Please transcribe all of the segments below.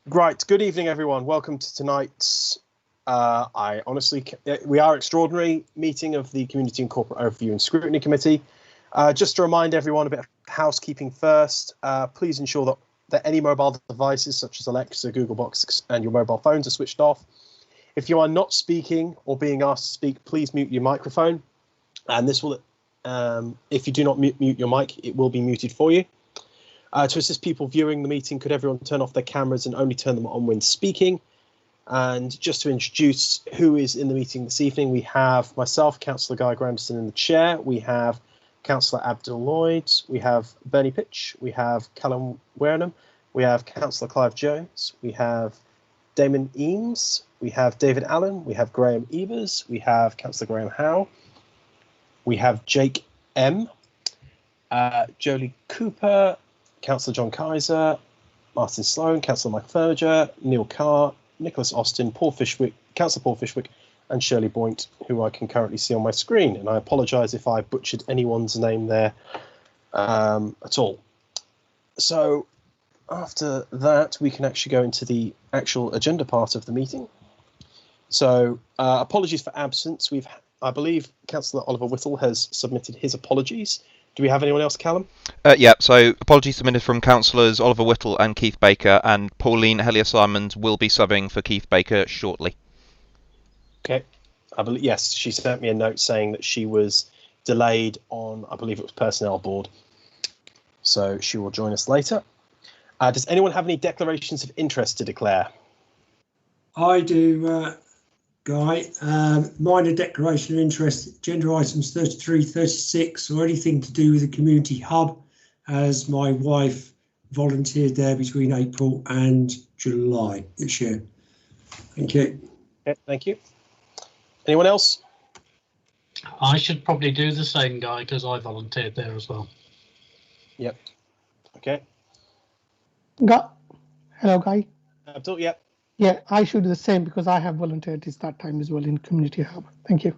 Right, good evening, everyone. Welcome to tonight's, we are extraordinary meeting of the Community and Corporate Overview and Scrutiny Committee. Just to remind everyone a bit of housekeeping first, please ensure that any mobile devices such as Alexa, Google Box and your mobile phones are switched off. If you are not speaking or being asked to speak, please mute your microphone. And this will, if you do not mute your mic, it will be muted for you. To assist people viewing the meeting, could everyone turn off their cameras and only turn them on when speaking? And just to introduce who is in the meeting this evening, we have myself, Councillor Guy Granderson in the chair. We have Councillor Abdul Lloyd. We have Bernie Pitch. We have Callum Wareham. We have Councillor Clive Jones. We have Damon Eames. We have David Allen. We have Graham Evers. We have Councillor Graham Howe. We have Jake M. Jolie Cooper. Councillor John Kaiser, Martin Sloan, Councillor Michael Furniger, Neil Carr, Nicholas Austin, Councillor Paul Fishwick, and Shirley Boynt, who I can currently see on my screen. And I apologise if I butchered anyone's name there at all. So after that, we can actually go into the actual agenda part of the meeting. So apologies for absence. I believe Councillor Oliver Whittle has submitted his apologies. Do we have anyone else, Callum? Yeah, so apologies submitted from Councillors Oliver Whittle and Keith Baker, and Pauline Hellier-Simons will be subbing for Keith Baker shortly. Okay. I believe, yes, she sent me a note saying that she was delayed on, I believe it was Personnel Board. So she will join us later. Does anyone have any declarations of interest to declare? I do, Guy. Minor declaration of interest, agenda items 33, 36, or anything to do with the community hub, as my wife volunteered there between April and July this year. Thank you. Okay, thank you. Anyone else? I should probably do the same, Guy, because I volunteered there as well. Yep. Okay. Hello, Guy. Abdul, yep. Yeah, I should do the same because I have volunteered this that time as well in Community Hub. Thank you.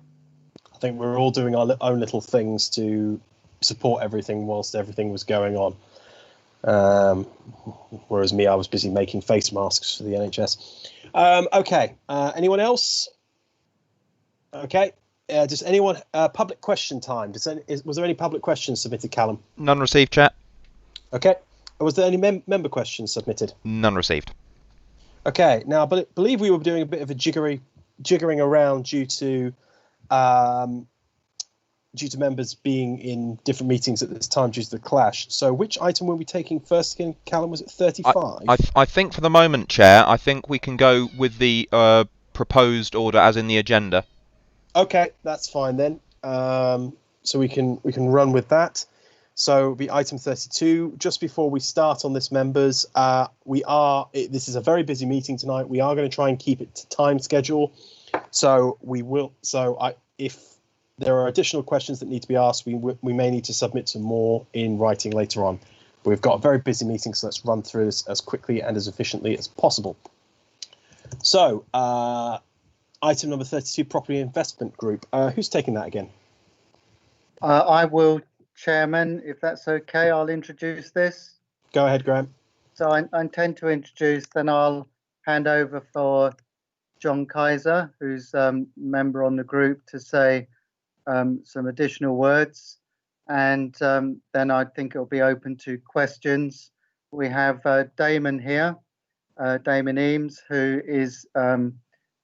I think we're all doing our own little things to support everything whilst everything was going on. Whereas me, I was busy making face masks for the NHS. Okay. Anyone else? Okay. Does anyone public question time? Was there any public questions submitted, Callum? None received, chat. Okay. Was there any member questions submitted? None received. Okay, now, but believe we were doing a bit of a jiggering around due to members being in different meetings at this time due to the clash. So which item were we taking first again, Callum? Was it 35? I think for the moment, Chair, I think we can go with the proposed order as in the agenda. Okay, that's fine then. So we can run with that. So it'll be item 32. Just before we start on this, members, this is a very busy meeting tonight. We are going to try and keep it to time schedule. So we will. If there are additional questions that need to be asked, we may need to submit some more in writing later on. But we've got a very busy meeting, so let's run through this as quickly and as efficiently as possible. So item number 32, Property Investment Group. Who's taking that again? I will, Chairman, if that's okay. I'll introduce this. Go ahead, Graham. So I intend to introduce, then I'll hand over for John Kaiser, who's a member on the group, to say some additional words. And then I think it'll be open to questions. We have Damon here, Damon Eames, who is an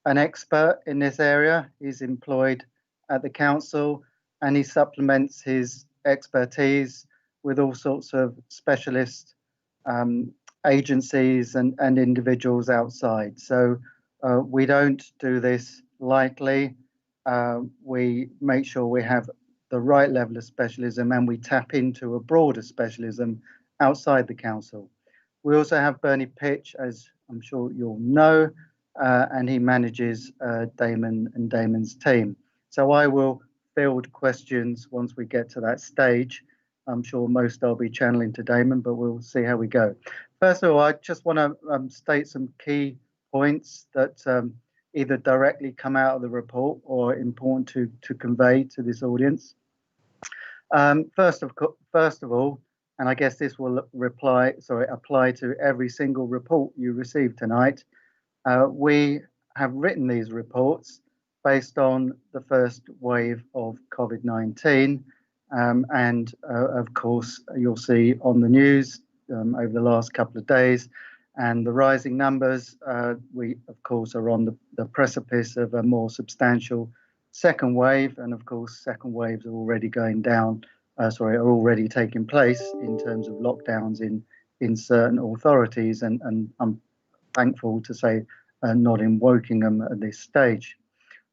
expert in this area. He's employed at the council and he supplements his expertise with all sorts of specialist agencies and individuals outside. So we don't do this lightly. We make sure we have the right level of specialism and we tap into a broader specialism outside the council. We also have Bernie Pitch, as I'm sure you'll know, and he manages Damon and Damon's team. So I will field questions once we get to that stage. I'm sure most I'll be channeling to Damon, but we'll see how we go. First of all, I just want to state some key points that either directly come out of the report or important to convey to this audience. First of all, and I guess this will apply to every single report you receive tonight. We have written these reports based on the first wave of COVID-19, and of course you'll see on the news over the last couple of days and the rising numbers. We of course are on the precipice of a more substantial second wave, and of course second waves are already are already taking place in terms of lockdowns in certain authorities, and I'm thankful to say not in Wokingham at this stage.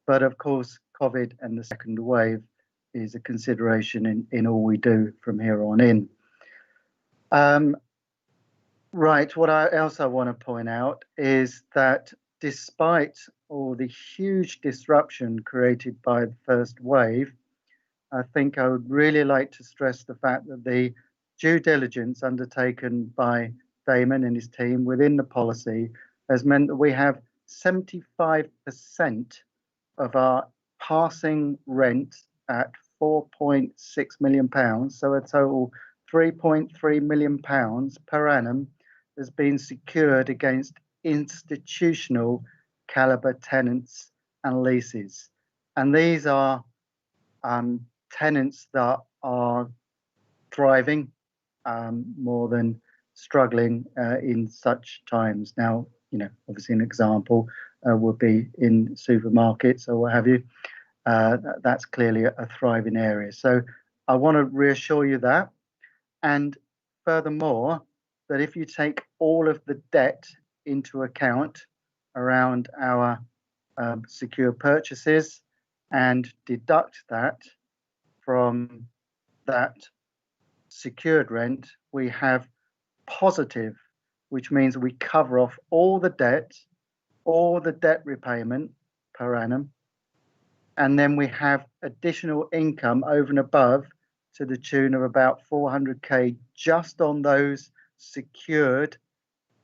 But of course, COVID and the second wave is a consideration in all we do from here on in. Right, what else I want to point out is that despite all the huge disruption created by the first wave, I think I would really like to stress the fact that the due diligence undertaken by Damon and his team within the policy has meant that we have 75% of our passing rent at £4.6 million, so a total £3.3 million per annum, has been secured against institutional caliber tenants and leases. And these are tenants that are thriving more than struggling in such times. Now, obviously an example would be in supermarkets or what have you. That's clearly a thriving area. So I want to reassure you that. And furthermore, that if you take all of the debt into account around our secure purchases and deduct that from that secured rent, we have positive, which means we cover off all the debt repayment per annum, and then we have additional income over and above to the tune of about 400k just on those secured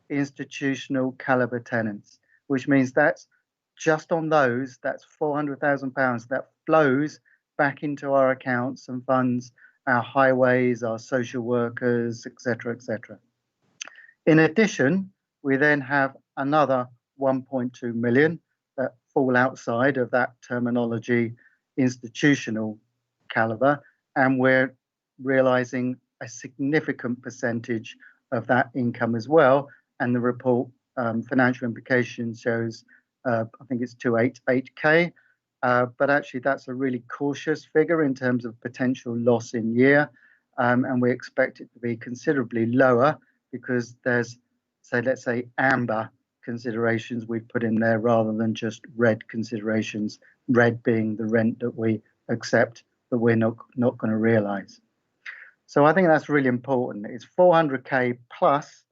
institutional caliber tenants, which means that's just on those, that's £400,000 that flows back into our accounts and funds our highways, our social workers, etc., etc. In addition, we then have another 1.2 million that fall outside of that terminology, institutional caliber, and we're realizing a significant percentage of that income as well. And the report financial implications shows, I think it's 288k, but actually that's a really cautious figure in terms of potential loss in year, and we expect it to be considerably lower because there's, let's say amber considerations we've put in there rather than just red considerations, red being the rent that we accept that we're not going to realize. So I think that's really important. It's 400k plus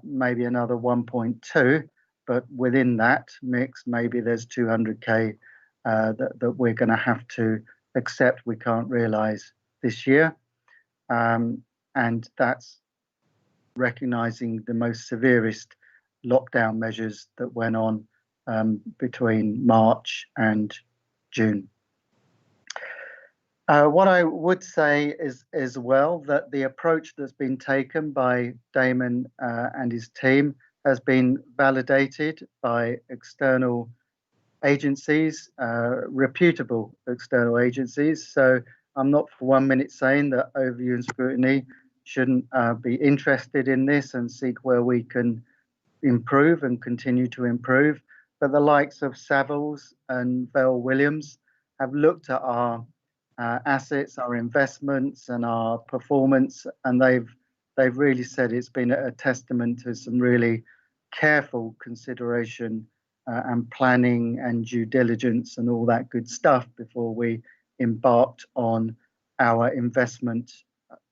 maybe another 1.2, but within that mix, maybe there's 200k that we're going to have to accept we can't realize this year. And that's recognizing the most severest lockdown measures that went on between March and June. What I would say is as well that the approach that's been taken by Damon and his team has been validated by external agencies, reputable external agencies. So I'm not for 1 minute saying that Overview and Scrutiny shouldn't be interested in this and seek where we can improve and continue to improve. But the likes of Savills and Bell Williams have looked at our assets, our investments, and our performance, and they've really said it's been a testament to some really careful consideration and planning and due diligence and all that good stuff before we embarked on our investment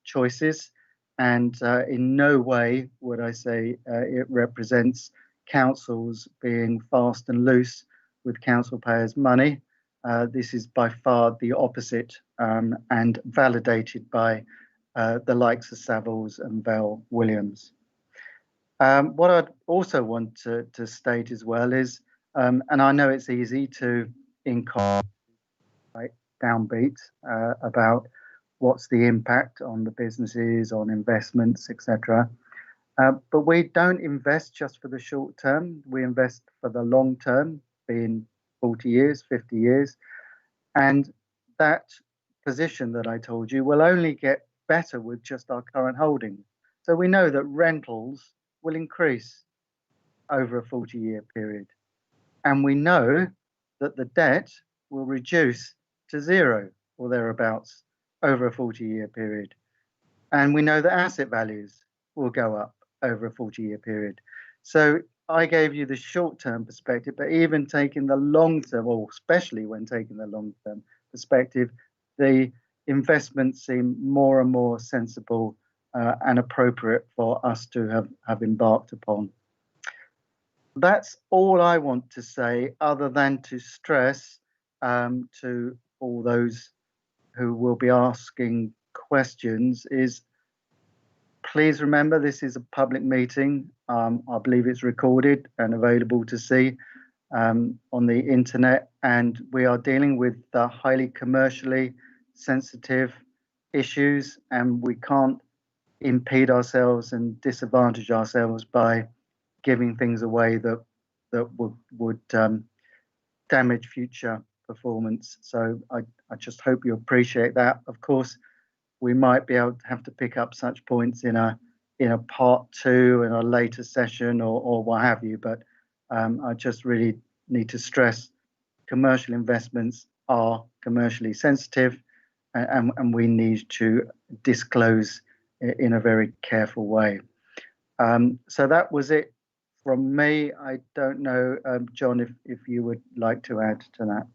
choices. And in no way would I say it represents councils being fast and loose with council payers' money. This is by far the opposite, and validated by the likes of Savills and Bell Williams. What I'd also want to state as well is, and I know it's easy to downbeat about what's the impact on the businesses, on investments, etc. But we don't invest just for the short term. We invest for the long term, being 40 years, 50 years. And that position that I told you will only get better with just our current holdings. So we know that rentals will increase over a 40-year period. And we know that the debt will reduce to zero or thereabouts over a 40-year period. And we know that asset values will go up over a 40-year period. So I gave you the short-term perspective, but even taking the long-term, or especially when taking the long-term perspective, the investments seem more and more sensible and appropriate for us to have embarked upon. That's all I want to say, other than to stress to all those who will be asking questions, is please remember this is a public meeting. I believe it's recorded and available to see on the internet, and we are dealing with highly commercially sensitive issues, and we can't impede ourselves and disadvantage ourselves by giving things away that would damage future performance. So I just hope you appreciate that. Of course, we might be able to have to pick up such points in a part 2 in a later session or what have you, but I just really need to stress commercial investments are commercially sensitive, and we need to disclose in a very careful way. So that was it from me. I don't know, John, if you would like to add to that.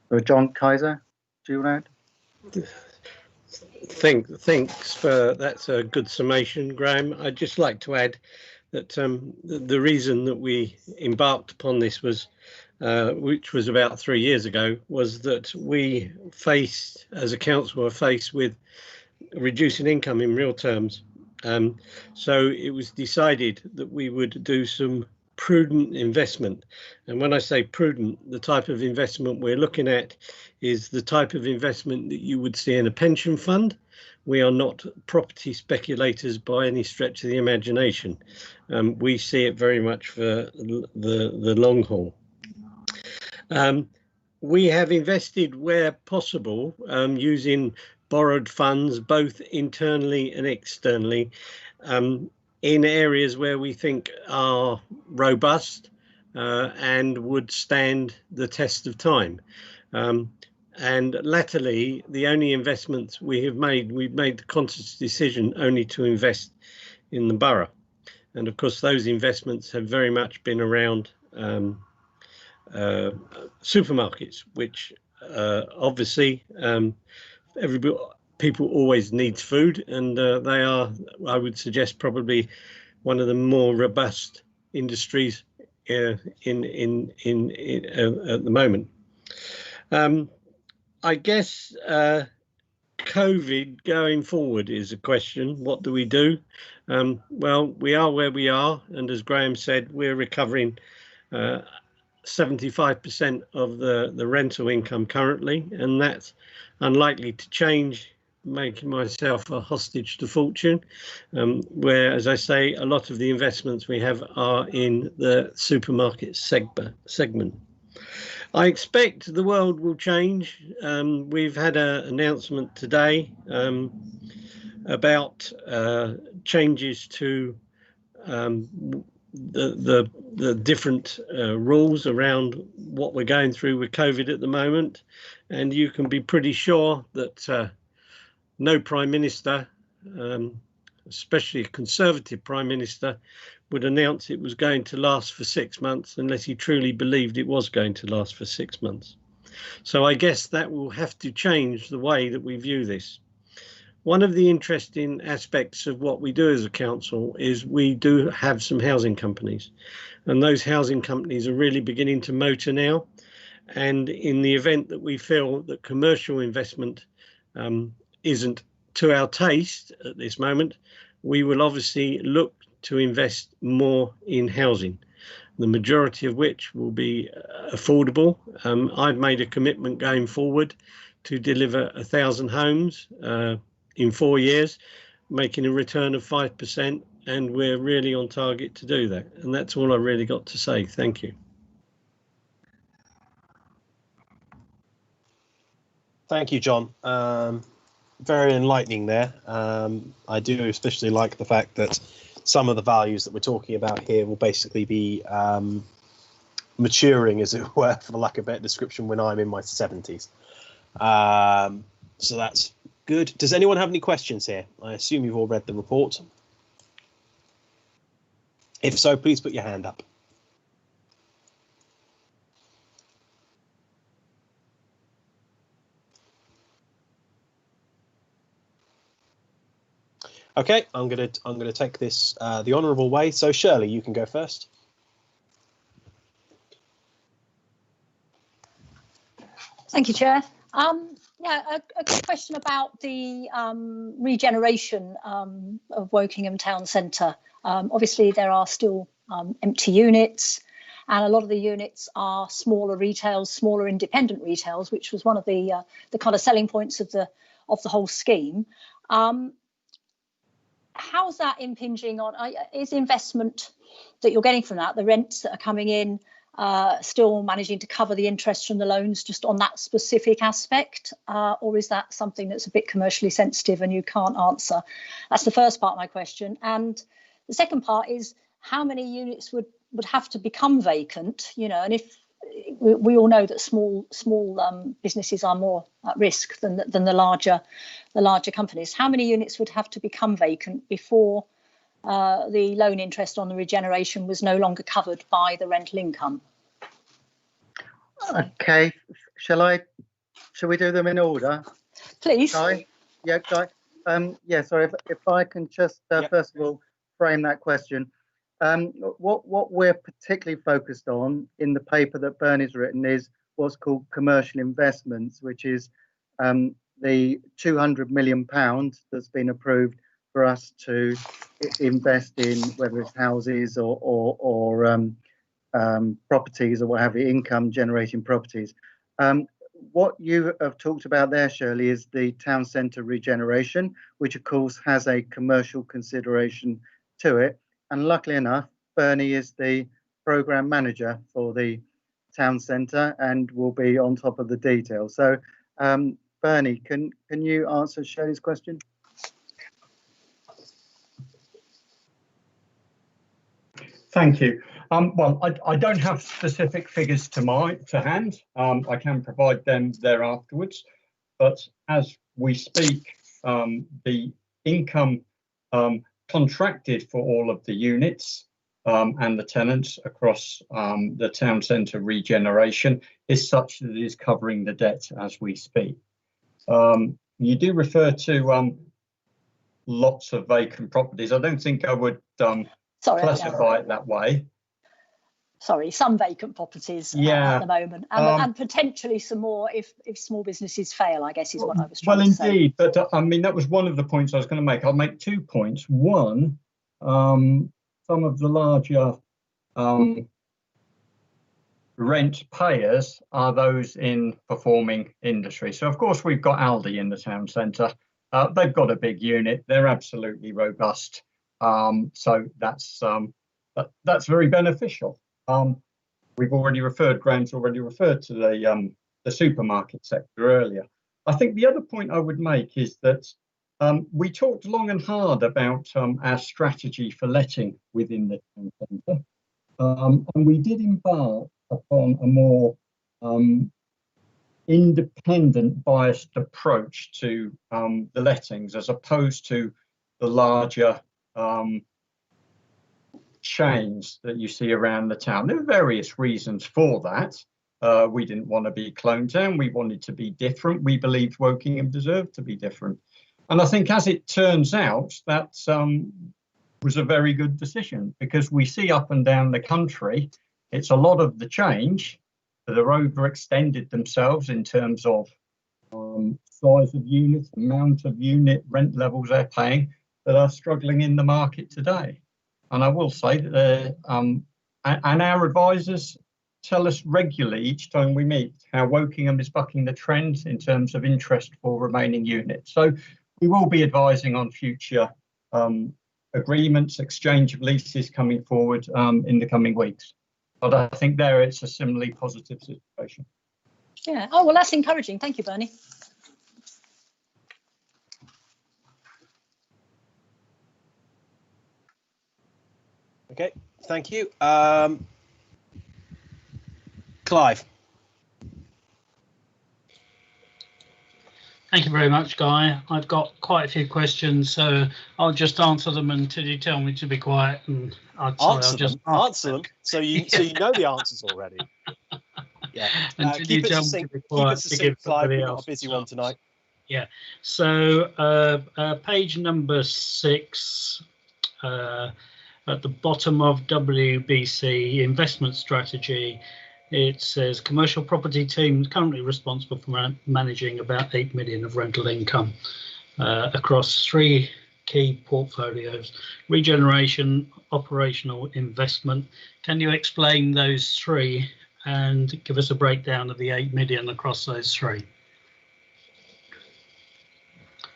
So John Kaiser, do you want to add? Thanks for that's a good summation, Graham. I'd just like to add that the reason that we embarked upon this was, which was about 3 years ago, was that we faced, as a council, were faced with reducing income in real terms. So it was decided that we would do some prudent investment. And when I say prudent, the type of investment we're looking at is the type of investment that you would see in a pension fund. We are not property speculators by any stretch of the imagination. We see it very much for the long haul. We have invested where possible using borrowed funds, both internally and externally, in areas where we think are robust and would stand the test of time. And latterly, the only investments we've made the conscious decision only to invest in the borough. And of course, those investments have very much been around supermarkets, which obviously people always need food, and they are, I would suggest, probably one of the more robust industries at the moment. I guess COVID going forward is a question. What do we do? Well, we are where we are, and as Graham said, we're recovering 75% of the rental income currently, and that's unlikely to change, making myself a hostage to fortune, where, as I say, a lot of the investments we have are in the supermarket segment. I expect the world will change. We've had an announcement today about changes to the different rules around what we're going through with COVID at the moment, and you can be pretty sure that no Prime Minister, especially a Conservative Prime Minister, would announce it was going to last for 6 months unless he truly believed it was going to last for 6 months. So I guess that will have to change the way that we view this. One of the interesting aspects of what we do as a council is we do have some housing companies, and those housing companies are really beginning to motor now. And in the event that we feel that commercial investment isn't to our taste at this moment, we will obviously look to invest more in housing. the majority of which will be affordable. I've made a commitment going forward to deliver 1,000 homes in 4 years, making a return of 5%, and we're really on target to do that. And that's all I really got to say. Thank you. Thank you, John. Very enlightening there. I do especially like the fact that some of the values that we're talking about here will basically be maturing, as it were, for the lack of a better description, when I'm in my 70s. So that's good. Does anyone have any questions here? I assume you've all read the report. If so, please put your hand up. Okay, I'm gonna take this the honourable way. So Shirley, you can go first. Thank you, Chair. Yeah, a question about the regeneration of Wokingham Town Centre. Obviously, there are still empty units, and a lot of the units are smaller retails, smaller independent retails, which was one of the kind of selling points of the whole scheme. How's that impinging on? Is investment that you're getting from that, the rents that are coming in, still managing to cover the interest from the loans just on that specific aspect, or is that something that's a bit commercially sensitive and you can't answer? That's the first part of my question. And the second part is, how many units would have to become vacant, you know, and if we all know that small businesses are more at risk than the larger companies. How many units would have to become vacant before the loan interest on the regeneration was no longer covered by the rental income? Okay, shall we do them in order? Please. Guy? Yeah, Guy. Yeah, sorry, if I can just first of all frame that question. What we're particularly focused on in the paper that Bernie's written is what's called commercial investments, which is the £200 million that's been approved for us to invest in, whether it's houses or properties or what have you, income generating properties. What you have talked about there, Shirley, is the town centre regeneration, which of course has a commercial consideration to it. And luckily enough, Bernie is the programme manager for the town centre and will be on top of the details. So, Bernie, can you answer Shirley's question? Thank you. Well, I don't have specific figures to hand. I can provide them there afterwards. But as we speak, the income contracted for all of the units and the tenants across the town centre regeneration is such that it is covering the debt as we speak. You do refer to lots of vacant properties. I don't think I would classify it that way. Sorry, some vacant properties at the moment, and potentially some more if small businesses fail, I guess is what I was trying to say. Well, indeed, but I mean, that was one of the points I was going to make. I'll make 2 points. One, some of the larger rent payers are those in performing industry. So, of course, we've got Aldi in the town centre. They've got a big unit. They're absolutely robust. So that's very beneficial. We've already referred, Graham's already referred to the supermarket sector earlier. I think the other point I would make is that we talked long and hard about our strategy for letting within the town centre, and we did embark upon a more independent, biased approach to the lettings, as opposed to the larger chains that you see around the town. There are various reasons for that. We didn't want to be Clone Town. We wanted to be different. We believed Wokingham deserved to be different. And I think, as it turns out, that was a very good decision, because we see up and down the country, it's a lot of the change that are overextended themselves in terms of size of units, amount of unit, rent levels they're paying, that are struggling in the market today. And I will say that And our advisors tell us regularly each time we meet how Wokingham is bucking the trend in terms of interest for remaining units. So we will be advising on future agreements, exchange of leases coming forward in the coming weeks. But I think there it's a similarly positive situation. Yeah. Oh, well, that's encouraging. Thank you, Bernie. Okay, thank you. Clive. Thank you very much, Guy. I've got quite a few questions, so I'll just answer them until you tell me to be quiet. And Answer them. So you know the answers already. Yeah. Keep it succinct, Clive. We've got a busy one tonight. Yeah. So page number 6, at the bottom of WBC investment strategy, it says commercial property team currently responsible for managing about 8 million of rental income across 3 key portfolios: regeneration, operational, investment. Can you explain those 3 and give us a breakdown of the 8 million across those 3?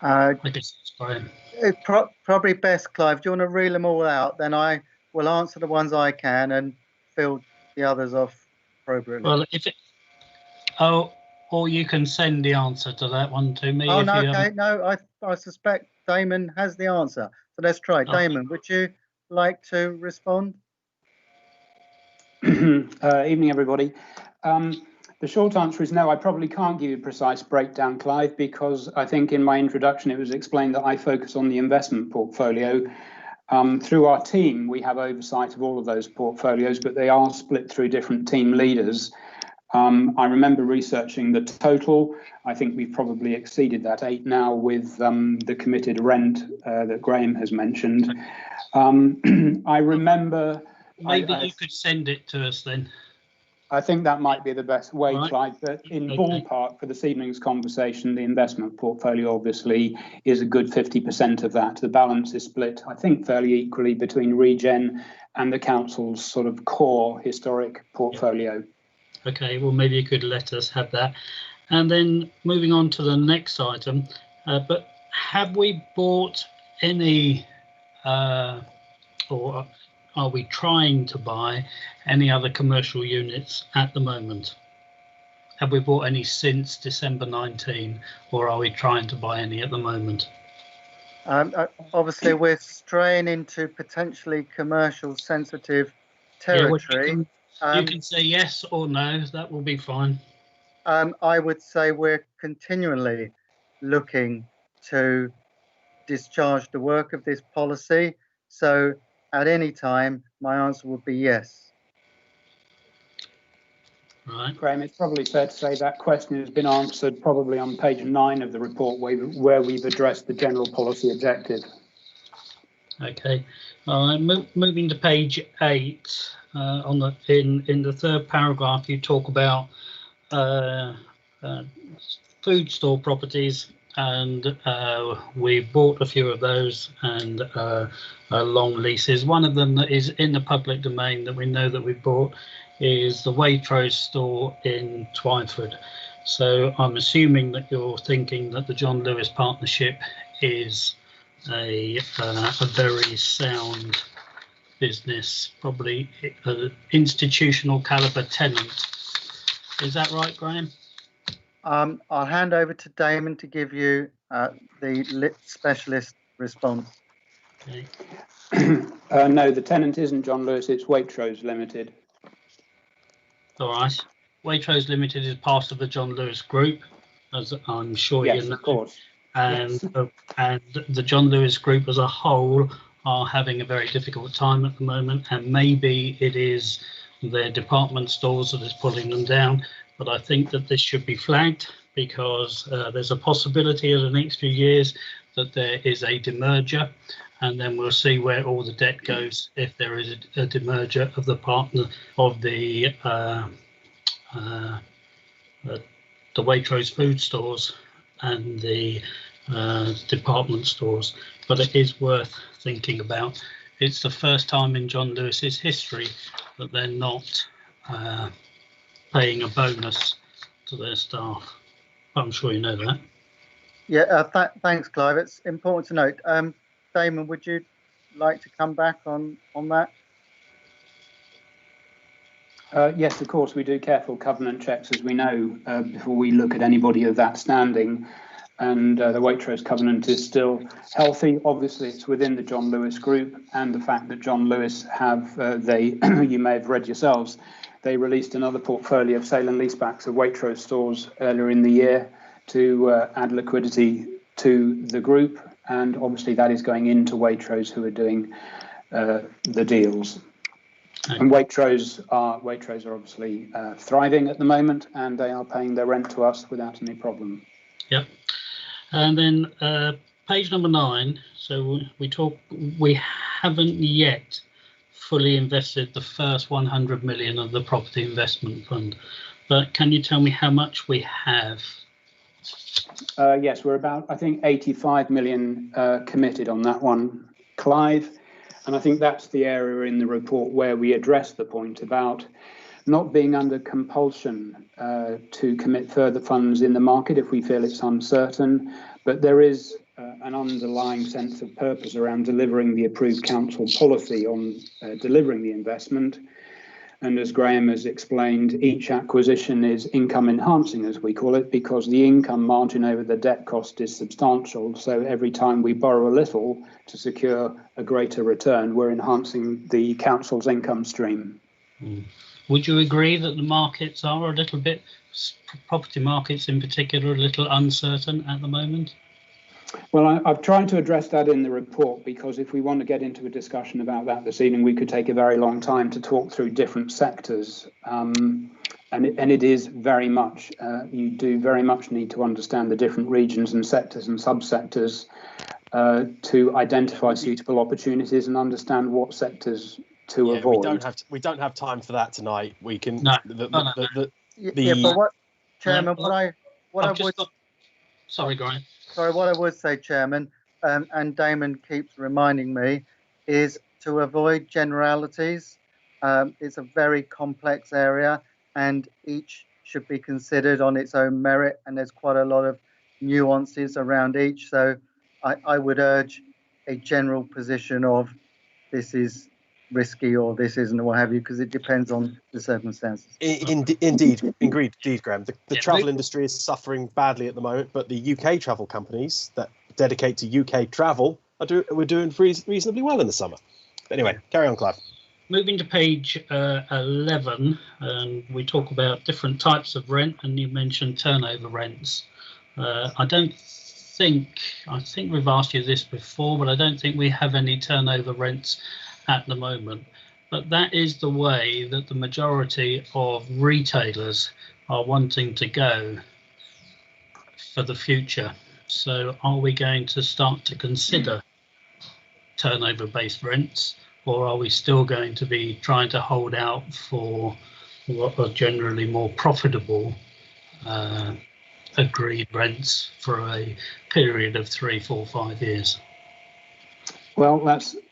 I guess it's fine. It's probably best, Clive. Do you want to reel them all out? Then I will answer the ones I can and fill the others off appropriately. Well, or you can send the answer to that one to me. Oh, no, okay. No, I suspect Damon has the answer. So let's try. Oh. Damon, would you like to respond? Evening, everybody. The short answer is no, I probably can't give you a precise breakdown, Clive, because I think in my introduction it was explained that I focus on the investment portfolio. Through our team, we have oversight of all of those portfolios, but they are split through different team leaders. I remember researching the total. I think we've probably exceeded that 8 now with the committed rent that Graham has mentioned. I remember... Maybe you could send it to us then. I think that might be the best way, right. Clive, but in ballpark for this evening's conversation, the investment portfolio obviously is a good 50% of that. The balance is split, I think, fairly equally between Regen and the council's sort of core historic portfolio. Okay, well, maybe you could let us have that. And then moving on to the next item, but have we bought any or are we trying to buy any other commercial units at the moment? Have we bought any since December 19, or are we trying to buy any at the moment? Obviously, we're straying into potentially commercial sensitive territory. Yeah, you can say yes or no, that will be fine. I would say we're continually looking to discharge the work of this policy. So at any time, my answer would be yes. Right. Graham, it's probably fair to say that question has been answered probably on page 9 of the report where we've addressed the general policy objective. Okay. Moving to page 8, in the 3rd paragraph, you talk about food store properties, and we bought a few of those and long leases. One of them that is in the public domain that we know that we bought is the Waitrose store in Twyford. So I'm assuming that you're thinking that the John Lewis partnership is a very sound business, probably an institutional caliber tenant. Is that right, Graham? I'll hand over to Damon to give you the specialist response. Okay. No, the tenant isn't John Lewis, it's Waitrose Limited. All right. Waitrose Limited is part of the John Lewis Group, as I'm sure yes, you know. Of course. And, yes. And the John Lewis Group as a whole are having a very difficult time at the moment, and maybe it is their department stores that is pulling them down. But I think that this should be flagged because there's a possibility in the next few years that there is a demerger, and then we'll see where all the debt goes if there is a demerger of the partner of the Waitrose food stores and the department stores. But it is worth thinking about it's the first time in John Lewis's history that they're not paying a bonus to their staff. I'm sure you know that. Yeah, thanks, Clive. It's important to note. Damon, would you like to come back on that? Yes, of course, we do careful covenant checks, as we know, before we look at anybody of that standing. And the Waitrose covenant is still healthy. Obviously, it's within the John Lewis Group, and the fact that John Lewis have, you may have read yourselves, they released another portfolio of sale and leasebacks of Waitrose stores earlier in the year to add liquidity to the group. And obviously that is going into Waitrose, who are doing the deals. And Waitrose are obviously thriving at the moment, and they are paying their rent to us without any problem. Yep. And then page number 9. So we haven't yet fully invested the first 100 million of the property investment fund, but can you tell me how much we have? Yes, we're about, I think, 85 million committed on that one, Clive. And I think that's the area in the report where we address the point about not being under compulsion to commit further funds in the market if we feel it's uncertain, but there is an underlying sense of purpose around delivering the approved council policy on delivering the investment. And as Graham has explained, each acquisition is income enhancing, as we call it, because the income margin over the debt cost is substantial. So every time we borrow a little to secure a greater return, we're enhancing the council's income stream. Would you agree that the markets are a little bit, property markets in particular, a little uncertain at the moment? Well, I've tried to address that in the report, because if we want to get into a discussion about that this evening, we could take a very long time to talk through different sectors. And it is very much, you do very much need to understand the different regions and sectors and subsectors to identify suitable opportunities and understand what sectors to avoid. We don't have time for that tonight. We can. But what, Chairman, Sorry, Graham. Sorry, what I would say, Chairman, and Damon keeps reminding me, is to avoid generalities. It's a very complex area, and each should be considered on its own merit, and there's quite a lot of nuances around each. So I would urge a general position of this is risky or this isn't, or what have you, because it depends on the circumstances. Indeed, Graham. The travel industry is suffering badly at the moment, but the UK travel companies that dedicate to UK travel we're doing reasonably well in the summer. But anyway, carry on, Clive. Moving to page 11, and we talk about different types of rent, and you mentioned turnover rents. I think we've asked you this before, but I don't think we have any turnover rents at the moment. But that is the way that the majority of retailers are wanting to go for the future. So are we going to start to consider turnover-based rents, or are we still going to be trying to hold out for what are generally more profitable agreed rents for a period of 3, 4, 5 years? Well,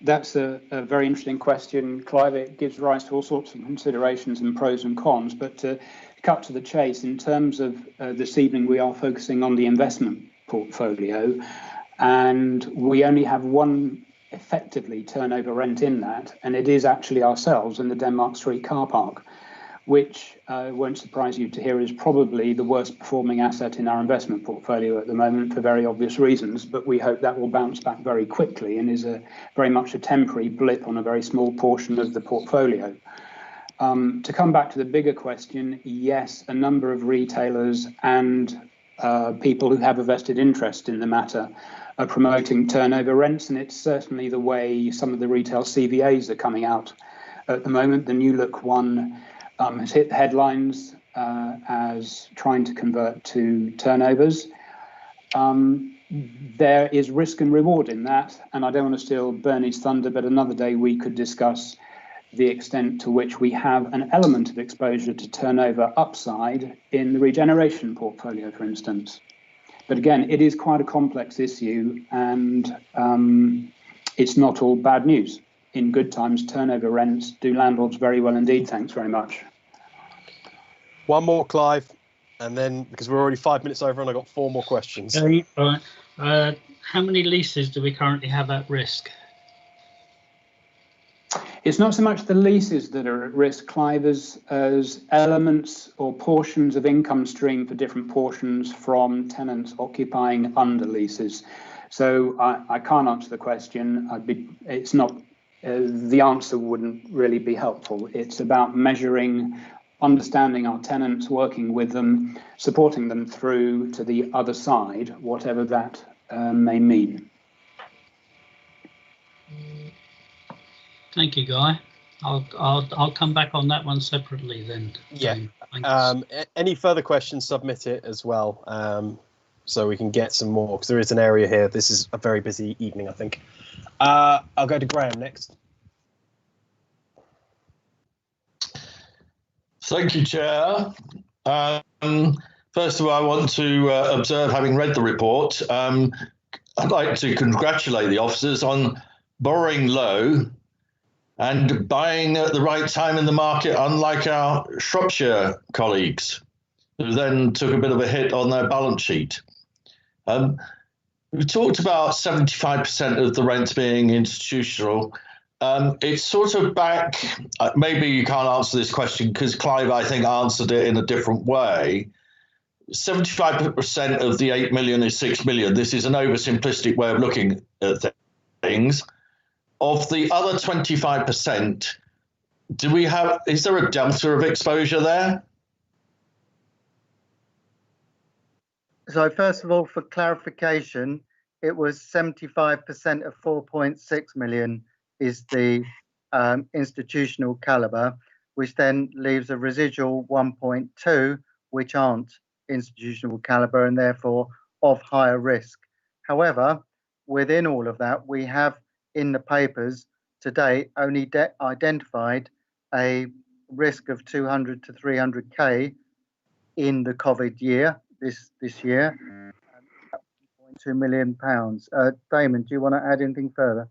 that's a very interesting question, Clive. It gives rise to all sorts of considerations and pros and cons. But to cut to the chase, in terms of this evening, we are focusing on the investment portfolio, and we only have one effectively turnover rent in that, and it is actually ourselves in the Denmark Street car park, which won't surprise you to hear is probably the worst performing asset in our investment portfolio at the moment for very obvious reasons, but we hope that will bounce back very quickly and is very much a temporary blip on a very small portion of the portfolio. To come back to the bigger question, yes, a number of retailers and people who have a vested interest in the matter are promoting turnover rents, and it's certainly the way some of the retail CVAs are coming out at the moment. The New Look one has hit the headlines as trying to convert to turnovers. There is risk and reward in that, and I don't want to steal Bernie's thunder, but another day we could discuss the extent to which we have an element of exposure to turnover upside in the regeneration portfolio, for instance. But again, it is quite a complex issue, and it's not all bad news. in good times, turnover rents do landlords very well indeed. Thanks very much. One more, Clive, and then because we're already 5 minutes over and I've got 4 more questions. Okay, all right. How many leases do we currently have at risk? It's not so much the leases that are at risk, Clive, as elements or portions of income stream for different portions from tenants occupying under leases. So I can't answer the question. It's not. The answer wouldn't really be helpful. It's about measuring, understanding our tenants, working with them, supporting them through to the other side, whatever that may mean. Thank you, Guy. I'll come back on that one separately then. Yeah. Thanks. Any further questions, submit it as well, so we can get some more, because there is an area here. This is a very busy evening, I think. I'll go to Graham next. Thank you, Chair. First of all, I want to observe, having read the report, I'd like to congratulate the officers on borrowing low and buying at the right time in the market, unlike our Shropshire colleagues, who then took a bit of a hit on their balance sheet. We talked about 75% of the rent being institutional. It's sort of back, maybe you can't answer this question because Clive, I think, answered it in a different way. 75% of the 8 million is 6 million. This is an oversimplistic way of looking at things. Of the other 25%, is there a delta of exposure there? So first of all, for clarification, it was 75% of 4.6 million is the institutional caliber, which then leaves a residual 1.2, which aren't institutional caliber and therefore of higher risk. However, within all of that, we have in the papers today only identified a risk of 200 to 300k in the COVID year, this year, £2 million. Damon, do you want to add anything further?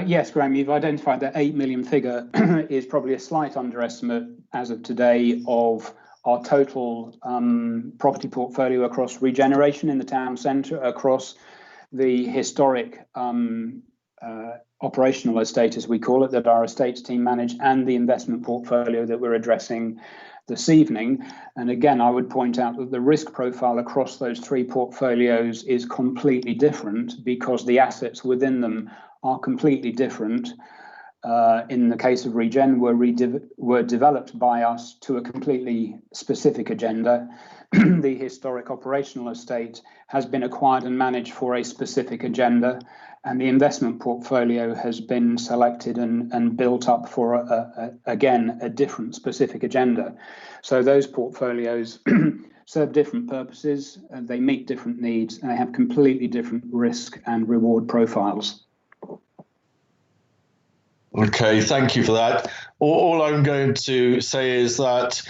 Yes, Graham, you've identified that 8 million figure is probably a slight underestimate as of today of our total property portfolio across regeneration in the town centre, across the historic operational estate, as we call it, that our estates team manage, and the investment portfolio that we're addressing this evening. And again, I would point out that the risk profile across those 3 portfolios is completely different because the assets within them are completely different. In the case of Regen, were developed by us to a completely specific agenda. The historic operational estate has been acquired and managed for a specific agenda, and the investment portfolio has been selected and built up for, again, a different specific agenda. So those portfolios serve different purposes, and they meet different needs, and they have completely different risk and reward profiles. Okay, thank you for that. All I'm going to say is that,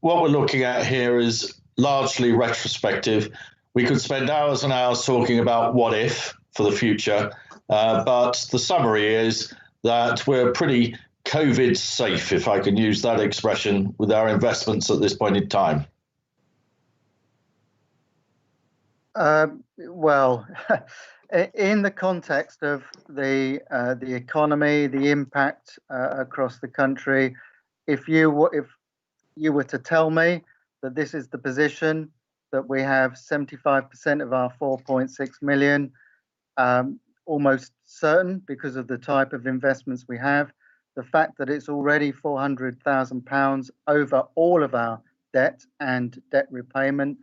what we're looking at here is largely retrospective. We could spend hours and hours talking about what if for the future, but the summary is that we're pretty COVID safe, if I can use that expression, with our investments at this point in time. Well, in the context of the economy, the impact across the country, if you were to tell me that this is the position, that we have 75% of our 4.6 million, almost certain because of the type of investments we have, the fact that it's already £400,000 over all of our debt and debt repayment,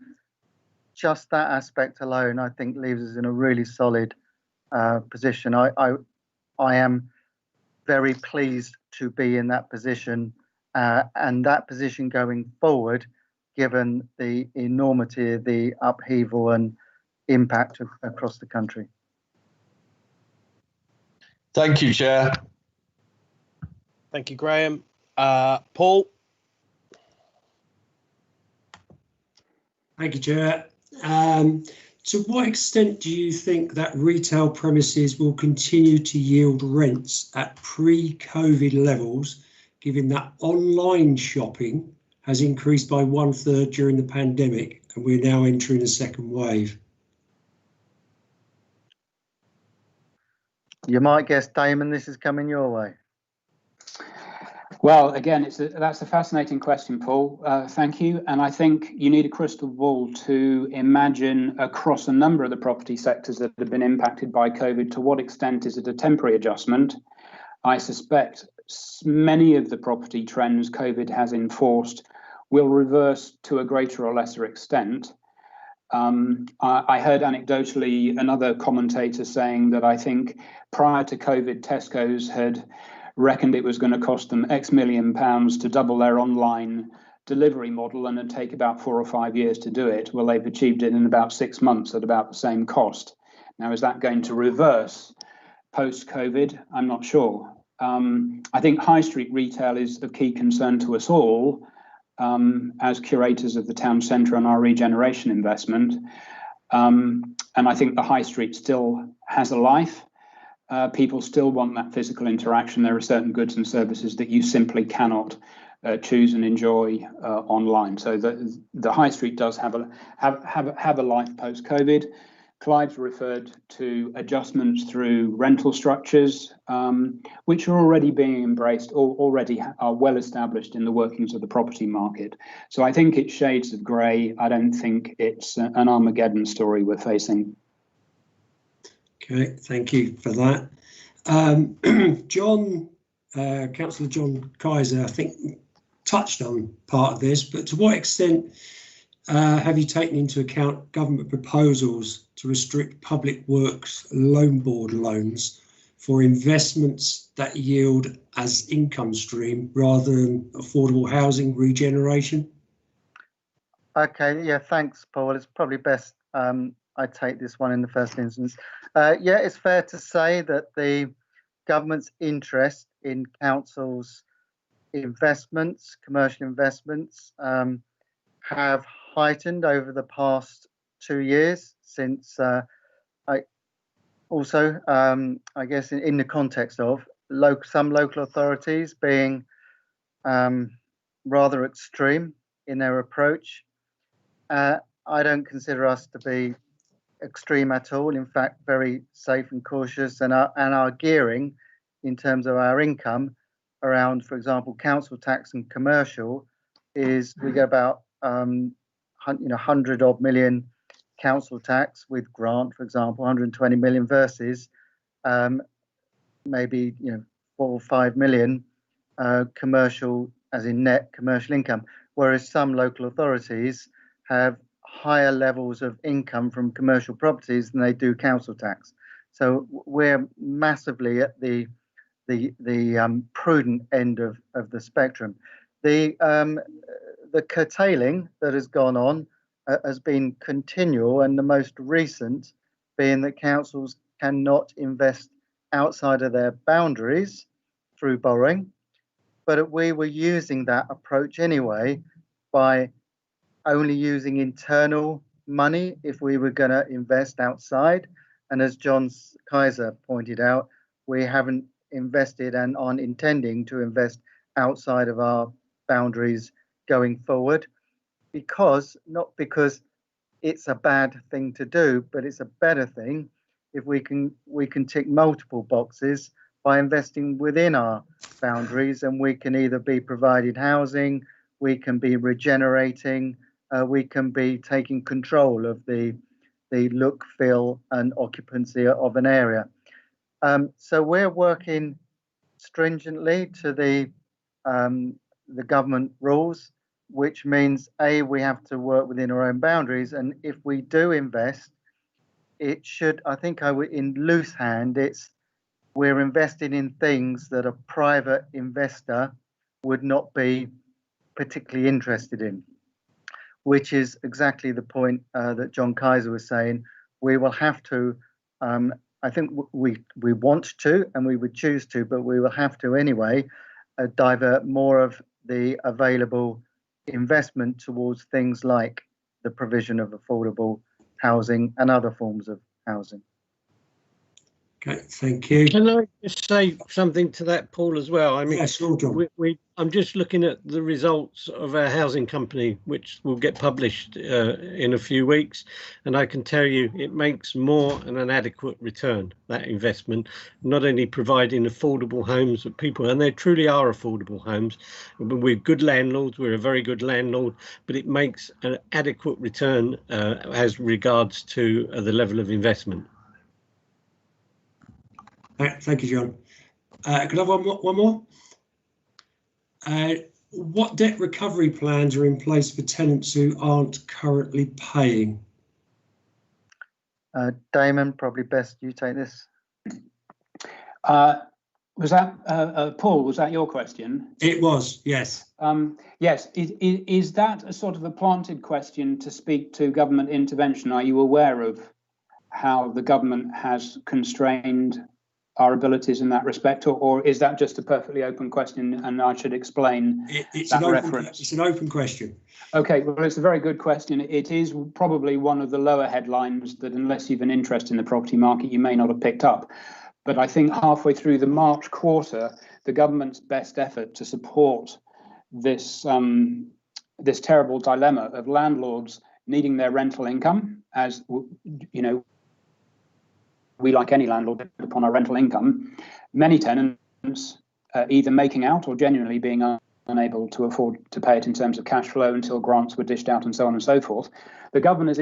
just that aspect alone, I think, leaves us in a really solid position. I am very pleased to be in that position, and that position going forward, given the enormity of the upheaval and impact across the country. Thank you, Chair. Thank you, Graham. Paul? Thank you, Chair. To what extent do you think that retail premises will continue to yield rents at pre-COVID levels, given that online shopping has increased by 1/3 during the pandemic and we're now entering a second wave? You might guess, Damon, this is coming your way. Well, again, that's a fascinating question, Paul. Thank you. And I think you need a crystal ball to imagine across a number of the property sectors that have been impacted by COVID, to what extent is it a temporary adjustment? I suspect many of the property trends COVID has enforced will reverse to a greater or lesser extent. I heard anecdotally another commentator saying that I think prior to COVID, Tesco's had reckoned it was going to cost them X million pounds to double their online delivery model and it'd take about 4 or 5 years to do it. Well, they've achieved it in about 6 months at about the same cost. Now, is that going to reverse post-COVID? I'm not sure. I think high street retail is of key concern to us all as curators of the town centre and our regeneration investment. And I think the high street still has a life. People still want that physical interaction. There are certain goods and services that you simply cannot choose and enjoy online. So the high street does have a life post-COVID. Clive's referred to adjustments through rental structures, which are already being embraced or already are well established in the workings of the property market. So I think it's shades of grey. I don't think it's an Armageddon story we're facing. Okay, thank you for that. Councillor John Kaiser, I think, touched on part of this, but to what extent have you taken into account government proposals to restrict public works loan board loans for investments that yield as income stream rather than affordable housing regeneration? Okay, yeah, thanks, Paul. It's probably best I take this one in the first instance. Yeah, it's fair to say that the government's interest in councils' investments, commercial investments, have heightened over the past 2 years since I guess in the context of some local authorities being rather extreme in their approach. I don't consider us to be extreme at all. In fact, very safe and cautious, and our gearing in terms of our income around, for example, council tax and commercial is we get about 100 odd million council tax with grant, for example, 120 million versus maybe 4 or 5 million commercial, as in net commercial income, whereas some local authorities have higher levels of income from commercial properties than they do council tax. So we're massively at the prudent end of the spectrum. The curtailing that has gone on has been continual, and the most recent being that councils cannot invest outside of their boundaries through borrowing. But we were using that approach anyway by only using internal money if we were going to invest outside. And as John Kaiser pointed out, we haven't invested and aren't intending to invest outside of our boundaries going forward, not because it's a bad thing to do, but it's a better thing if we can tick multiple boxes by investing within our boundaries, and we can either be provided housing, we can be regenerating, we can be taking control of the look, feel, and occupancy of an area. So we're working stringently to the government rules, which means we have to work within our own boundaries, and if we do invest, it should, I think in loose hand, we're investing in things that a private investor would not be particularly interested in, which is exactly the point that John Kaiser was saying. We will have to, I think we want to, and we would choose to, but we will have to anyway, divert more of the available investment towards things like the provision of affordable housing and other forms of housing. Okay, thank you. Can I just say something to that, Paul, as well? I mean, Yes, sure, John. I'm just looking at the results of our housing company, which will get published in a few weeks, and I can tell you it makes more than an adequate return, that investment, not only providing affordable homes for people, and they truly are affordable homes. We're good landlords, we're a very good landlord, but it makes an adequate return as regards to the level of investment. Thank you, John. Could I have one more? What debt recovery plans are in place for tenants who aren't currently paying? Damon, probably best you take this. Was that Paul? Was that your question? It was, yes. Yes. Is that a sort of a planted question to speak to government intervention? Are you aware of how the government has constrained our abilities in that respect, or is that just a perfectly open question and I should explain that reference? It's an open question. Okay, well, it's a very good question. It is probably one of the lower headlines that, unless you've an interest in the property market, you may not have picked up. But I think halfway through the March quarter, the government's best effort to support this this terrible dilemma of landlords needing their rental income, as you know, we, like any landlord, depend upon our rental income. Many tenants either making out or genuinely being unable to afford to pay it in terms of cash flow until grants were dished out and so on and so forth. The government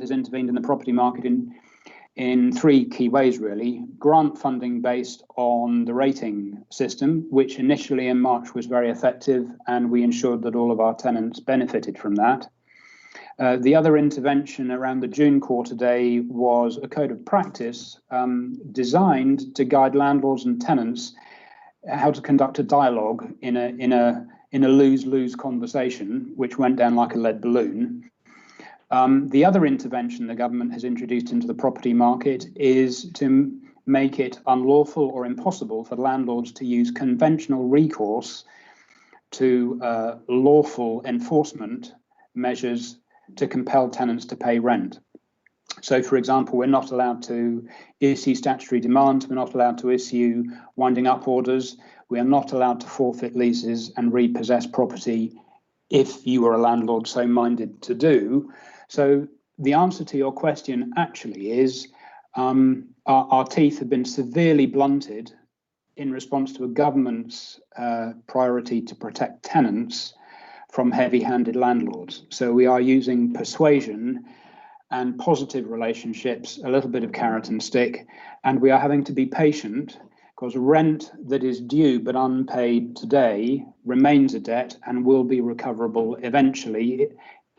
has intervened in the property market in three key ways, really. Grant funding based on the rating system, which initially in March was very effective, and we ensured that all of our tenants benefited from that. The other intervention around the June quarter day was a code of practice designed to guide landlords and tenants how to conduct a dialogue in a lose-lose conversation, which went down like a lead balloon. The other intervention the government has introduced into the property market is to make it unlawful or impossible for landlords to use conventional recourse to lawful enforcement measures to compel tenants to pay rent. So, for example, we're not allowed to issue statutory demands, we're not allowed to issue winding up orders, we are not allowed to forfeit leases and repossess property if you were a landlord so minded to do. So the answer to your question actually is our teeth have been severely blunted in response to a government's priority to protect tenants from heavy-handed landlords. So we are using persuasion and positive relationships, a little bit of carrot and stick, and we are having to be patient because rent that is due but unpaid today remains a debt and will be recoverable eventually.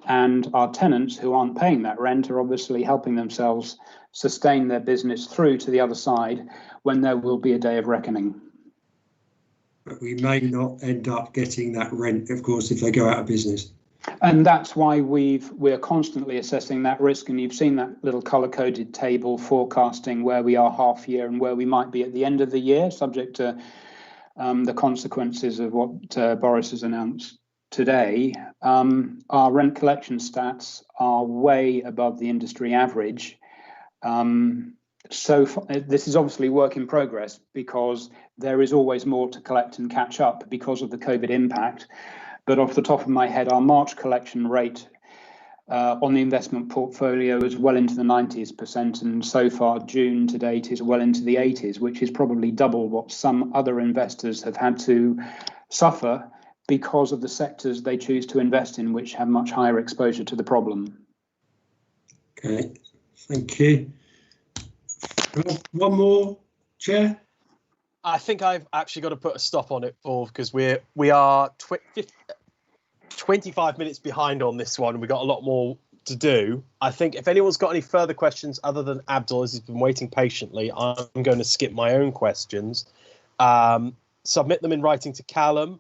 And our tenants who aren't paying that rent are obviously helping themselves sustain their business through to the other side when there will be a day of reckoning. But we may not end up getting that rent, of course, if they go out of business. And that's why we're constantly assessing that risk. And you've seen that little colour-coded table forecasting where we are half year and where we might be at the end of the year, subject to the consequences of what Boris has announced today. Our rent collection stats are way above the industry average. So this is obviously work in progress because there is always more to collect and catch up because of the COVID impact. But off the top of my head, our March collection rate on the investment portfolio is well into the 90%, and so far June to date is well into the 80s, which is probably double what some other investors have had to suffer because of the sectors they choose to invest in, which have much higher exposure to the problem. Okay, thank you. One more, Chair. I think I've actually got to put a stop on it, Paul, because we are 25 minutes behind on this one. We've got a lot more to do. I think if anyone's got any further questions other than Abdul, as he's been waiting patiently, I'm going to skip my own questions. Submit them in writing to Callum,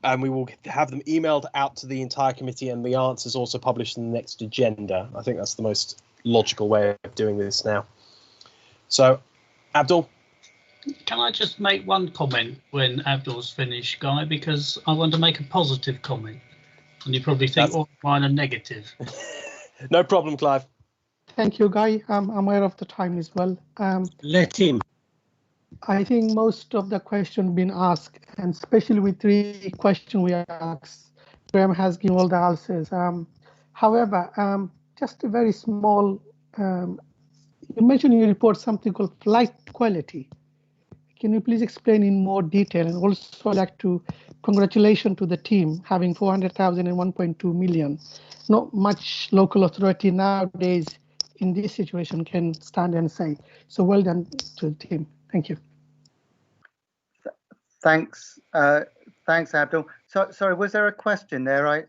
and we will have them emailed out to the entire committee, and the answers also published in the next agenda. I think that's the most logical way of doing this now. So, Abdul? Can I just make one comment when Abdul's finished, Guy? Because I want to make a positive comment. And you probably think, oh, mine are negative. No problem, Clive. Thank you, Guy. I'm aware of the time as well. Let him. I think most of the questions been asked, and especially with 3 questions we asked, Graham has given all the answers. However, just a very small, you mentioned in your report something called flight quality. Can you please explain in more detail? And also I'd like to congratulations to the team having 400,000 and 1.2 million. Not much local authority nowadays in this situation can stand and say. So well done to the team. Thank you. Thanks, thanks, Abdul. So, sorry, was there a question there? I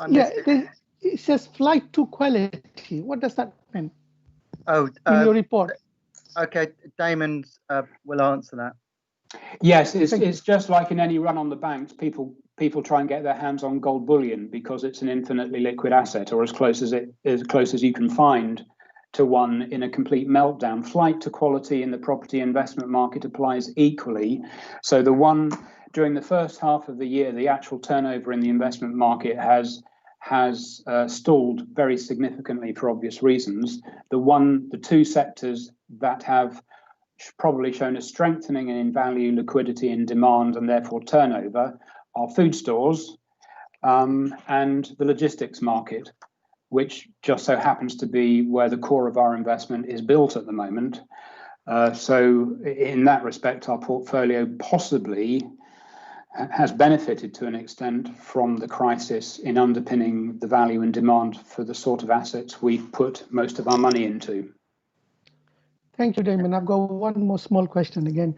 Yeah, missed it. it says flight to quality. What does that mean Oh, in your report? Okay, Damon will answer that. Yes, it's just like in any run on the banks, people try and get their hands on gold bullion because it's an infinitely liquid asset, or as close as you can find to one in a complete meltdown. Flight to quality in the property investment market applies equally. So the one during the first half of the year, the actual turnover in the investment market has stalled very significantly for obvious reasons. The 2 sectors that have probably shown a strengthening in value, liquidity and demand, and therefore turnover, are food stores and the logistics market, which just so happens to be where the core of our investment is built at the moment. So in that respect, our portfolio possibly has benefited to an extent from the crisis in underpinning the value and demand for the sort of assets we've put most of our money into. Thank you, Damon. I've got one more small question again.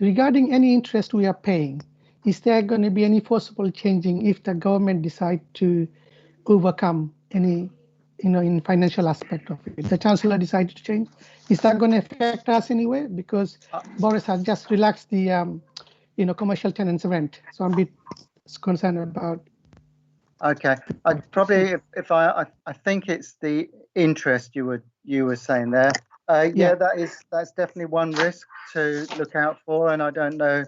Regarding any interest we are paying, is there going to be any possible changing if the government decide to overcome any, in financial aspect of it? The Chancellor decided to change. Is that going to affect us anyway? Because Boris has just relaxed the, commercial tenants rent. So I'm a bit concerned about. Okay, I'd probably if I think it's the interest you were saying there. Yeah, that's definitely one risk to look out for. And I don't know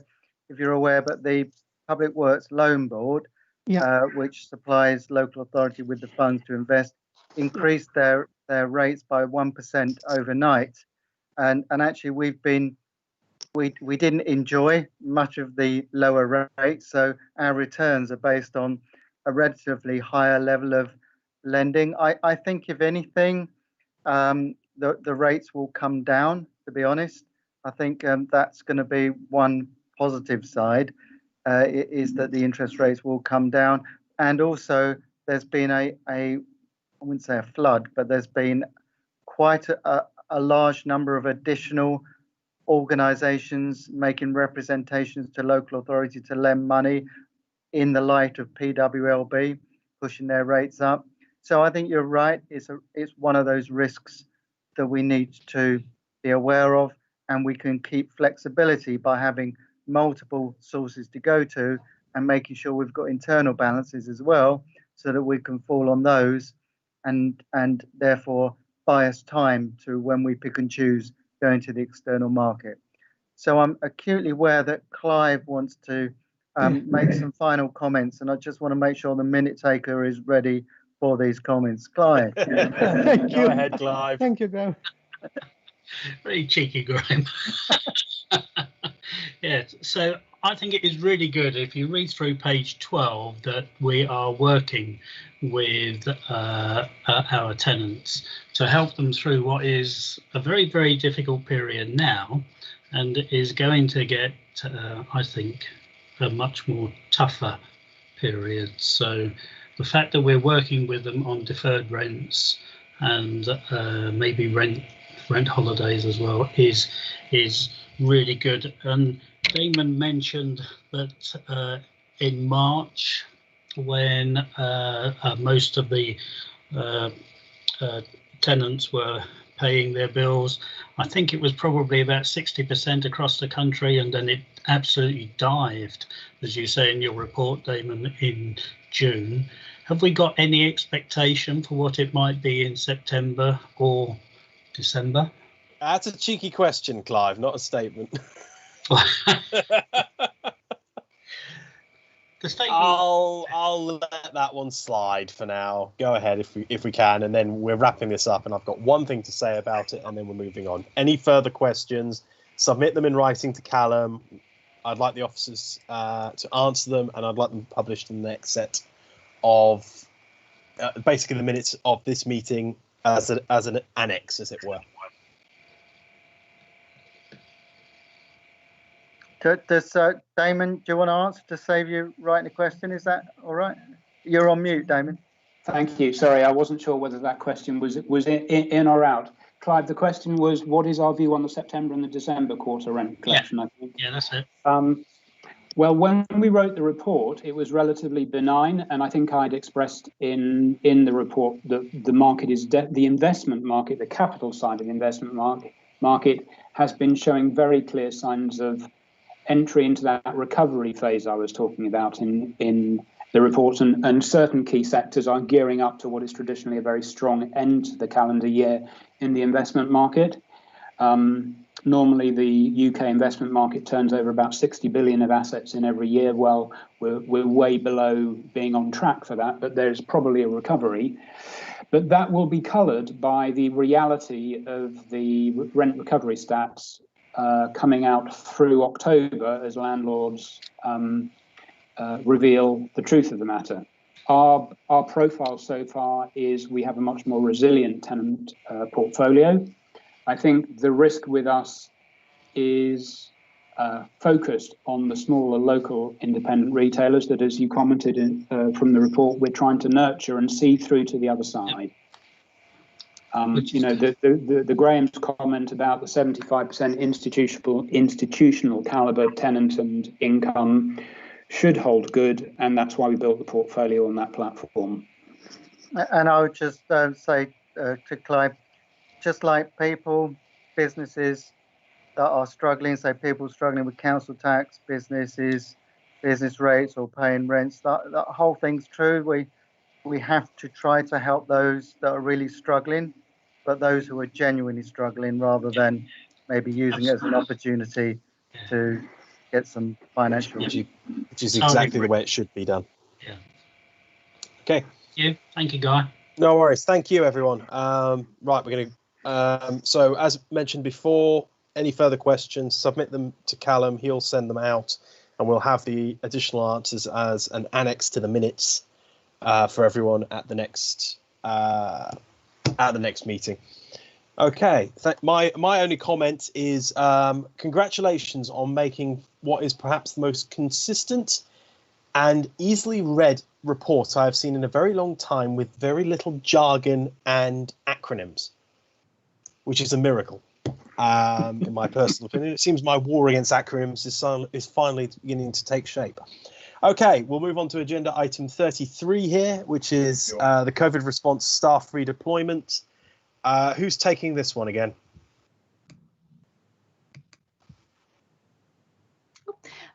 if you're aware, but the Public Works Loan Board, which supplies local authority with the funds to invest, increased their rates by 1% overnight. And actually we didn't enjoy much of the lower rates. So our returns are based on a relatively higher level of lending. I think if anything, the rates will come down, to be honest. I think that's going to be one positive side, is that the interest rates will come down. And also there's been I wouldn't say a flood, but there's been quite a large number of additional organisations making representations to local authority to lend money in the light of PWLB pushing their rates up. So I think you're right. It's one of those risks that we need to be aware of, and we can keep flexibility by having multiple sources to go to and making sure we've got internal balances as well, so that we can fall on those and therefore buy us time to when we pick and choose going to the external market. So I'm acutely aware that Clive wants to make some final comments, and I just want to make sure the minute taker is ready for these comments. Clive. Thank you. Go ahead, Clive. Thank you, Graham. Very cheeky, Graham. Yeah, so I think it is really good if you read through page 12 that we are working with our tenants to help them through what is a very, very difficult period now, and is going to get, I think, a much more tougher period. So the fact that we're working with them on deferred rents and maybe rent holidays as well is really good. And Damon mentioned that in March, when most of the tenants were paying their bills, I think it was probably about 60% across the country, and then it absolutely dived, as you say in your report, Damon, in June. Have we got any expectation for what it might be in September or December? That's a cheeky question, Clive, not a statement. The statement. I'll let that one slide for now. Go ahead if we can, and then we're wrapping this up. And I've got one thing to say about it, and then we're moving on. Any further questions? Submit them in writing to Callum. I'd like the officers to answer them, and I'd like them published in the next set of basically the minutes of this meeting as an annex, as it were. Does Damon, do you want to answer to save you writing a question? Is that all right? You're on mute, Damon. Thank you. Sorry, I wasn't sure whether that question was in or out. Clive, the question was, what is our view on the September and the December quarter rent collection? Yeah. I think. Yeah, that's it. Well, when we wrote the report, it was relatively benign, and I think I'd expressed in the report that the market is the investment market, the capital side of the investment market has been showing very clear signs of entry into that recovery phase I was talking about in the report, and certain key sectors are gearing up to what is traditionally a very strong end to the calendar year in the investment market. Normally, the UK investment market turns over about 60 billion of assets in every year. Well, we're way below being on track for that, but there's probably a recovery. But that will be coloured by the reality of the rent recovery stats coming out through October as landlords reveal the truth of the matter. Our profile so far is we have a much more resilient tenant portfolio. I think the risk with us is focused on the smaller local independent retailers that, as you commented from the report, we're trying to nurture and see through to the other side. The Graham's comment about the 75% institutional caliber tenant and income should hold good, and that's why we built the portfolio on that platform. And I would just say to Clive, just like people, businesses that are struggling, say people struggling with council tax, business rates or paying rents, that whole thing's true. We have to try to help those that are really struggling, but those who are genuinely struggling, rather than maybe using it as an opportunity to get some financial. Which is exactly the way it should be done. Yeah. Okay. Thank you, Guy. No worries. Thank you, everyone. Right, we're going to. So, as mentioned before, any further questions, submit them to Callum. He'll send them out, and we'll have the additional answers as an annex to the minutes for everyone at the next meeting. Okay. My only comment is congratulations on making what is perhaps the most consistent and easily read report I have seen in a very long time, with very little jargon and acronyms, which is a miracle, in my personal opinion. It seems my war against acronyms is finally beginning to take shape. Okay, we'll move on to agenda item 33 here, which is the COVID response staff redeployment. Who's taking this one again?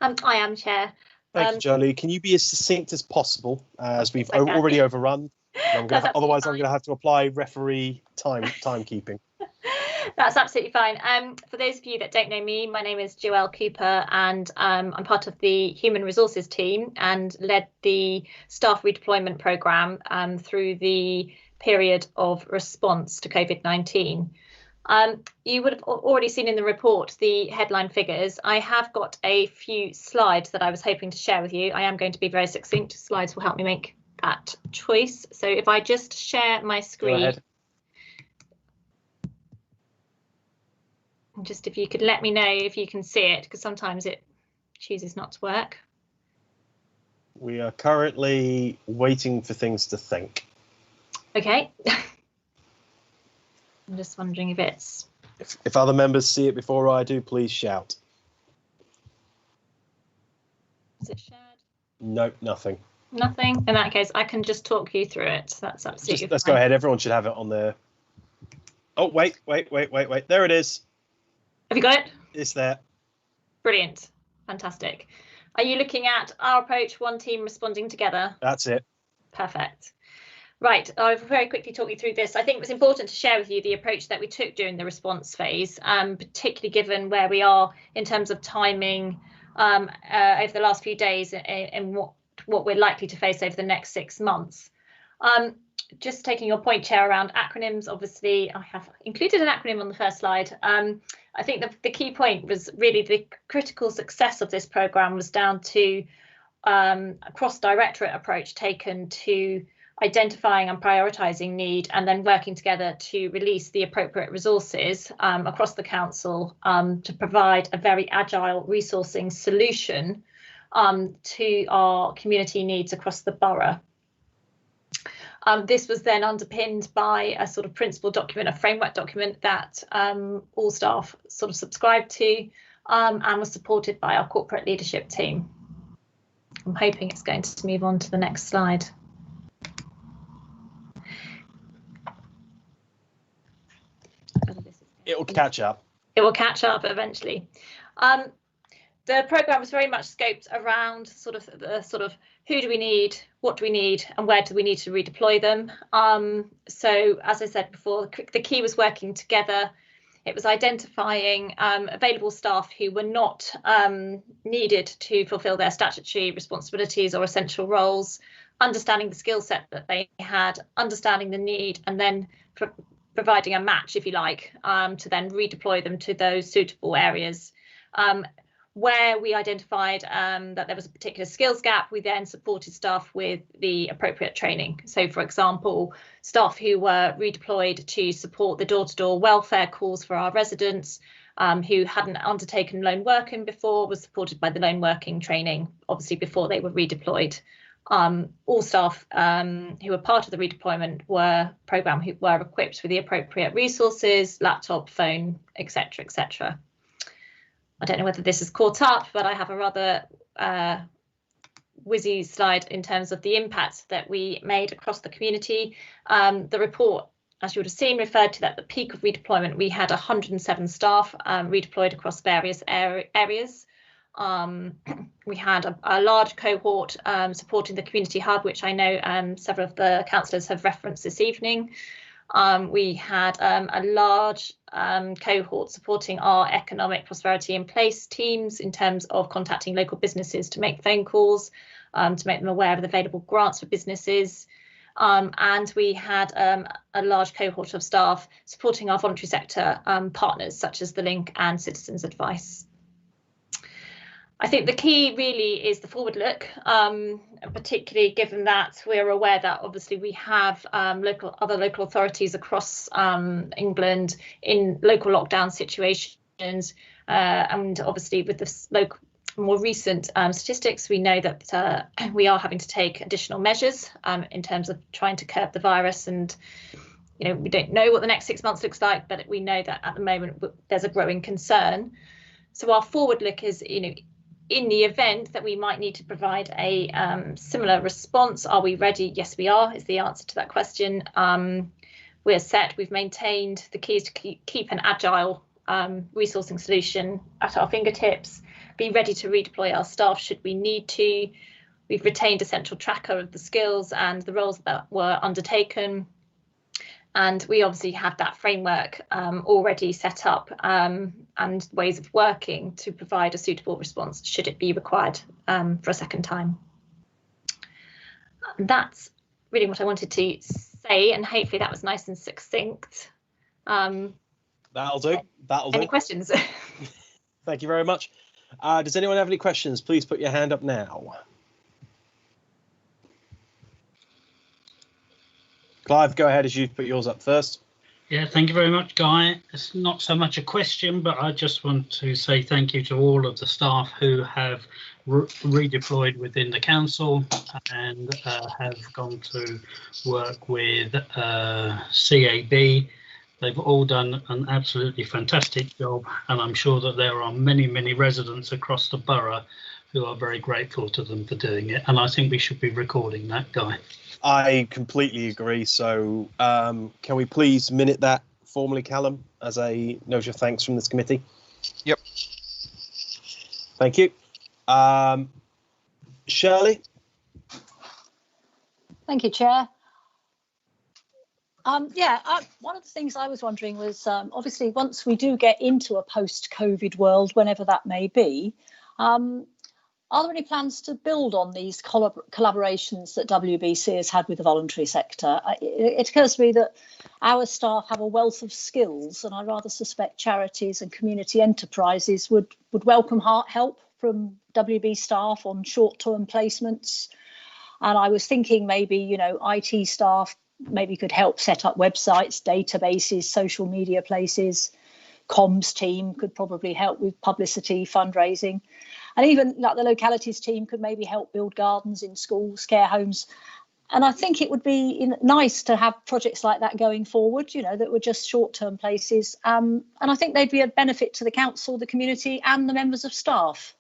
I am, Chair. Thank you, Jolie. Can you be as succinct as possible, as we've already overrun? Otherwise, I'm going to have to apply referee timekeeping. That's absolutely fine. For those of you that don't know me, my name is Joelle Cooper, and I'm part of the Human Resources team and led the staff redeployment programme through the period of response to COVID-19. You would have already seen in the report the headline figures. I have got a few slides that I was hoping to share with you. I am going to be very succinct. Slides will help me make that choice. So if I just share my screen. Go ahead. Just if you could let me know if you can see it, because sometimes it chooses not to work. We are currently waiting for things to think. Okay. I'm just wondering if it's... If other members see it before I do, please shout. Is it shared? Nope, nothing. Nothing? In that case, I can just talk you through it. That's absolutely Let's go ahead. Everyone should have it on there. Oh, wait. There it is. Have you got it? It's there. Brilliant. Fantastic. Are you looking at our approach, one team responding together? That's it. Perfect. Right, I'll very quickly talk you through this. I think it was important to share with you the approach that we took during the response phase, particularly given where we are in terms of timing over the last few days and what what we're likely to face over the next 6 months. Just taking your point, Chair, around acronyms, obviously I have included an acronym on the first slide. I think the key point was really the critical success of this programme was down to a cross-directorate approach taken to identifying and prioritising need and then working together to release the appropriate resources across the council to provide a very agile resourcing solution to our community needs across the borough. This was then underpinned by a sort of principle document, a framework document that all staff sort of subscribed to and was supported by our corporate leadership team. I'm hoping it's going to move on to the next slide. It will catch up. It will catch up eventually. The programme was very much scoped around who do we need, what do we need, and where do we need to redeploy them. So as I said before, the key was working together. It was identifying available staff who were not needed to fulfil their statutory responsibilities or essential roles, understanding the skill set that they had, understanding the need, and then providing a match, if you like, to then redeploy them to those suitable areas. Where we identified that there was a particular skills gap, we then supported staff with the appropriate training. So, for example, staff who were redeployed to support the door-to-door welfare calls for our residents who hadn't undertaken lone working before was supported by the lone working training, obviously before they were redeployed. All staff who were part of the redeployment programme who were equipped with the appropriate resources, laptop, phone, etc., etc. I don't know whether this is caught up, but I have a rather whizzy slide in terms of the impact that we made across the community. The report, as you would have seen, referred to that at the peak of redeployment, we had 107 staff redeployed across various areas. We had a large cohort supporting the community hub, which I know several of the councillors have referenced this evening. We had a large cohort supporting our economic prosperity in place teams in terms of contacting local businesses to make phone calls, to make them aware of the available grants for businesses. And we had a large cohort of staff supporting our voluntary sector partners such as The Link and Citizens Advice. I think the key really is the forward look, particularly given that we're aware that obviously we have other local authorities across England in local lockdown situations, and obviously with the more recent statistics, we know that we are having to take additional measures in terms of trying to curb the virus. And we don't know what the next 6 months looks like, but we know that at the moment there's a growing concern. So our forward look is, in the event that we might need to provide a similar response, are we ready? Yes, we are, is the answer to that question. We're set. We've maintained the keys to keep an agile resourcing solution at our fingertips, be ready to redeploy our staff should we need to. We've retained a central tracker of the skills and the roles that were undertaken. And we obviously have that framework already set up and ways of working to provide a suitable response should it be required for a second time. And that's really what I wanted to say, and hopefully that was nice and succinct. That'll do. Any questions? Thank you very much. Does anyone have any questions? Please put your hand up now. Clive, go ahead as you put yours up first. Yeah, thank you very much, Guy. It's not so much a question, but I just want to say thank you to all of the staff who have redeployed within the council and have gone to work with CAB. They've all done an absolutely fantastic job, and I'm sure that there are many, many residents across the borough who are very grateful to them for doing it. And I think we should be recording that, Guy. I completely agree. So can we please minute that formally, Callum, as a note of thanks from this committee? Yep. Thank you. Shirley? Thank you, Chair. One of the things I was wondering was, obviously, once we do get into a post-COVID world, whenever that may be, Are there any plans to build on these collaborations that WBC has had with the voluntary sector? It occurs to me that our staff have a wealth of skills, and I rather suspect charities and community enterprises would welcome help from WB staff on short-term placements. And I was thinking maybe, you know, IT staff maybe could help set up websites, databases, social media places. Comms team could probably help with publicity, fundraising. And even like the localities team could maybe help build gardens in schools, care homes. And I think it would be nice to have projects like that going forward, you know, that were just short-term places. And I think they'd be a benefit to the council, the community and the members of staff.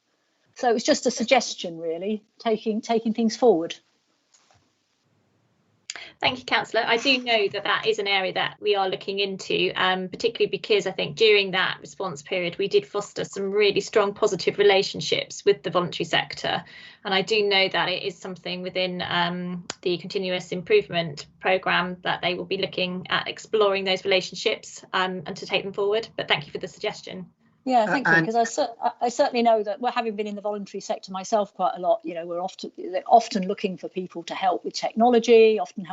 So it was just a suggestion, really, taking things forward. Thank you, Councillor. I do know that that is an area that we are looking into, particularly because I think during that response period, we did foster some really strong positive relationships with the voluntary sector. And I do know that it is something within the continuous improvement programme that they will be looking at exploring those relationships and to take them forward. But thank you for the suggestion. Yeah, thank you, because I certainly know that, well, having been in the voluntary sector myself quite a lot, you know, they're often looking for people to help with technology, often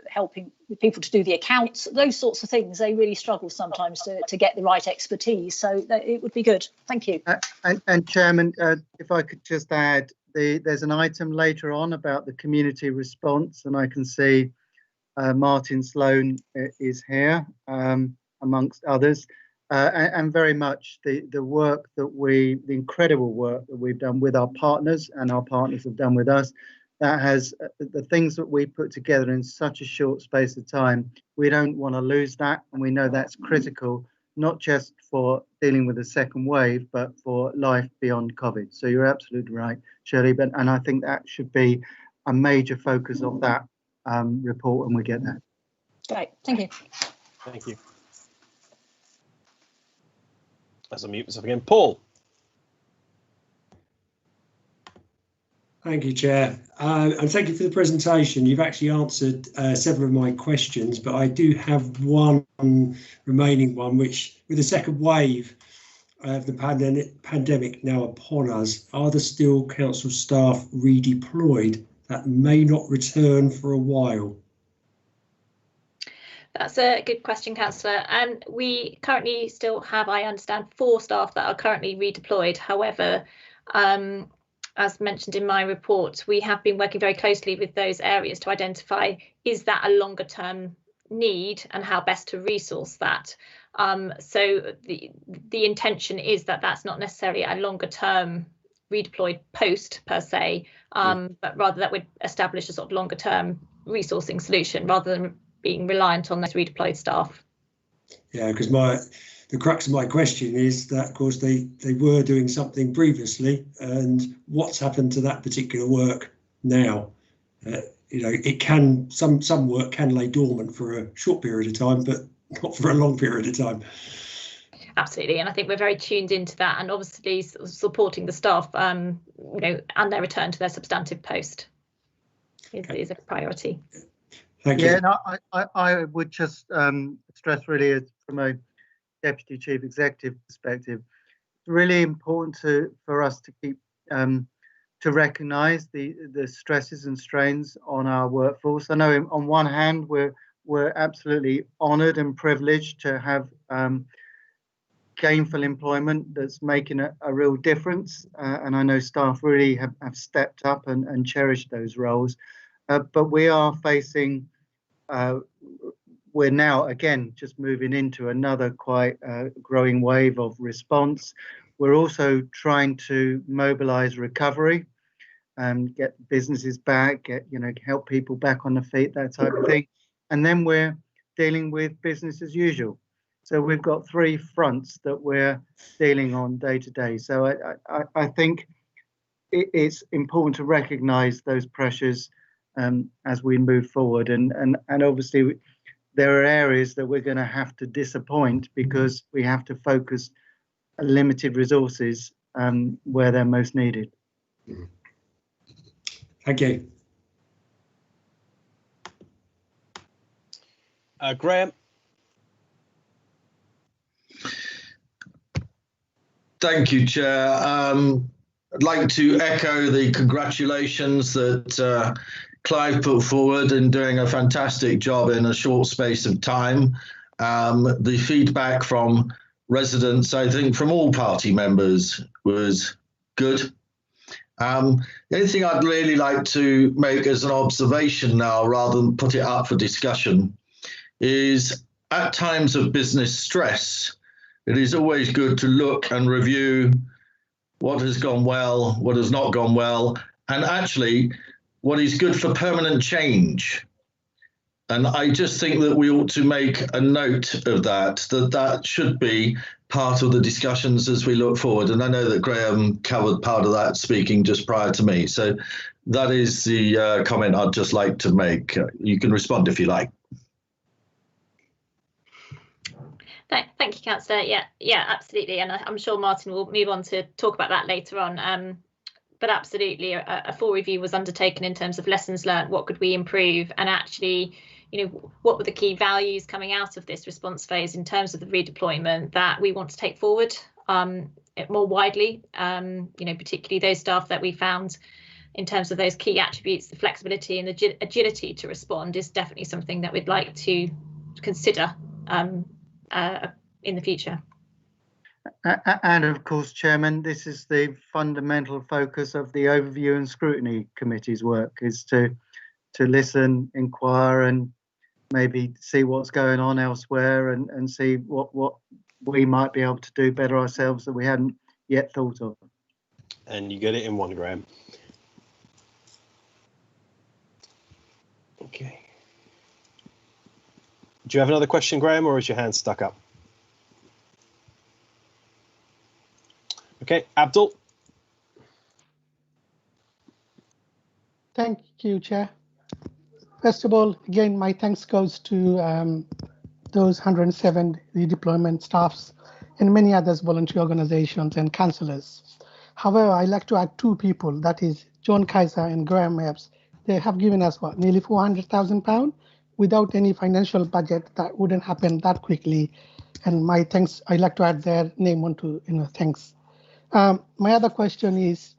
helping with people to do the accounts, those sorts of things. They really struggle sometimes to get the right expertise, so it would be good. Thank you. And Chairman, if I could just add, there's an item later on about the community response, and I can see Martin Sloan is here, amongst others. And very much the work that the incredible work that we've done with our partners and our partners have done with us, that has the things that we put together in such a short space of time. We don't want to lose that, and we know that's critical, not just for dealing with the second wave, but for life beyond COVID. So you're absolutely right, Shirley, and I think that should be a major focus of that report when we get there. Great, thank you. Thank you. As I mute myself again, Paul. Thank you, Chair. And thank you for the presentation. You've actually answered several of my questions, but I do have one remaining one, which with the second wave of the pandemic now upon us, are there still council staff redeployed that may not return for a while? That's a good question, Councillor. We currently still have, I understand, 4 staff that are currently redeployed. However, as mentioned in my report, we have been working very closely with those areas to identify, is that a longer term need and how best to resource that. So the intention is that that's not necessarily a longer term redeployed post per se, but rather that would establish a sort of longer term resourcing solution rather than being reliant on those redeployed staff. Yeah, because the crux of my question is that, of course, they were doing something previously, and what's happened to that particular work now? You know, it can some work can lay dormant for a short period of time, but not for a long period of time. Absolutely, and I think we're very tuned into that, and obviously supporting the staff, you know, and their return to their substantive post is a priority. Thank you. Yeah, no, I would just stress really from a Deputy Chief Executive perspective, it's really important for us to keep to recognise the stresses and strains on our workforce. I know on one hand we're absolutely honoured and privileged to have gainful employment that's making a real difference, and I know staff really have stepped up and cherished those roles. But we are facing, we're now again just moving into another quite growing wave of response. We're also trying to mobilise recovery and get businesses back, help people back on the feet, that type of thing. And then we're dealing with business as usual. So we've got 3 fronts that we're dealing on day to day. So I think it's important to recognise those pressures as we move forward, and obviously there are areas that we're going to have to disappoint because we have to focus limited resources where they're most needed. Thank you. Graham. Thank you, Chair. I'd like to echo the congratulations that Clive put forward in doing a fantastic job in a short space of time. The feedback from residents, I think, from all party members was good. The only thing I'd really like to make as an observation now, rather than put it up for discussion, is at times of business stress, it is always good to look and review what has gone well, what has not gone well, and actually what is good for permanent change. And I just think that we ought to make a note of that should be part of the discussions as we look forward. And I know that Graham covered part of that speaking just prior to me. So that is the comment I'd just like to make. You can respond if you like. Thank you, Councillor. Yeah, absolutely. And I'm sure Martin will move on to talk about that later on. But absolutely, a full review was undertaken in terms of lessons learned. What could we improve? And actually, what were the key values coming out of this response phase in terms of the redeployment that we want to take forward more widely? Particularly those staff that we found in terms of those key attributes, the flexibility and the agility to respond is definitely something that we'd like to consider in the future. And of course, Chairman, this is the fundamental focus of the Overview and Scrutiny Committee's work, is to listen, inquire, and maybe see what's going on elsewhere and see what we might be able to do better ourselves that we hadn't yet thought of. And you get it in one, Graham. Okay. Do you have another question, Graham, or is your hand stuck up? Okay, Abdul. Thank you, Chair. First of all, again, my thanks goes to those 107 redeployment staffs and many others, voluntary organizations and councillors. However, I'd like to add two people, that is John Kaiser and Graham Epps. They have given us, nearly £400,000. Without any financial budget, that wouldn't happen that quickly. And my thanks, I'd like to add their name onto, thanks. My other question is,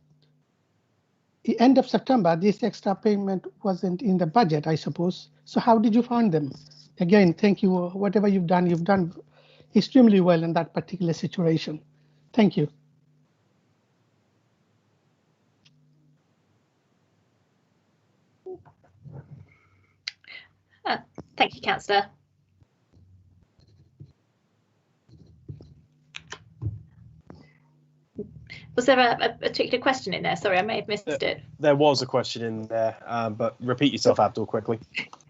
the end of September, this extra payment wasn't in the budget, I suppose. So how did you find them? Again, thank you. Whatever you've done extremely well in that particular situation. Thank you. Thank you, Councillor. Was there a particular question in there? Sorry, I may have missed it. There was a question in there, but repeat yourself, Abdul, quickly.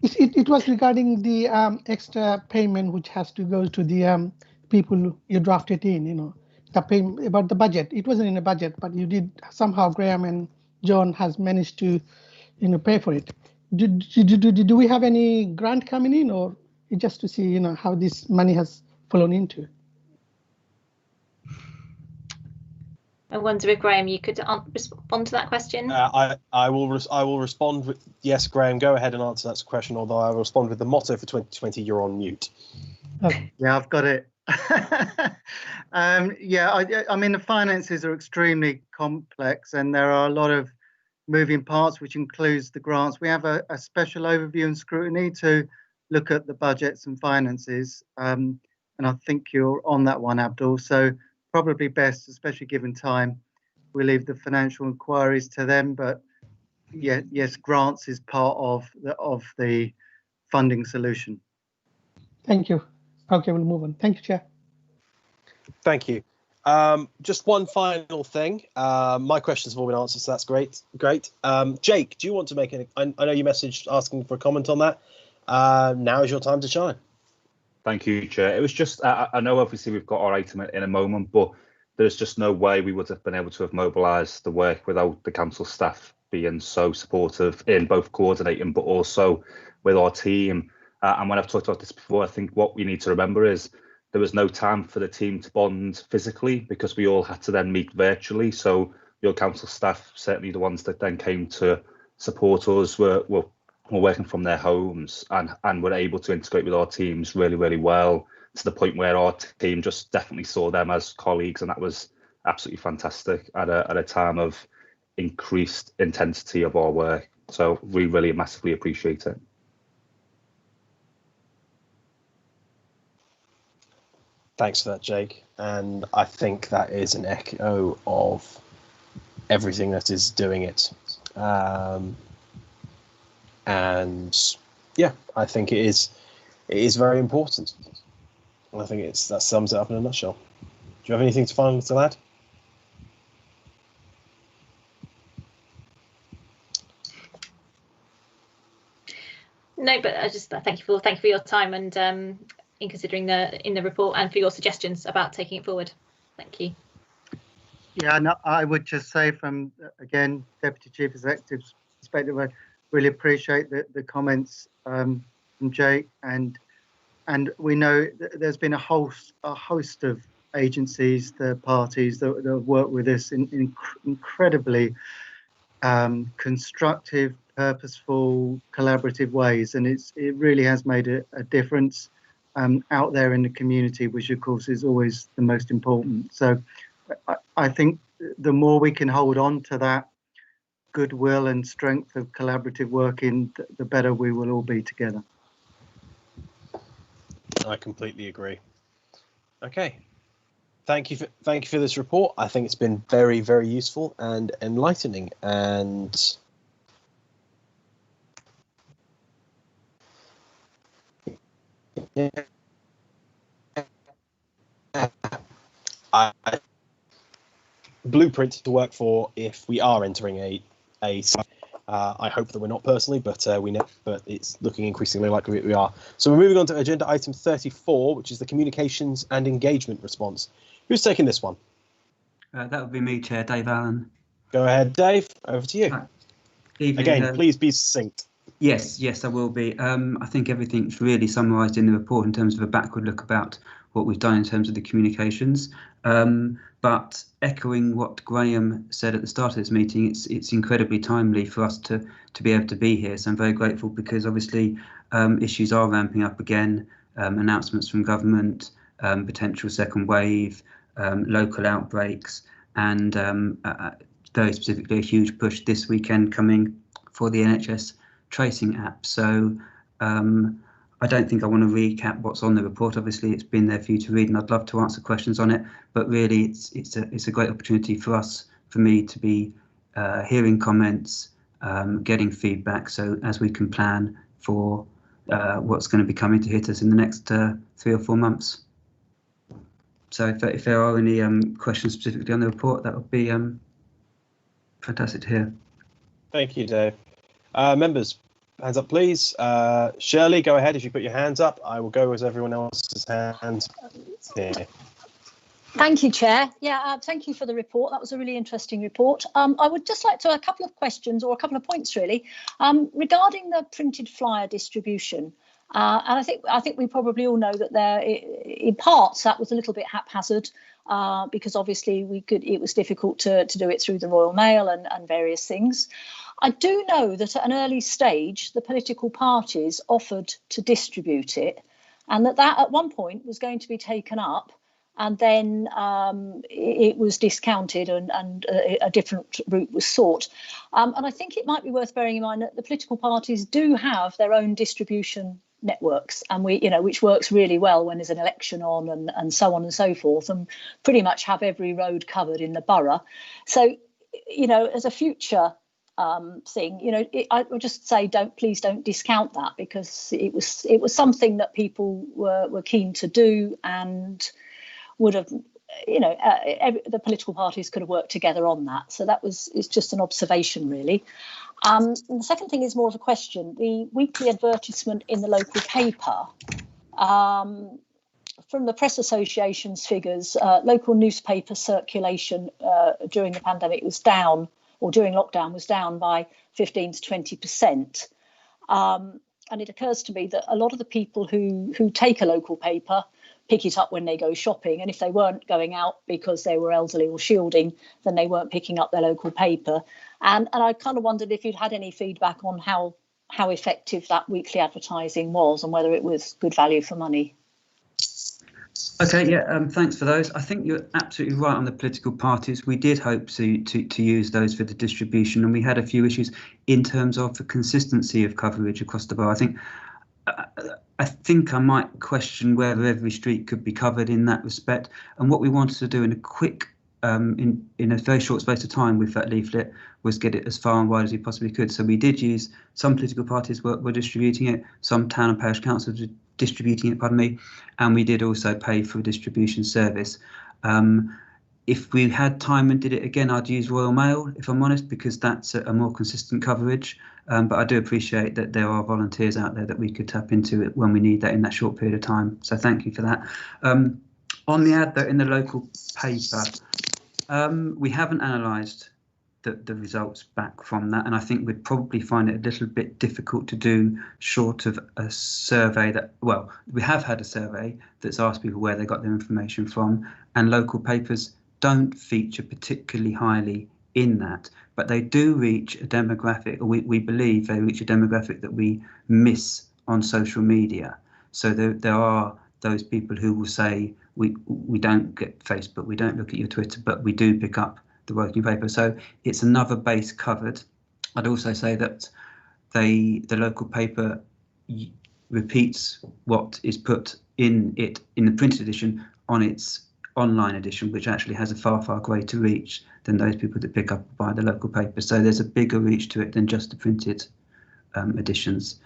It was regarding the extra payment which has to go to the people you drafted in, the payment about the budget. It wasn't in the budget, but you did somehow, Graham and John has managed to, pay for it. Do we have any grant coming in, or just to see, how this money has flown into? I wonder if Graham, you could respond to that question. I will respond with yes, Graham. Go ahead and answer that question. Although I will respond with the motto for 2020: "You're on mute." Okay. Yeah, I've got it. I mean, the finances are extremely complex, and there are a lot of moving parts, which includes the grants. We have a special overview and scrutiny to look at the budgets and finances, and I think you're on that one, Abdul. So probably best, especially given time, we leave the financial inquiries to them. But yeah, yes, grants is part of the funding solution. Thank you. Okay, we'll move on. Thank you, Chair. Thank you. Just one final thing. My questions have all been answered, so that's great. Jake, do you want to make any? I know you messaged asking for a comment on that. Now is your time to shine. Thank you, Chair. It was just, I know obviously we've got our item in a moment, but there's just no way we would have been able to have mobilised the work without the council staff being so supportive in both coordinating, but also with our team. And when I've talked about this before, I think what we need to remember is there was no time for the team to bond physically because we all had to then meet virtually. So your council staff, certainly the ones that then came to support us, were working from their homes and were able to integrate with our teams really, really well, to the point where our team just definitely saw them as colleagues, and that was absolutely fantastic at a time of increased intensity of our work. So we really massively appreciate it. Thanks for that, Jake. And I think that is an echo of everything that is doing it. And yeah, I think it is very important. And I think that sums it up in a nutshell. Do you have anything to add? No, but I just thank you for your time and in considering in the report, and for your suggestions about taking it forward. Thank you. Yeah, no, I would just say from, again, Deputy Chief Executive's perspective, I really appreciate the comments from Jake, and we know that there's been a host of agencies, third parties that have worked with us in incredibly constructive, purposeful, collaborative ways, and it really has made a difference out there in the community, which of course is always the most important. So I think the more we can hold on to that goodwill and strength of collaborative working, the better we will all be together. I completely agree. Okay. Thank you for this report. I think it's been very, very useful and enlightening. And blueprint to work for if we are entering a I hope that we're not personally, but but it's looking increasingly likely we are. So we're moving on to agenda item 34, which is the communications and engagement response. Who's taking this one? That would be me, Chair, Dave Allen. Go ahead, Dave. Over to you. Evening, again, please be succinct. Yes, I will be. I think everything's really summarised in the report in terms of a backward look about what we've done in terms of the communications. But echoing what Graham said at the start of this meeting, it's incredibly timely for us to be able to be here. So I'm very grateful, because obviously issues are ramping up again, announcements from government, potential second wave, local outbreaks, and very specifically a huge push this weekend coming for the NHS tracing app. So I don't think I want to recap what's on the report. Obviously, it's been there for you to read, and I'd love to answer questions on it. But really, it's a great opportunity for me to be hearing comments, getting feedback, so as we can plan for what's going to be coming to hit us in the next 3 or 4 months. So if there are any questions specifically on the report, that would be fantastic to hear. Thank you, Dave. Members, hands up, please. Shirley, go ahead. If you put your hands up, I will go as everyone else's hands here. Thank you, Chair. Yeah, thank you for the report. That was a really interesting report. I would just like to a couple of questions, or a couple of points really, regarding the printed flyer distribution. And I think we probably all know that in parts that was a little bit haphazard, because obviously it was difficult to do it through the Royal Mail and various things. I do know that at an early stage the political parties offered to distribute it, and that at one point was going to be taken up, and then it was discounted and a different route was sought. And I think it might be worth bearing in mind that the political parties do have their own distribution networks, and which works really well when there's an election on and so on and so forth, and pretty much have every road covered in the borough. So, as a future thing, I would just say please don't discount that, because it was something that people were keen to do, and would have, the political parties could have worked together on that. So it's just an observation, really. And the second thing is more of a question. The weekly advertisement in the local paper, from the Press Association's figures, local newspaper circulation during the pandemic was down, or during lockdown was down by 15 to 20%. And it occurs to me that a lot of the people who take a local paper pick it up when they go shopping, and if they weren't going out because they were elderly or shielding, then they weren't picking up their local paper. And I kind of wondered if you'd had any feedback on how effective that weekly advertising was, and whether it was good value for money. Okay, yeah, thanks for those. I think you're absolutely right on the political parties. We did hope to use those for the distribution, and we had a few issues in terms of the consistency of coverage across the borough. I think I might question whether every street could be covered in that respect. And what we wanted to do in a quick, in a very short space of time with that leaflet was get it as far and wide as we possibly could. So we did use, some political parties were distributing it, some town and parish councils were distributing it, pardon me, and we did also pay for a distribution service. If we had time and did it again, I'd use Royal Mail, if I'm honest, because that's a more consistent coverage. But I do appreciate that there are volunteers out there that we could tap into it when we need that in that short period of time. So thank you for that. On the advert in the local paper, we haven't analysed the results back from that, and I think we'd probably find it a little bit difficult to do short of a survey that, well, we have had a survey that's asked people where they got their information from, and local papers don't feature particularly highly in that, but they do reach a demographic, or we believe they reach a demographic that we miss on social media. So there are those people who will say, we don't get Facebook, we don't look at your Twitter, but we do pick up the working paper. So it's another base covered. I'd also say that the local paper repeats what is put in it in the printed edition on its online edition, which actually has a far greater reach than those people that pick up by the local paper. So there's a bigger reach to it than just the printed editions.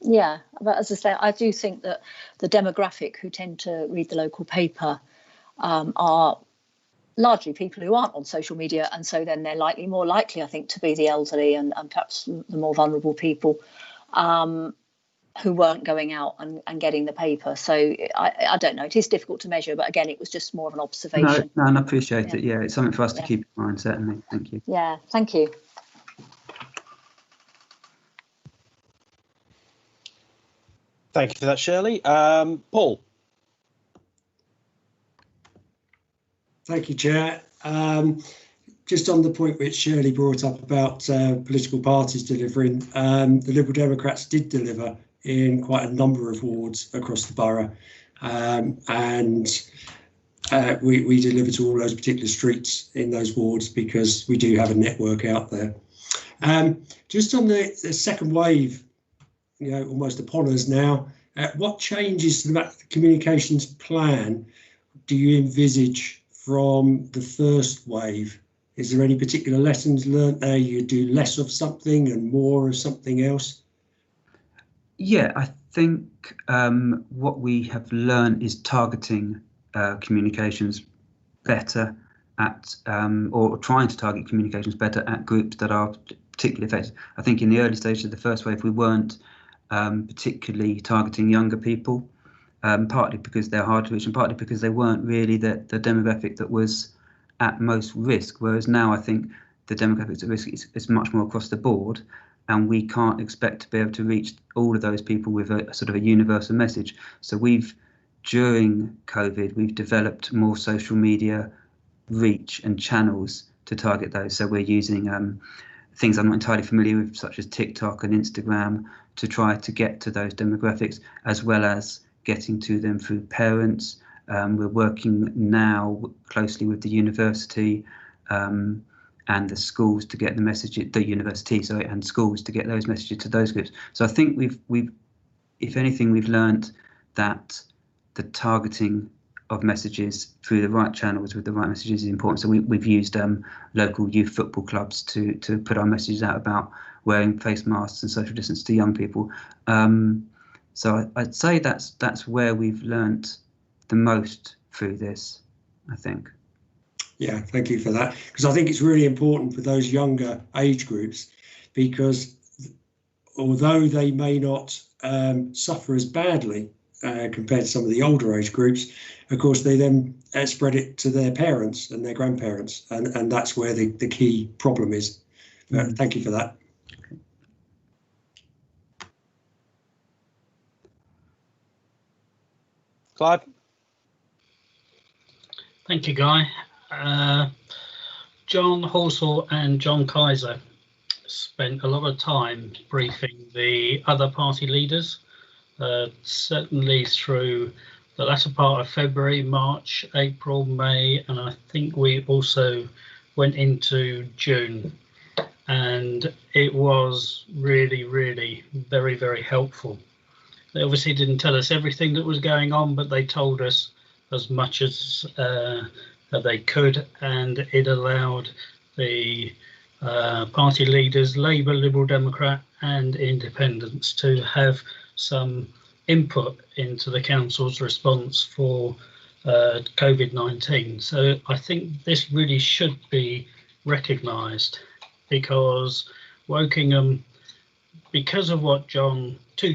Yeah, but as I say, I do think that the demographic who tend to read the local paper are largely people who aren't on social media, and so then they're more likely, I think, to be the elderly and perhaps the more vulnerable people who weren't going out and getting the paper. So I don't know. It is difficult to measure, but again, it was just more of an observation. No, and I appreciate it. Yeah, it's something for us to keep in mind, certainly. Thank you. Yeah, thank you. Thank you for that, Shirley. Paul. Thank you, Chair. Just on the point which Shirley brought up about political parties delivering, the Liberal Democrats did deliver in quite a number of wards across the borough, and we deliver to all those particular streets in those wards because we do have a network out there. Just on the second wave, almost upon us now, what changes to the communications plan do you envisage from the first wave? Is there any particular lessons learnt there? You do less of something and more of something else? Yeah, I think what we have learned is targeting communications better at, or trying to target communications better at groups that are particularly affected. I think in the early stages of the first wave, we weren't particularly targeting younger people, partly because they're hard to reach and partly because they weren't really the demographic that was at most risk, whereas now I think the demographics at risk is much more across the board, and we can't expect to be able to reach all of those people with a sort of a universal message. So during COVID, we've developed more social media reach and channels to target those. So we're using things I'm not entirely familiar with, such as TikTok and Instagram, to try to get to those demographics, as well as getting to them through parents. We're working now closely with the university and the schools to get the message, and schools to get those messages to those groups. So I think we've if anything, we've learned that the targeting of messages through the right channels with the right messages is important. So we've used local youth football clubs to put our messages out about wearing face masks and social distance to young people. So I'd say that's where we've learnt the most through this, I think. Yeah, thank you for that, because I think it's really important for those younger age groups, because although they may not suffer as badly compared to some of the older age groups, of course they then spread it to their parents and their grandparents, and that's where the key problem is. Thank you for that. Clive. Thank you, Guy. John Horsell and John Kaiser spent a lot of time briefing the other party leaders, certainly through the latter part of February, March, April, May, and I think we also went into June. And it was really, really very, very helpful. They obviously didn't tell us everything that was going on, but they told us as much as they could, and it allowed the party leaders, Labour, Liberal Democrat and Independents, to have some input into the council's response for COVID-19. So I think this really should be recognised, because Wokingham, because of what the two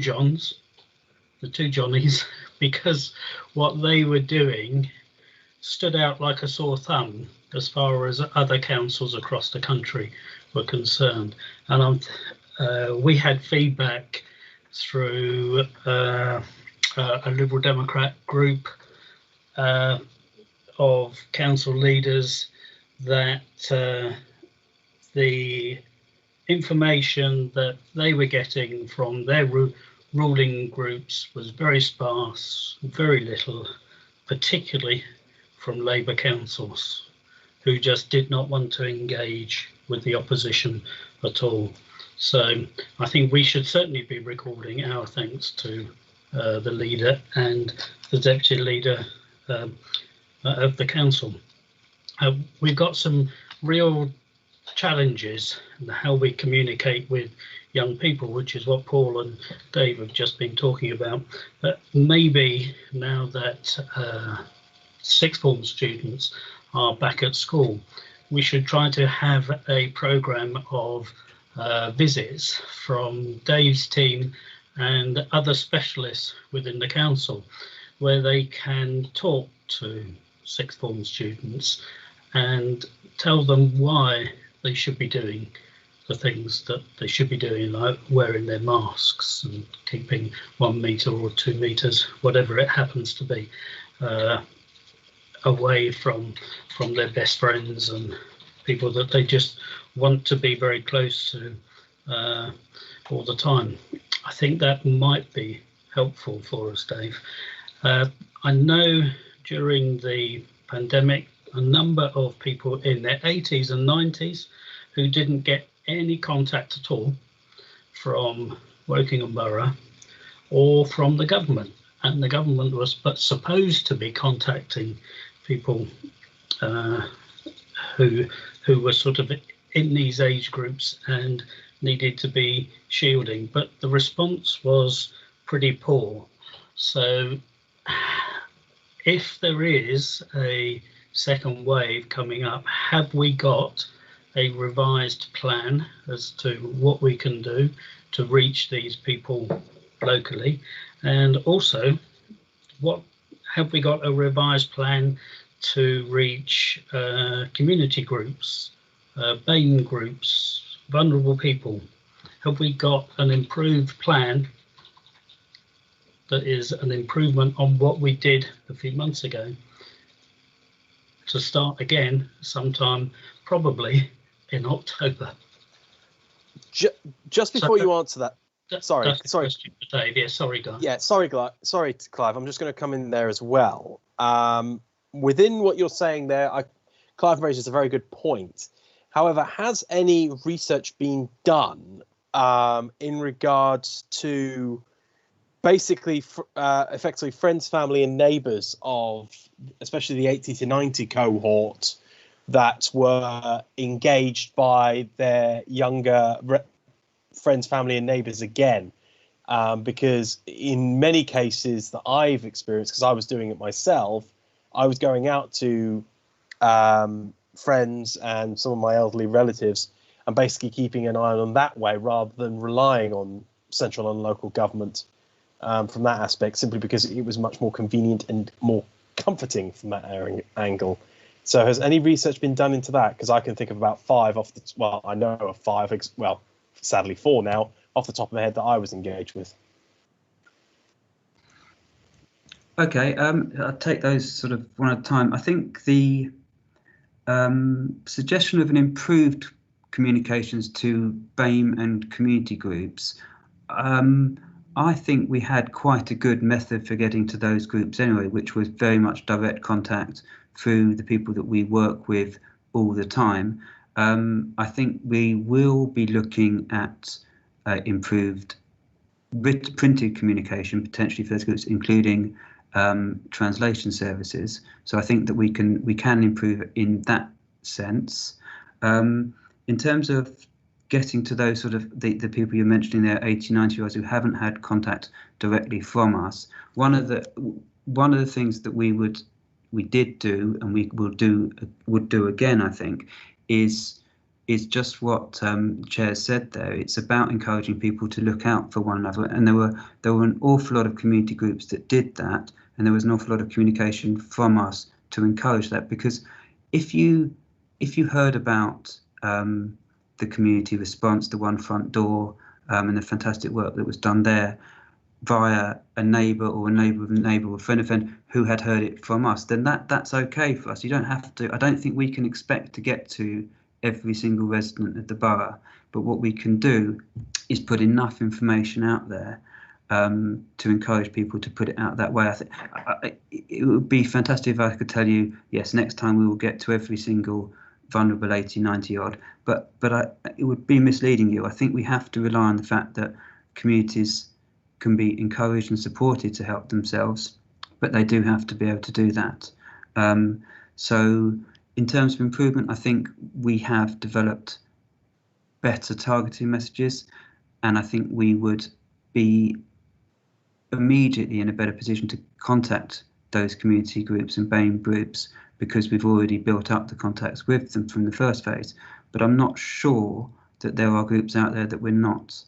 Johnnies, because what they were doing stood out like a sore thumb as far as other councils across the country were concerned. And we had feedback through a Liberal Democrat group of council leaders that the information that they were getting from their ruling groups was very sparse, very little, particularly from Labour councils, who just did not want to engage with the opposition at all. So I think we should certainly be recording our thanks to the leader and the deputy leader of the council. We've got some real challenges in how we communicate with young people, which is what Paul and Dave have just been talking about. But maybe now that sixth form students are back at school, we should try to have a programme of visits from Dave's team and other specialists within the council, where they can talk to sixth form students and tell them why they should be doing the things that they should be doing, like wearing their masks and keeping 1 metre or 2 metres, whatever it happens to be, away from their best friends and people that they just want to be very close to all the time. I think that might be helpful for us, Dave. I know during the pandemic, a number of people in their 80s and 90s who didn't get any contact at all from Wokingham Borough or from the government, and the government was supposed to be contacting people who were sort of in these age groups and needed to be shielding, but the response was pretty poor. So if there is a second wave coming up, have we got a revised plan as to what we can do to reach these people locally? And also, what have we got a revised plan to reach community groups, BAME groups, vulnerable people? Have we got an improved plan that is an improvement on what we did a few months ago, to start again sometime probably in October? Just before you answer that, sorry, Dave. Yeah, sorry, guys. Yeah, sorry, Clive. I'm just going to come in there as well. Within what you're saying there, Clive raises a very good point. However, has any research been done in regards to basically effectively friends, family and neighbours of especially the 80 to 90 cohort that were engaged by their younger friends, family and neighbours again? Because in many cases that I've experienced, because I was doing it myself, I was going out to friends and some of my elderly relatives and basically keeping an eye on that way rather than relying on central and local government from that aspect, simply because it was much more convenient and more comforting from that angle. So has any research been done into that? Because I can think of about 5 off the, well, I know of 5, well, sadly 4 now, off the top of my head that I was engaged with. Okay, I'll take those sort of one at a time. I think the suggestion of an improved communications to BAME and community groups, I think we had quite a good method for getting to those groups anyway, which was very much direct contact through the people that we work with all the time. I think we will be looking at improved printed communication potentially for those groups, including translation services. So I think that we can improve in that sense. In terms of getting to those sort of the people you're mentioning there, 80, 90-year-olds who haven't had contact directly from us, one of the things that we did do and we would do again, I think, is just what Chair said there. It's about encouraging people to look out for one another, and there were an awful lot of community groups that did that, and there was an awful lot of communication from us to encourage that, because if you heard about the community response to One Front Door and the fantastic work that was done there via a neighbour or a neighbour of a neighbour or friend of a friend who had heard it from us, then that's okay for us. You don't have to. I don't think we can expect to get to every single resident of the borough, but what we can do is put enough information out there to encourage people to put it out that way. I think it would be fantastic if I could tell you, yes, next time we will get to every single vulnerable 80, 90 odd, but it would be misleading you. I think we have to rely on the fact that communities can be encouraged and supported to help themselves, but they do have to be able to do that. So in terms of improvement, I think we have developed better targeting messages, and I think we would be immediately in a better position to contact those community groups and BAME groups because we've already built up the contacts with them from the first phase. But I'm not sure that there are groups out there that we're not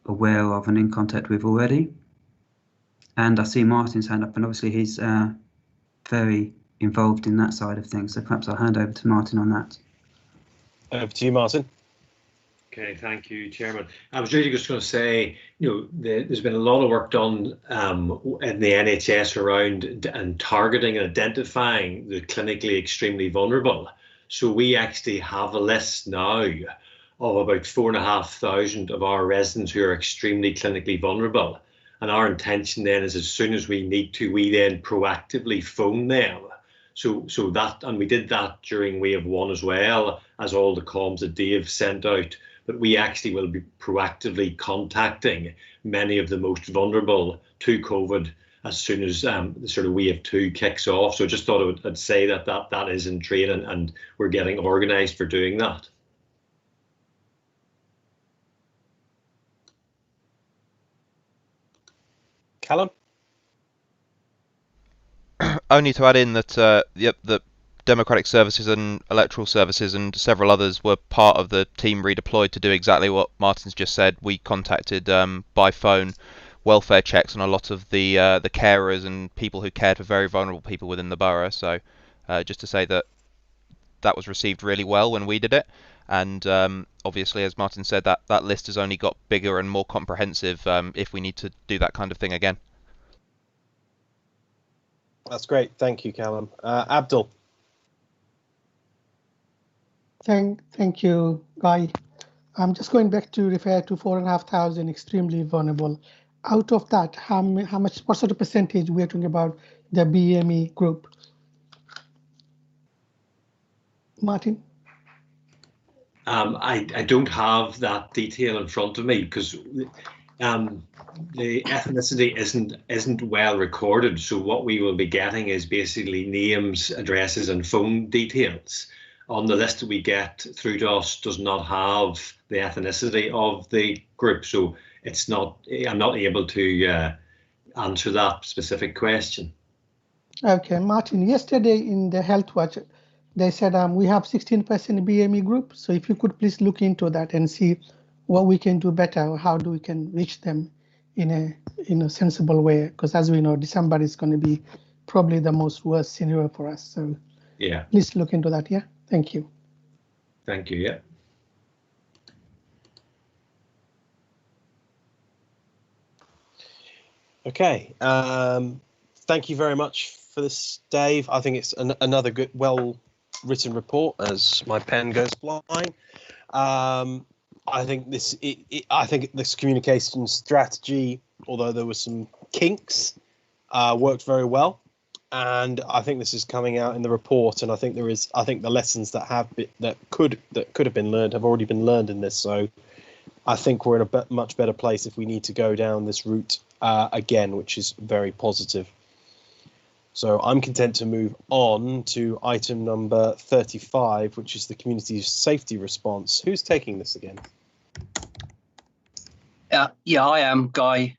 aware of and in contact with already. And I see Martin's hand up, and obviously he's very involved in that side of things. So perhaps I'll hand over to Martin on that. Over to you, Martin. Okay, thank you, Chairman. I was really just going to say, there's been a lot of work done in the NHS around and targeting and identifying the clinically extremely vulnerable. So we actually have a list now of about 4,500 of our residents who are extremely clinically vulnerable. And our intention then is, as soon as we need to, we then proactively phone them. So that, and we did that during wave 1 as well, as all the comms that Dave sent out. But we actually will be proactively contacting many of the most vulnerable to COVID as soon as the sort of wave 2 kicks off. So I just thought I'd say that is in training, and we're getting organised for doing that. Callum? Only to add in that the Democratic Services and Electoral Services and several others were part of the team redeployed to do exactly what Martin's just said. We contacted by phone welfare checks on a lot of the carers and people who cared for very vulnerable people within the borough. So just to say that was received really well when we did it. And obviously, as Martin said, that list has only got bigger and more comprehensive if we need to do that kind of thing again. That's great. Thank you, Callum. Abdul. Thank you, Guy. I'm just going back to refer to 4,500 extremely vulnerable. Out of that, what sort of percentage we're talking about the BME group? Martin? I don't have that detail in front of me because the ethnicity isn't well recorded. So what we will be getting is basically names, addresses, and phone details. On the list that we get through to us does not have the ethnicity of the group, so I'm not able to answer that specific question. Okay, Martin, yesterday in the Health Watch, they said we have 16% BME group. So if you could please look into that and see what we can do better, how we can reach them in a sensible way. Because as we know, December is going to be probably the most worst scenario for us. So yeah, please look into that. Yeah, thank you. Thank you. Yeah. Okay. Thank you very much for this, Dave. I think it's another good, well-written report as my pen goes flying. I think this communication strategy, although there was some kinks, worked very well, and I think this is coming out in the report. And I think the lessons that could have been learned have already been learned in this. So I think we're in a much better place if we need to go down this route again, which is very positive. So I'm content to move on to item number 35, which is the community safety response. Who's taking this again? Yeah, I am, Guy,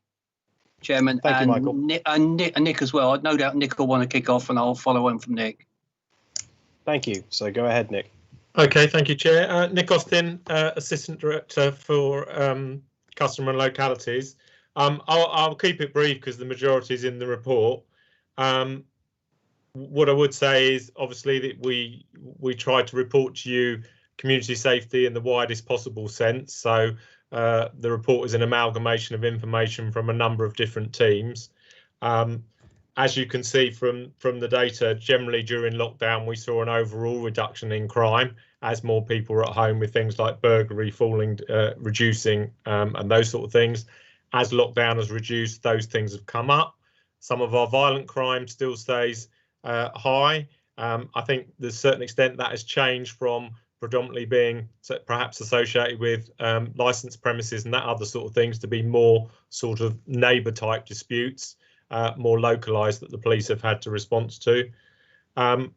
Chairman. Thank you, Michael. And Nick as well. No doubt Nick will want to kick off, and I'll follow on from Nick. Thank you. So go ahead, Nick. Okay, thank you, Chair. Nick Austin, Assistant Director for Customer and Localities. I'll keep it brief because the majority is in the report. What I would say is obviously that we try to report to you community safety in the widest possible sense. So the report is an amalgamation of information from a number of different teams. As you can see from the data, generally during lockdown, we saw an overall reduction in crime as more people were at home, with things like burglary reducing and those sort of things. As lockdown has reduced, those things have come up. Some of our violent crime still stays high. I think there's a certain extent that has changed from predominantly being perhaps associated with licensed premises and that other sort of things to be more sort of neighbour type disputes, more localised, that the police have had to respond to.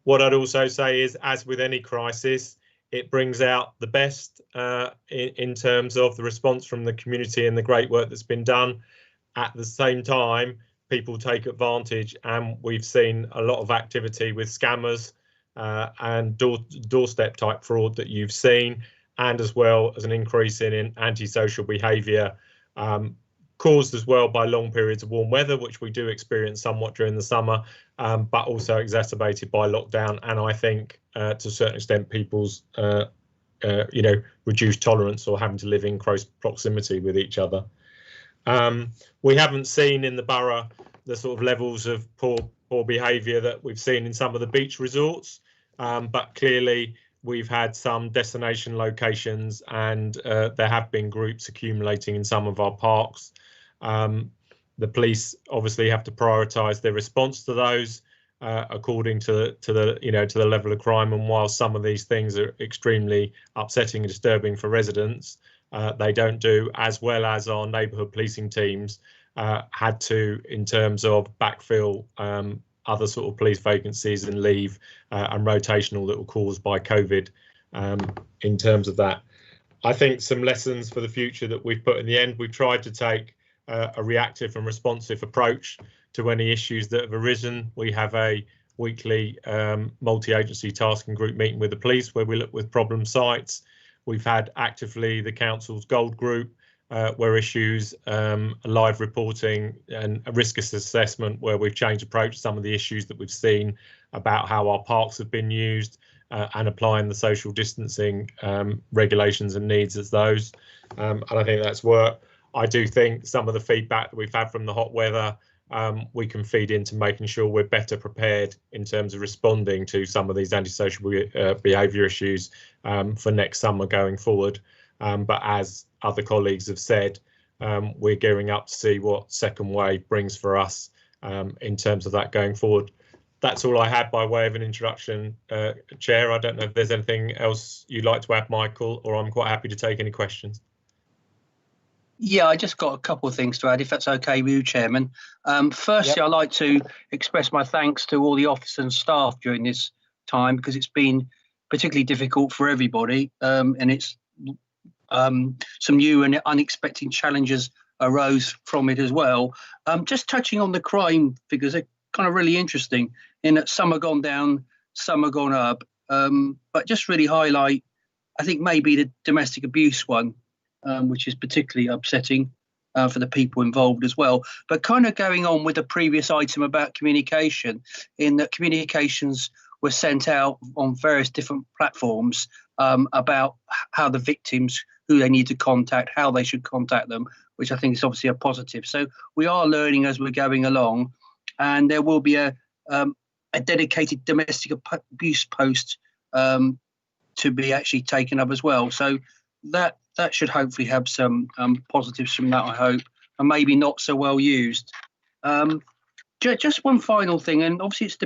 What I'd also say is, as with any crisis, it brings out the best in terms of the response from the community and the great work that's been done. At the same time, people take advantage, and we've seen a lot of activity with scammers and doorstep type fraud that you've seen, and as well as an increase in antisocial behaviour caused as well by long periods of warm weather, which we do experience somewhat during the summer, but also exacerbated by lockdown. And I think to a certain extent, people's reduced tolerance or having to live in close proximity with each other. We haven't seen in the borough the sort of levels of poor behaviour that we've seen in some of the beach resorts, but clearly we've had some destination locations, and there have been groups accumulating in some of our parks. The police obviously have to prioritise their response to those according to the level of crime. And while some of these things are extremely upsetting and disturbing for residents, they don't do as well as our neighbourhood policing teams had to, in terms of backfill other sort of police vacancies and leave and rotational that were caused by COVID. In terms of that, I think some lessons for the future that we've put in the end, we've tried to take a reactive and responsive approach to any issues that have arisen. We have a weekly multi-agency tasking group meeting with the police where we look with problem sites. We've had actively the council's gold group where issues live reporting and a risk assessment where we've changed approach to some of the issues that we've seen about how our parks have been used and applying the social distancing regulations and needs as those. And I think that's worked. I do think some of the feedback that we've had from the hot weather we can feed into making sure we're better prepared in terms of responding to some of these antisocial behaviour issues for next summer going forward. But as other colleagues have said, we're gearing up to see what second wave brings for us in terms of that going forward. That's all I had by way of an introduction, Chair. I don't know if there's anything else you'd like to add, Michael, or I'm quite happy to take any questions. Yeah, I just got a couple of things to add, if that's okay with you, Chairman. Firstly, I'd like to express my thanks to all the officers and staff during this time, because it's been particularly difficult for everybody, and it's some new and unexpected challenges arose from it as well. Just touching on the crime figures, they're kind of really interesting in that some have gone down, some have gone up, but just really highlight, I think maybe the domestic abuse one, which is particularly upsetting for the people involved as well. But kind of going on with the previous item about communication, in that communications were sent out on various different platforms about how the victims, who they need to contact, how they should contact them, which I think is obviously a positive. So we are learning as we're going along, and there will be a dedicated domestic abuse post to be actually taken up as well. So that that should hopefully have some positives from that, I hope, and maybe not so well used. Just one final thing, and obviously it's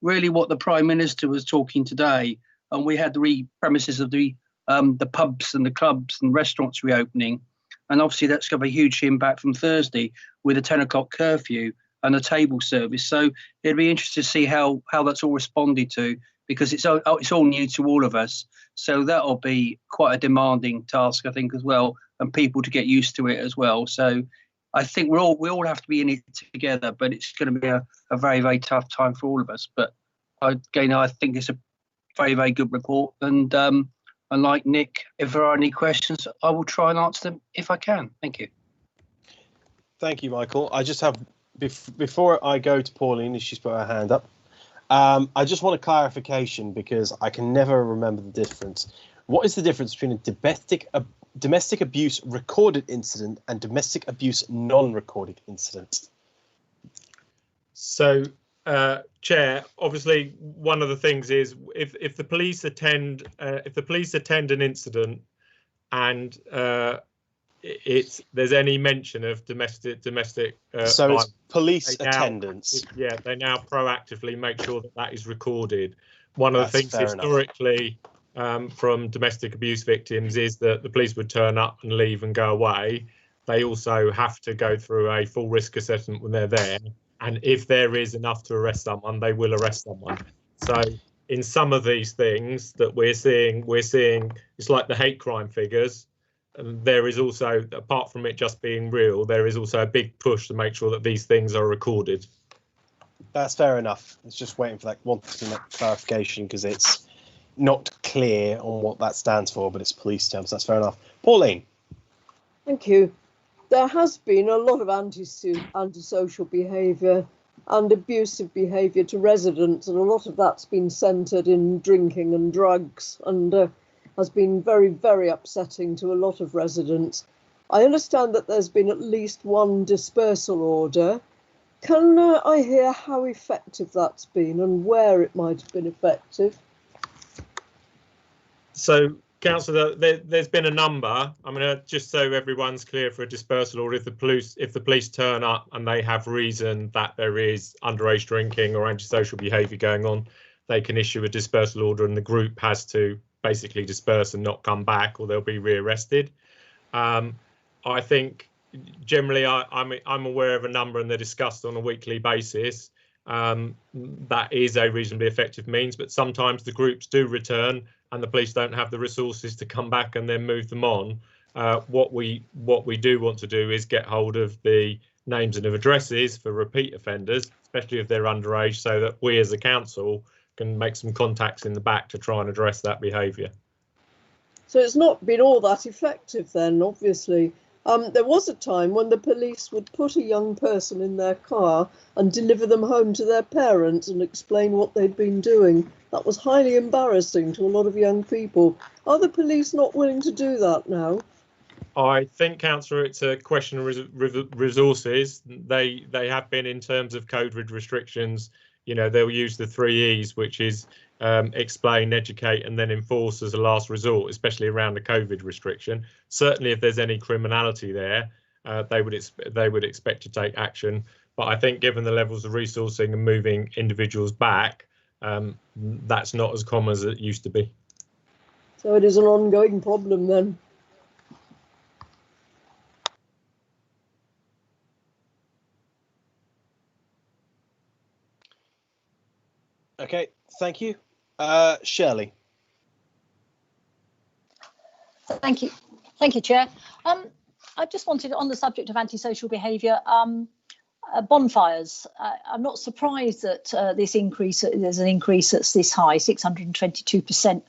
really what the Prime Minister was talking today, and we had the premises of the pubs and the clubs and restaurants reopening, and obviously that's going to be a huge impact from Thursday with a 10 o'clock curfew and a table service. So it'd be interesting to see how that's all responded to, because it's all new to all of us. So that'll be quite a demanding task, I think, as well, and people to get used to it as well. So I think we all have to be in it together, but it's going to be a very, very tough time for all of us. But again, I think it's a very, very good report. And like Nick, if there are any questions, I will try and answer them if I can. Thank you. Thank you, Michael. I just have, before I go to Pauline, as she's put her hand up, I just want a clarification because I can never remember the difference. What is the difference between a domestic abuse recorded incident and domestic abuse non-recorded incident? So, Chair, obviously one of the things is if the police attend an incident and there's any mention of domestic so it's police attendance. They now proactively make sure that is recorded. One of the things historically from domestic abuse victims is that the police would turn up and leave and go away. They also have to go through a full risk assessment when they're there, and if there is enough to arrest someone, they will arrest someone. So in some of these things that we're seeing it's like the hate crime figures. And there is also, apart from it just being real, there is also a big push to make sure that these things are recorded. That's fair enough. It's just wanting for that clarification because it's not clear on what that stands for, but it's police terms. That's fair enough. Pauline. Thank you. There has been a lot of antisocial behaviour and abusive behaviour to residents, and a lot of that's been centred in drinking and drugs, and has been very, very upsetting to a lot of residents. I understand that there's been at least one dispersal order. Can I hear how effective that's been and where it might have been effective? So, Councillor, there's been a number. I mean, just so everyone's clear, for a dispersal order, if the police turn up and they have reason that there is underage drinking or antisocial behaviour going on, they can issue a dispersal order, and the group has to basically disperse and not come back, or they'll be rearrested. I think generally I'm aware of a number, and they're discussed on a weekly basis. That is a reasonably effective means, but sometimes the groups do return and the police don't have the resources to come back and then move them on. What we do want to do is get hold of the names and addresses for repeat offenders, especially if they're underage, so that we as a council can make some contacts in the back to try and address that behaviour. So it's not been all that effective then, obviously. There was a time when the police would put a young person in their car and deliver them home to their parents and explain what they'd been doing. That was highly embarrassing to a lot of young people. Are the police not willing to do that now? I think, Councillor, it's a question of resources. They have been, in terms of COVID restrictions, you know, they'll use the 3 E's, which is explain, educate, and then enforce as a last resort, especially around the COVID restriction. Certainly, if there's any criminality there, they would expect to take action. But I think, given the levels of resourcing and moving individuals back, that's not as common as it used to be. So it is an ongoing problem then. Okay, thank you. Shirley. Thank you, Chair. I just wanted, on the subject of antisocial behaviour, bonfires. I'm not surprised that there's an increase that's this high, 622%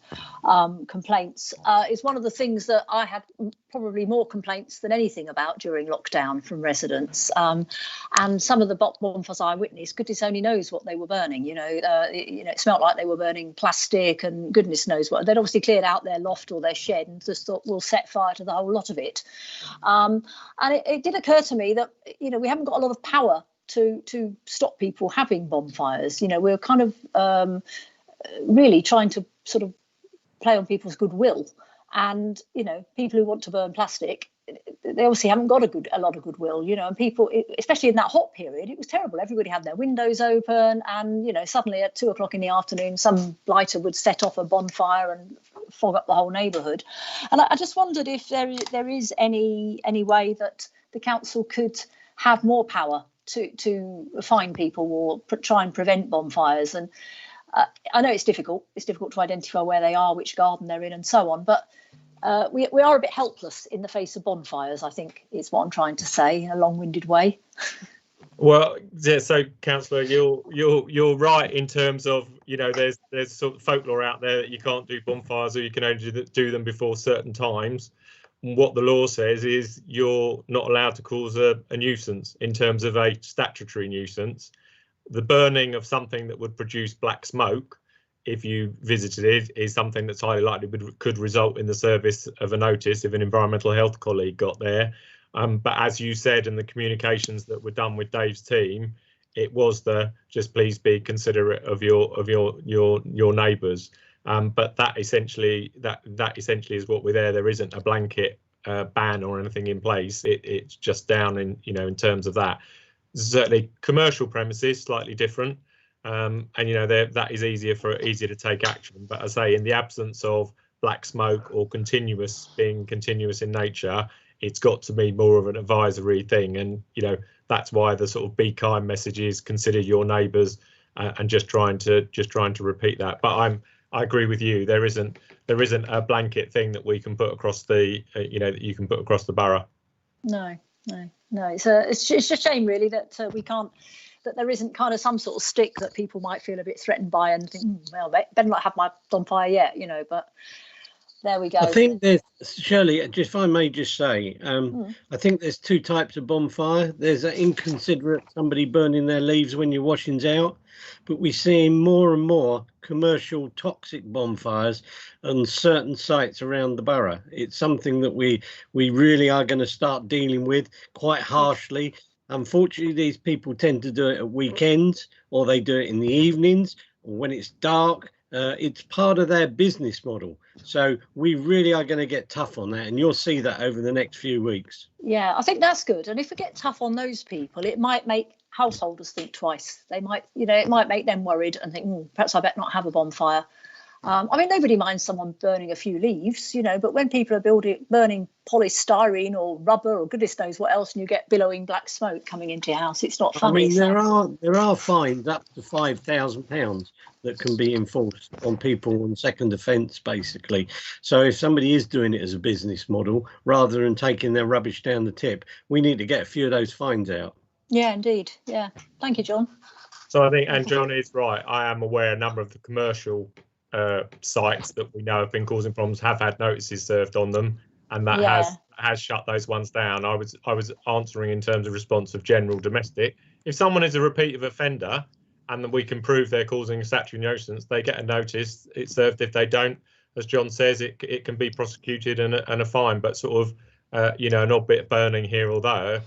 complaints. Is one of the things that I had probably more complaints than anything about during lockdown from residents. And some of the bonfires I witnessed, goodness only knows what they were burning. It smelt like they were burning plastic and goodness knows what. They'd obviously cleared out their loft or their shed and just thought, we'll set fire to the whole lot of it. And it did occur to me that, we haven't got a lot of power to stop people having bonfires. We're kind of really trying to sort of play on people's goodwill. And, you know, people who want to burn plastic, they obviously haven't got a lot of goodwill, you know, and people, especially in that hot period, it was terrible. Everybody had their windows open, and, you know, suddenly at 2 o'clock in the afternoon, some blighter would set off a bonfire and fog up the whole neighbourhood. And I just wondered if there is any way that the council could have more power to fine people or try and prevent bonfires. And I know it's difficult. It's difficult to identify where they are, which garden they're in, and so on. But we are a bit helpless in the face of bonfires, I think, is what I'm trying to say in a long-winded way. Well, yeah, so Councillor, you're right in terms of, you know, there's sort of folklore out there that you can't do bonfires, or you can only do them before certain times. And what the law says is you're not allowed to cause a nuisance in terms of a statutory nuisance. The burning of something that would produce black smoke, if you visited it, is something that's highly likely could result in the service of a notice if an environmental health colleague got there. But as you said in the communications that were done with Dave's team, it was just please be considerate of your neighbours. But that essentially is what we're there. There isn't a blanket ban or anything in place. It's just down in terms of that. Certainly commercial premises slightly different, and that is easier to take action. But as I say, in the absence of black smoke or being continuous in nature, it's got to be more of an advisory thing. And that's why the sort of be kind message is consider your neighbours, and just trying to repeat that. But I agree with you. There isn't a blanket thing that we can put across that you can put across the borough. No. It's just a shame, really, that we can't. That there isn't kind of some sort of stick that people might feel a bit threatened by and think, well, better not have my bonfire yet, But there we go. I think there's, Shirley, if I may just say, I think there's two types of bonfire. There's an inconsiderate somebody burning their leaves when your washing's out, but we're seeing more and more commercial toxic bonfires on certain sites around the borough. It's something that we really are going to start dealing with quite harshly. Unfortunately, these people tend to do it at weekends, or they do it in the evenings, or when it's dark. It's part of their business model. So we really are going to get tough on that, and you'll see that over the next few weeks. Yeah, I think that's good. And if we get tough on those people, it might make householders think twice. They might, it might make them worried and think, perhaps I better not have a bonfire. I mean, nobody minds someone burning a few leaves, but when people are burning polystyrene or rubber or goodness knows what else, and you get billowing black smoke coming into your house, it's not funny. I mean, there are fines up to £5,000 that can be enforced on people on second offence, basically. So if somebody is doing it as a business model, rather than taking their rubbish down the tip, we need to get a few of those fines out. Yeah, indeed. Yeah. Thank you, John. So I think, and John is right, I am aware a number of the commercial sites that we know have been causing problems have had notices served on them, and that has shut those ones down. I was answering in terms of response of general domestic. If someone is a repeated offender and then we can prove they're causing a statutory nuisance, they get a notice, it's served. If they don't, as John says, it can be prosecuted and a fine. But sort of an odd bit of burning here or there.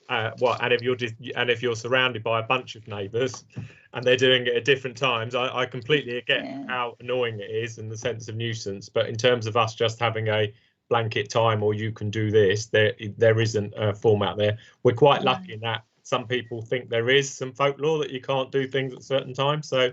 And if you're surrounded by a bunch of neighbours and they're doing it at different times, I completely get how annoying it is and the sense of nuisance. But in terms of us just having a blanket time, or you can do this, there isn't a format there. We're quite lucky in that some people think there is some folklore that you can't do things at certain times. So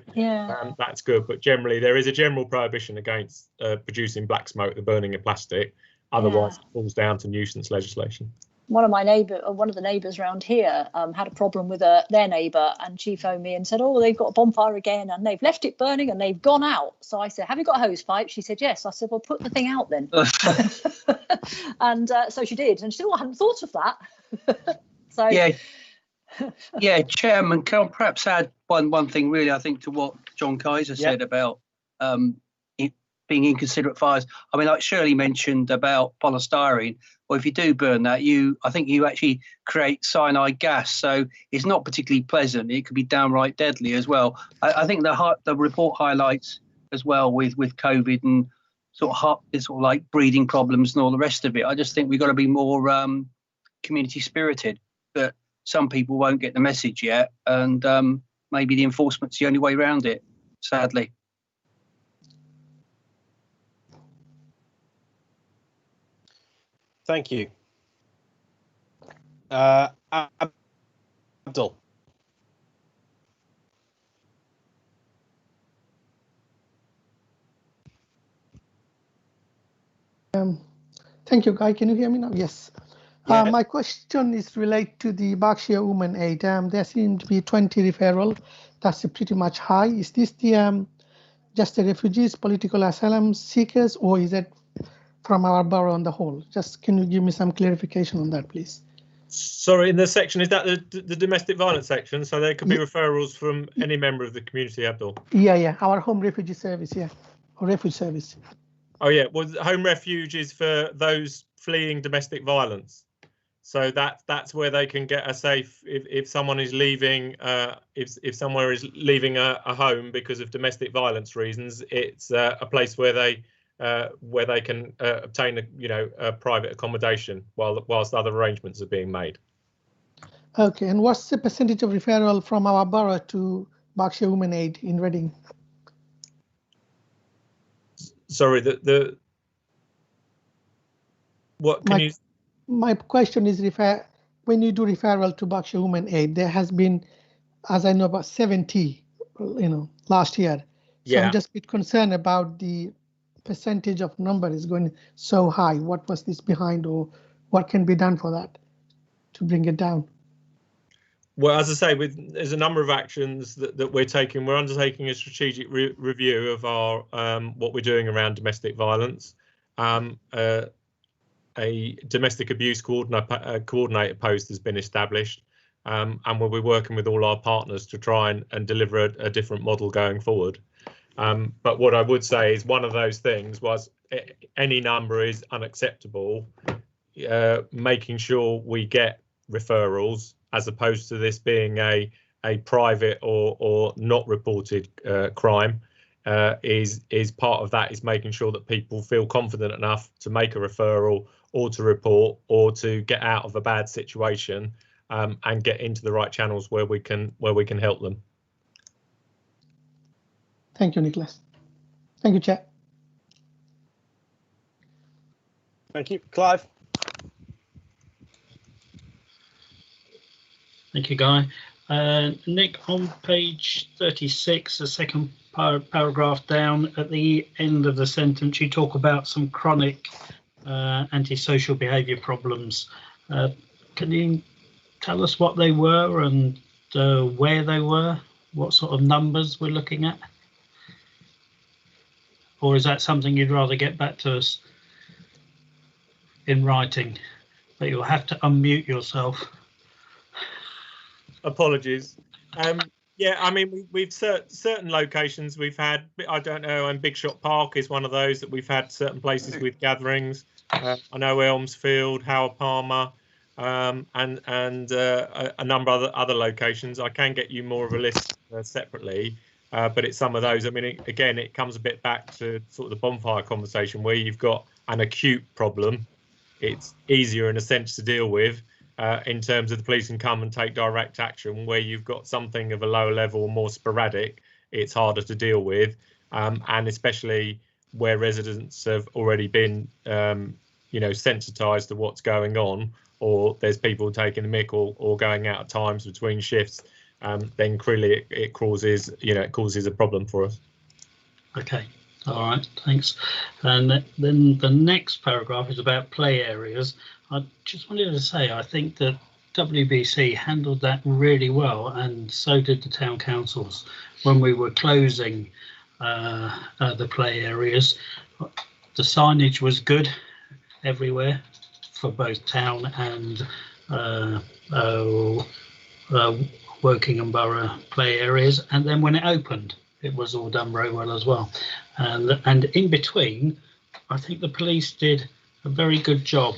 that's good. But generally, there is a general prohibition against producing black smoke, the burning of plastic. Otherwise, it falls down to nuisance legislation. One of the neighbours around here had a problem with their neighbour, and she phoned me and said, oh, they've got a bonfire again and they've left it burning and they've gone out. So I said, have you got a hose pipe? She said, yes. I said, well, put the thing out then. And so she did. And she said, oh, I hadn't thought of that. So yeah, Chairman, can I perhaps add one thing really, I think, to what John Kaiser said about being inconsiderate fires. I mean, like Shirley mentioned about polystyrene. Well, if you do burn that, I think you actually create cyanide gas. So it's not particularly pleasant. It could be downright deadly as well. I think the report highlights as well with COVID and sort of like breathing problems and all the rest of it. I just think we've got to be more community spirited. But some people won't get the message yet, and maybe the enforcement's the only way around it, sadly. Thank you. Abdul. Thank you, Guy. Can you hear me now? Yes. Yeah. My question is related to the Berkshire Women Aid. There seem to be 20 referral. That's pretty much high. Is this the just the refugees, political asylum seekers, or is it from our borough on the whole? Just can you give me some clarification on that, please? Sorry, in the section, is that the domestic violence section? So there could be referrals from any member of the community, Abdul? Yeah, our home refugee service, or refuge service. Oh yeah, well, home refuge is for those fleeing domestic violence. So that's where they can get a safe, if someone is leaving, if someone is leaving a home because of domestic violence reasons, it's a place where they can obtain a private accommodation whilst other arrangements are being made. Okay, and what's the percentage of referral from our borough to Berkshire Women Aid in Reading? Sorry, what can you? My question is, when you do referral to Berkshire Women Aid, there has been, as I know, about 70, last year. So Yeah. I'm just a bit concerned about the percentage of number is going so high. What was this behind, or what can be done for that to bring it down? Well, as I say, there's a number of actions that we're taking. We're undertaking a strategic review of our what we're doing around domestic violence. A domestic abuse coordinator post has been established, and we'll be working with all our partners to try and deliver a different model going forward. But what I would say is one of those things was any number is unacceptable. Making sure we get referrals as opposed to this being a private or not reported crime is part of that, is making sure that people feel confident enough to make a referral or to report or to get out of a bad situation and get into the right channels where we can help them. Thank you, Nicholas. Thank you, Chair. Thank you, Clive. Thank you, Guy. Nick, on page 36, the second paragraph down, at the end of the sentence, you talk about some chronic antisocial behaviour problems. Can you tell us what they were and where they were? What sort of numbers we're looking at? Or is that something you'd rather get back to us in writing? But you'll have to unmute yourself. Apologies. Yeah, I mean, we've certain locations we've had. I don't know, and Big Shot Park is one of those that we've had certain places with gatherings. I know Elmsfield, Howard Palmer, and a number of other locations. I can get you more of a list separately, but it's some of those. I mean, again, it comes a bit back to sort of the bonfire conversation where you've got an acute problem. It's easier in a sense to deal with. In terms of the police can come and take direct action. Where you've got something of a lower level, more sporadic, it's harder to deal with, and especially where residents have already been, sensitised to what's going on, or there's people taking the mick or going out at times between shifts. Then clearly it causes a problem for us. Okay. All right, thanks. And then the next paragraph is about play areas. I just wanted to say I think that WBC handled that really well, and so did the town councils when we were closing the play areas. The signage was good everywhere for both town and Wokingham Borough play areas, and then when it opened, it was all done very well as well. And in between, I think the police did a very good job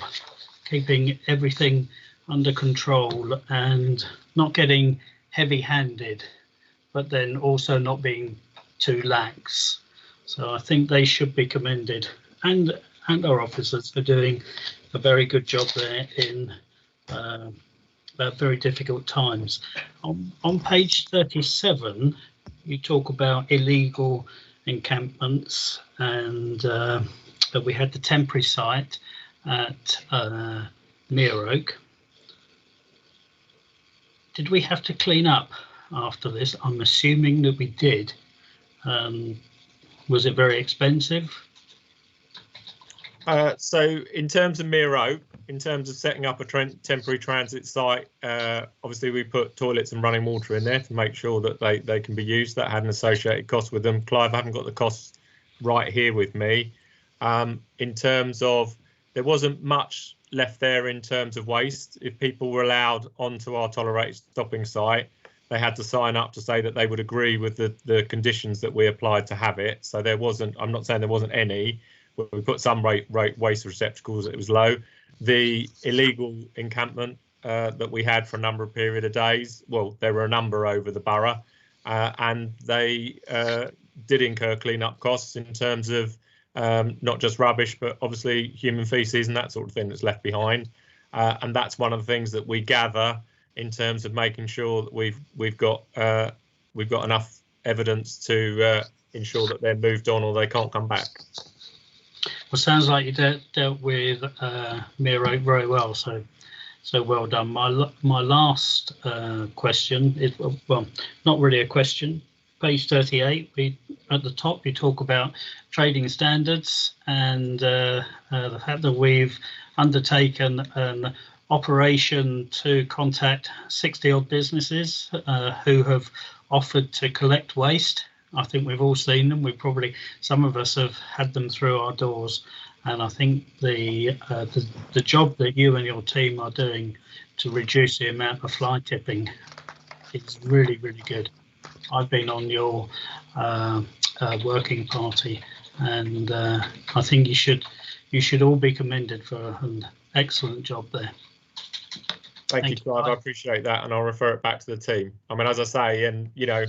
keeping everything under control and not getting heavy-handed, but then also not being too lax. So I think they should be commended, and our officers for doing a very good job there in very difficult times. On page 37, you talk about illegal encampments, and that we had the temporary site, at Mere Oak. Did we have to clean up after this? I'm assuming that we did. Was it very expensive? So in terms of Mere Oak, in terms of setting up a temporary transit site, obviously we put toilets and running water in there to make sure that they can be used. That had an associated cost with them. Clive, I haven't got the costs right here with me. In terms of, there wasn't much left there in terms of waste. If people were allowed onto our tolerated stopping site, they had to sign up to say that they would agree with the conditions that we applied to have it. So there wasn't, I'm not saying there wasn't any, but we put some waste receptacles, it was low. The illegal encampment that we had for a number of period of days, well, there were a number over the borough, and they did incur clean-up costs in terms of not just rubbish, but obviously human faeces and that sort of thing that's left behind. And that's one of the things that we gather in terms of making sure that we've got enough evidence to ensure that they're moved on or they can't come back. Well, sounds like you dealt with Mere Oak very well, so well done. My last question is, well, not really a question. Page 38, at the top we talk about trading standards and the fact that we've undertaken an operation to contact 60 odd businesses who have offered to collect waste. I think we've all seen them. Some of us have had them through our doors, and I think the job that you and your team are doing to reduce the amount of fly tipping is really, really good. I've been on your working party, and I think you should all be commended for an excellent job there. Thank you, Clive. I appreciate that, and I'll refer it back to the team. I mean, as I say, and you know,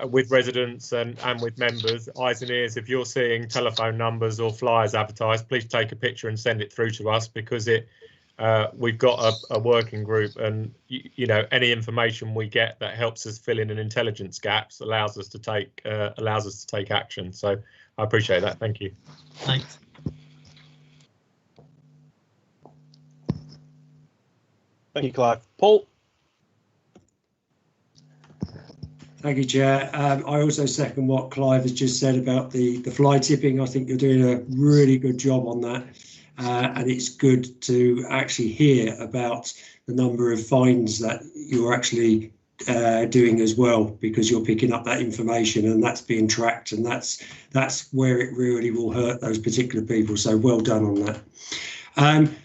with residents and with members, eyes and ears, if you're seeing telephone numbers or flyers advertised, please take a picture and send it through to us, because we've got a working group, and you know, any information we get that helps us fill in an intelligence gaps allows us to take action. So I appreciate that. Thank you. Thanks. Thank you, Clive. Paul. Thank you, Chair. I also second what Clive has just said about the fly tipping. I think you're doing a really good job on that. And it's good to actually hear about the number of fines that you're actually doing as well, because you're picking up that information and that's being tracked, and that's where it really will hurt those particular people. So well done on that.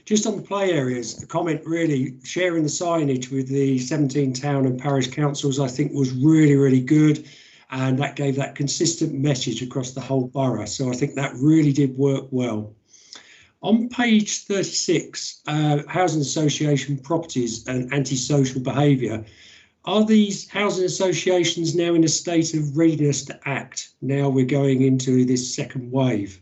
Just on the play areas, a comment really, sharing the signage with the 17 town and parish councils, I think was really, really good. And that gave that consistent message across the whole borough. So I think that really did work well. On page 36, housing association properties and antisocial behaviour. Are these housing associations now in a state of readiness to act? Now we're going into this second wave.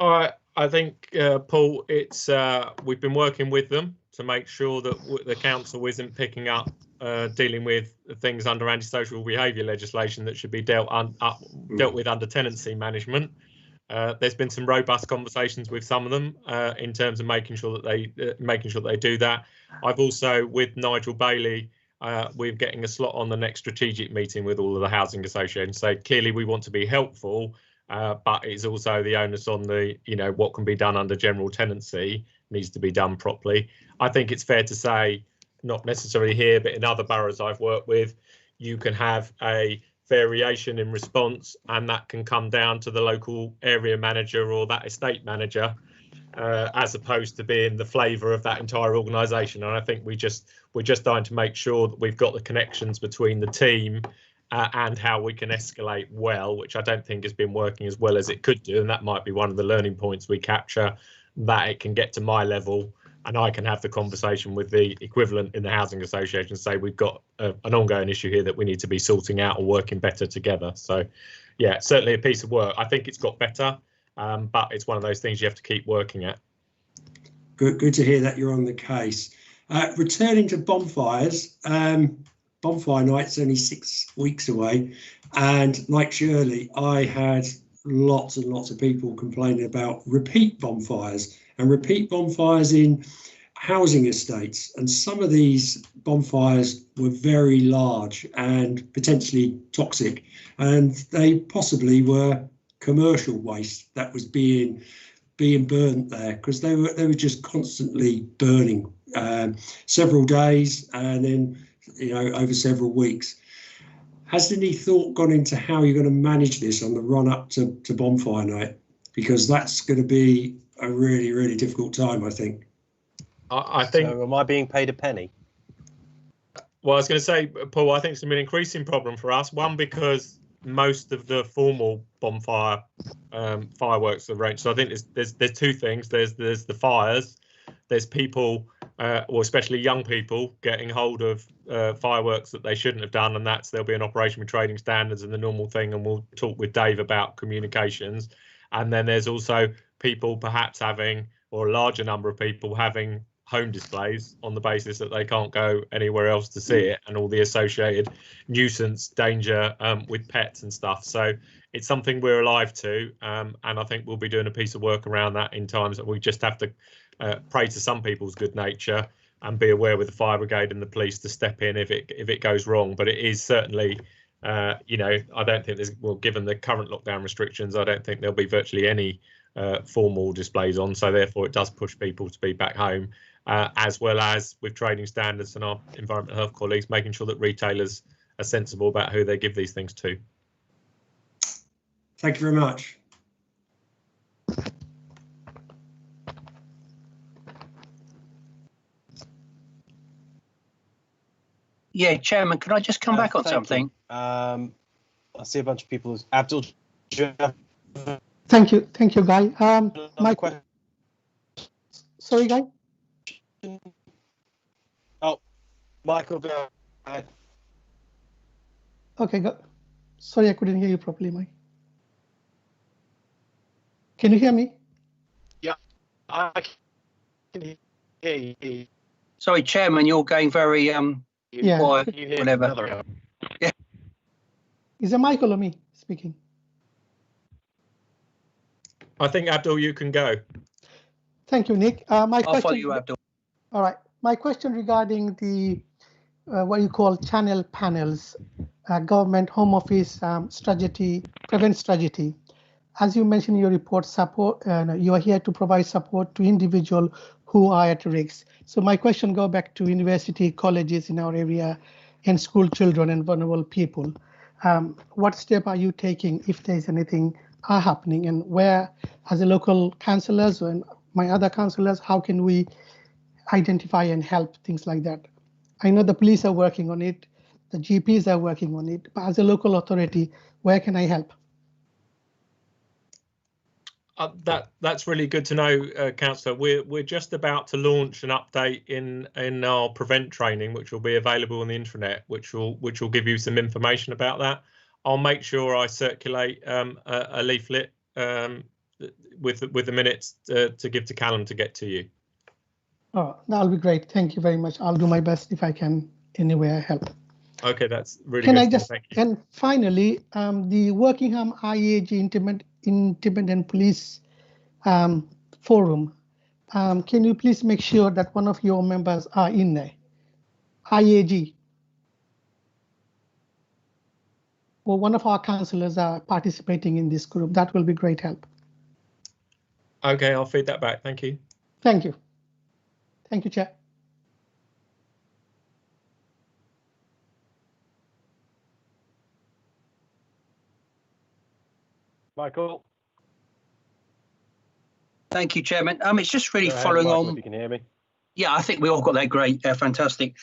I think, Paul, it's we've been working with them to make sure that the council isn't picking up dealing with things under antisocial behaviour legislation that should be dealt with under tenancy management. There's been some robust conversations with some of them in terms of making sure that they do that. I've also, with Nigel Bailey, we're getting a slot on the next strategic meeting with all of the housing associations. So clearly we want to be helpful, but it's also the onus on the, you know, what can be done under general tenancy needs to be done properly. I think it's fair to say, not necessarily here, but in other boroughs I've worked with, you can have a variation in response, and that can come down to the local area manager or that estate manager, as opposed to being the flavour of that entire organisation. And I think we're just trying to make sure that we've got the connections between the team and how we can escalate well, which I don't think has been working as well as it could do. And that might be one of the learning points we capture, that it can get to my level and I can have the conversation with the equivalent in the housing association, say we've got an ongoing issue here that we need to be sorting out or working better together. So yeah, certainly a piece of work. I think it's got better, but it's one of those things you have to keep working at. Good to hear that you're on the case. Returning to bonfires, bonfire night's only 6 weeks away, and like Shirley, I had lots and lots of people complaining about repeat bonfires in housing estates, and some of these bonfires were very large and potentially toxic, and they possibly were commercial waste that was being burnt there, because they were just constantly burning, several days and then over several weeks. Has any thought gone into how you're going to manage this on the run up to bonfire night? Because that's going to be a really, really difficult time, I think. I think. So am I being paid a penny? Well, I was going to say, Paul, I think it's an increasing problem for us. One, because most of the formal bonfire fireworks are arranged. So I think there's two things. There's the fires. There's people, or especially young people, getting hold of fireworks that they shouldn't have done, and there'll be an operation with trading standards and the normal thing. And we'll talk with Dave about communications. And then there's also people perhaps having, or a larger number of people having, home displays on the basis that they can't go anywhere else to see it, and all the associated nuisance danger with pets and stuff. So it's something we're alive to, and I think we'll be doing a piece of work around that in times that we just have to pray to some people's good nature and be aware with the fire brigade and the police to step in if it goes wrong. But it is certainly, I don't think given the current lockdown restrictions, I don't think there'll be virtually any formal displays on. So therefore it does push people to be back home. As well as with trading standards and our environmental health colleagues, making sure that retailers are sensible about who they give these things to. Thank you very much. Yeah, Chairman, could I just come back on something? I see a bunch of people. Abdul. Thank you, Guy. My question. Sorry, Guy. Oh, Michael, go ahead. Okay, sorry, I couldn't hear you properly, Mike. Can you hear me? Yeah, I can hear you. Sorry, Chairman, you're going very quiet, whatever. Yeah. Is it Michael or me speaking? I think, Abdul, you can go. Thank you, Nick. I'll follow you, Abdul. All right. My question regarding the what you call channel panels, government home office strategy, prevent strategy. As you mentioned in your report, you are here to provide support to individuals who are at risk. So my question go back to university, colleges in our area, and school children and vulnerable people. What step are you taking if there's anything are happening, and where, as a local councillors and my other councillors, how can we identify and help things like that? I know the police are working on it, the GPs are working on it, but as a local authority, where can I help? That's really good to know, Councillor. We're just about to launch an update in our prevent training, which will be available on the intranet, which will give you some information about that. I'll make sure I circulate a leaflet with the minutes to give to Callum to get to you. Oh, that'll be great. Thank you very much. I'll do my best if I can anywhere help. Okay, that's really can good. I just, thank you. And finally, the Workingham IAG Independent Police Forum, can you please make sure that one of your members are in there? IAG. Or one of our councillors are participating in this group. That will be great help. Okay, I'll feed that back. Thank you. Thank you. Thank you, Chair. Michael. Thank you, Chairman. It's just really following Michael, on. if you can hear me. Yeah, I think we all got that great. Fantastic.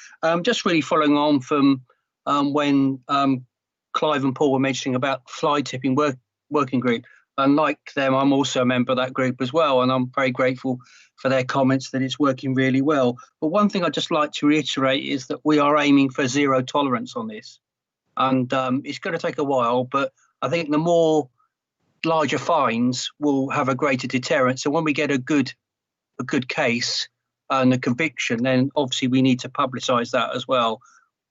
Just really following on from when Clive and Paul were mentioning about fly tipping working group. And like them, I'm also a member of that group as well. And I'm very grateful for their comments that it's working really well. But one thing I'd just like to reiterate is that we are aiming for zero tolerance on this. And it's going to take a while, but I think the more larger fines will have a greater deterrent. So when we get a good case and a conviction, then obviously we need to publicise that as well.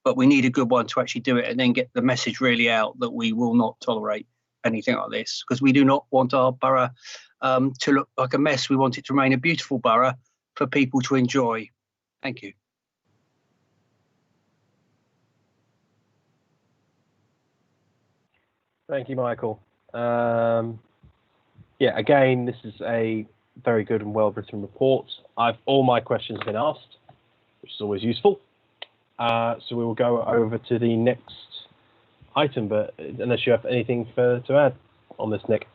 But we need a good one to actually do it and then get the message really out that we will not tolerate anything like this, because we do not want our borough to look like a mess. We want it to remain a beautiful borough for people to enjoy. Thank you. Thank you, Michael. Yeah, again, this is a very good and well-written report. All my questions have been asked, which is always useful. So we will go over to the next item, but unless you have anything further to add on this, Nick.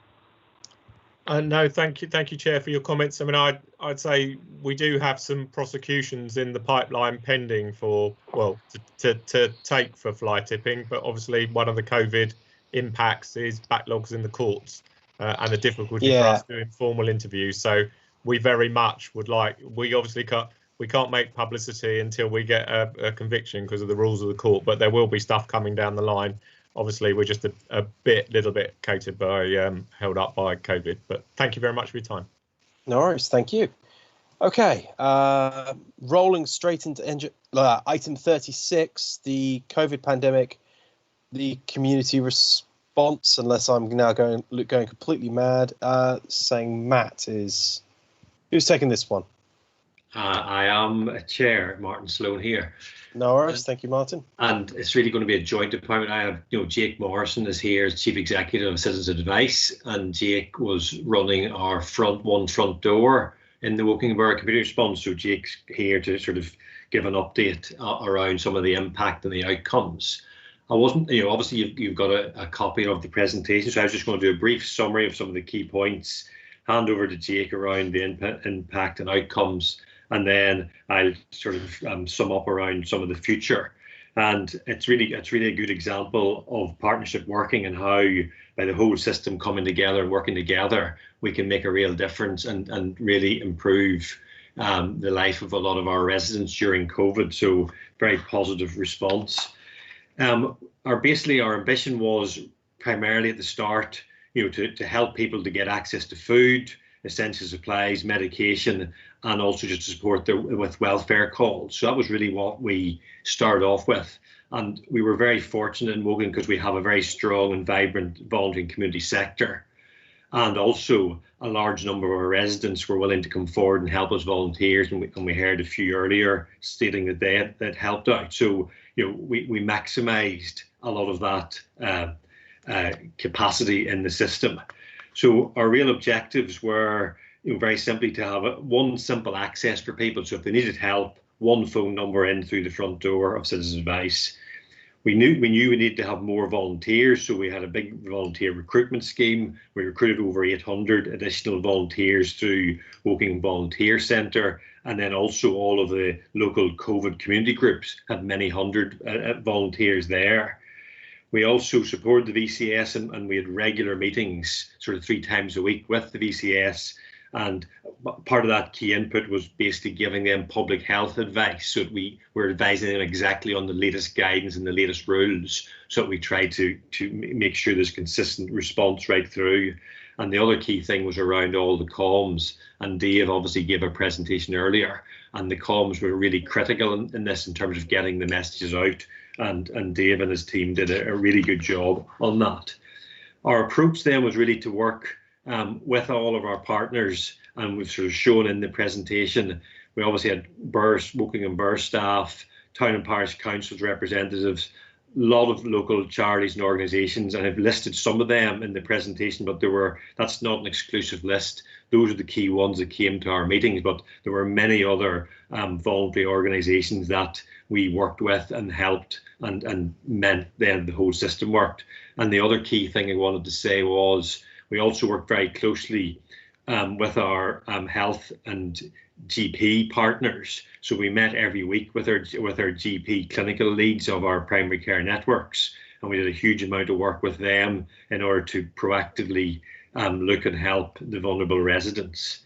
No, thank you, Chair, for your comments. I mean, I'd say we do have some prosecutions in the pipeline pending for, well, to take for fly tipping, but obviously one of the COVID impacts is backlogs in the courts and the difficulty for us doing formal interviews. So we very much would like, we obviously can't make publicity until we get a conviction because of the rules of the court, but there will be stuff coming down the line. Obviously, we're just a little bit catered by, held up by COVID, but thank you very much for your time. No worries, thank you. Okay, rolling straight into item 36, the COVID pandemic, the community response, unless I'm now going completely mad, saying Matt is, who's taking this one? I am Chair, Martin Sloan here. No worries, thank you, Martin. And it's really going to be a joint appointment. I have, Jake Morrison is here as Chief Executive of Citizens Advice, and Jake was running our front door in the Woking Borough Community Response. So Jake's here to sort of give an update around some of the impact and the outcomes. I wasn't, obviously you've got a copy of the presentation, so I was just going to do a brief summary of some of the key points, hand over to Jake around the impact and outcomes, and then I'll sort of sum up around some of the future. And it's really a good example of partnership working and how, by the whole system coming together and working together, we can make a real difference and really improve the life of a lot of our residents during COVID. So very positive response. Our ambition was primarily at the start, to help people to get access to food, essential supplies, medication, and also just to support with welfare calls. So that was really what we started off with. And we were very fortunate in Woking because we have a very strong and vibrant voluntary and community sector. And also a large number of our residents were willing to come forward and help us volunteers. And we heard a few earlier stating that they had helped out. So, we maximised a lot of that capacity in the system. So our real objectives were, very simply to have one simple access for people. So if they needed help, one phone number in through the front door of Citizens Advice. We knew we needed to have more volunteers, so we had a big volunteer recruitment scheme. We recruited over 800 additional volunteers through Woking Volunteer Centre, and then also all of the local COVID community groups had many hundred volunteers there. We also supported the VCS and we had regular meetings sort of 3 times a week with the VCS. And part of that key input was basically giving them public health advice. So we were advising them exactly on the latest guidance and the latest rules. So we tried to make sure there's consistent response right through. And the other key thing was around all the comms. And Dave obviously gave a presentation earlier. And the comms were really critical in this in terms of getting the messages out. And Dave and his team did a really good job on that. Our approach then was really to work with all of our partners, and we've sort of shown in the presentation, we obviously had Woking and Burr staff, town and parish councils representatives, a lot of local charities and organisations, and I've listed some of them in the presentation, but that's not an exclusive list. Those are the key ones that came to our meetings, but there were many other voluntary organisations that we worked with and helped and meant then the whole system worked. And the other key thing I wanted to say was we also worked very closely with our health and GP partners. So we met every week with our GP clinical leads of our primary care networks, and we did a huge amount of work with them in order to proactively look and help the vulnerable residents.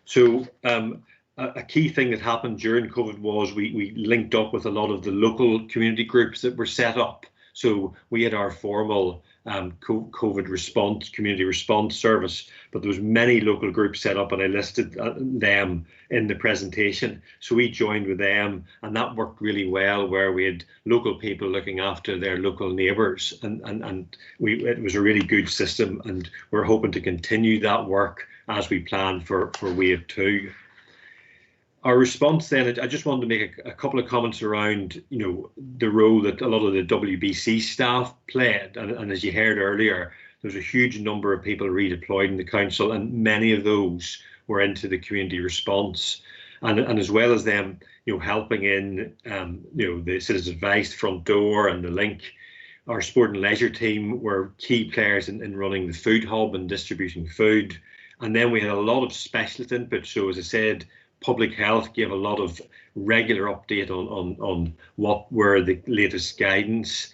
So a key thing that happened during COVID was we linked up with a lot of the local community groups that were set up. So we had our formal COVID response, community response service, but there was many local groups set up, and I listed them in the presentation. So we joined with them, and that worked really well, where we had local people looking after their local neighbours, and it was a really good system, and we're hoping to continue that work as we plan for wave 2. Our response then, I just wanted to make a couple of comments around, the role that a lot of the WBC staff played. And as you heard earlier, there's a huge number of people redeployed in the council, and many of those were into the community response. And as well as them, helping in, the Citizens Advice front door and the link, our sport and leisure team were key players in running the food hub and distributing food. And then we had a lot of specialist input. So as I said, public health gave a lot of regular update on what were the latest guidance.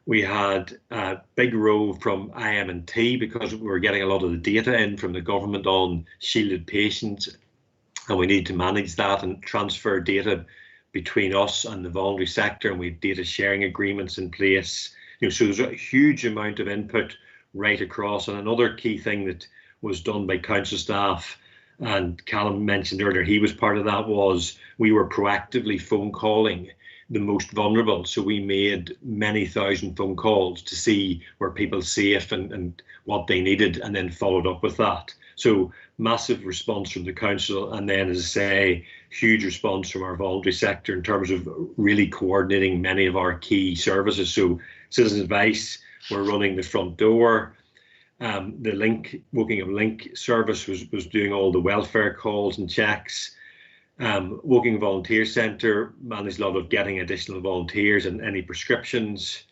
We had a big role from IM&T because we were getting a lot of the data in from the government on shielded patients, and we need to manage that and transfer data between us and the voluntary sector, and we have data sharing agreements in place. So there's a huge amount of input right across. And another key thing that was done by council staff, and Callum mentioned earlier, he was part of that, was we were proactively phone calling the most vulnerable. So we made many thousand phone calls to see were people safe and what they needed, and then followed up with that. So massive response from the council, and then, as I say, huge response from our voluntary sector in terms of really coordinating many of our key services. So Citizens Advice were running the front door. The Link, Woking Link service was doing all the welfare calls and checks. Woking Volunteer Centre managed a lot of getting additional volunteers and any prescriptions.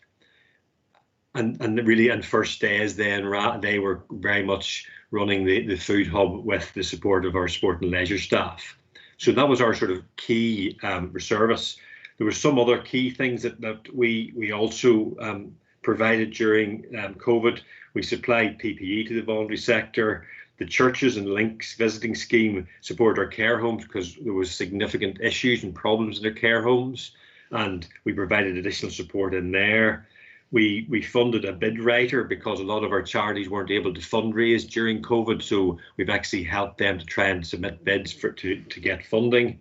And First Days then, they were very much running the food hub with the support of our sport and leisure staff. So that was our sort of key service. There were some other key things that we also provided during COVID. We supplied PPE to the voluntary sector. The churches and Links visiting scheme support our care homes because there was significant issues and problems in their care homes, and we provided additional support in there. We funded a bid writer because a lot of our charities weren't able to fundraise during COVID, so we've actually helped them to try and submit bids to get funding.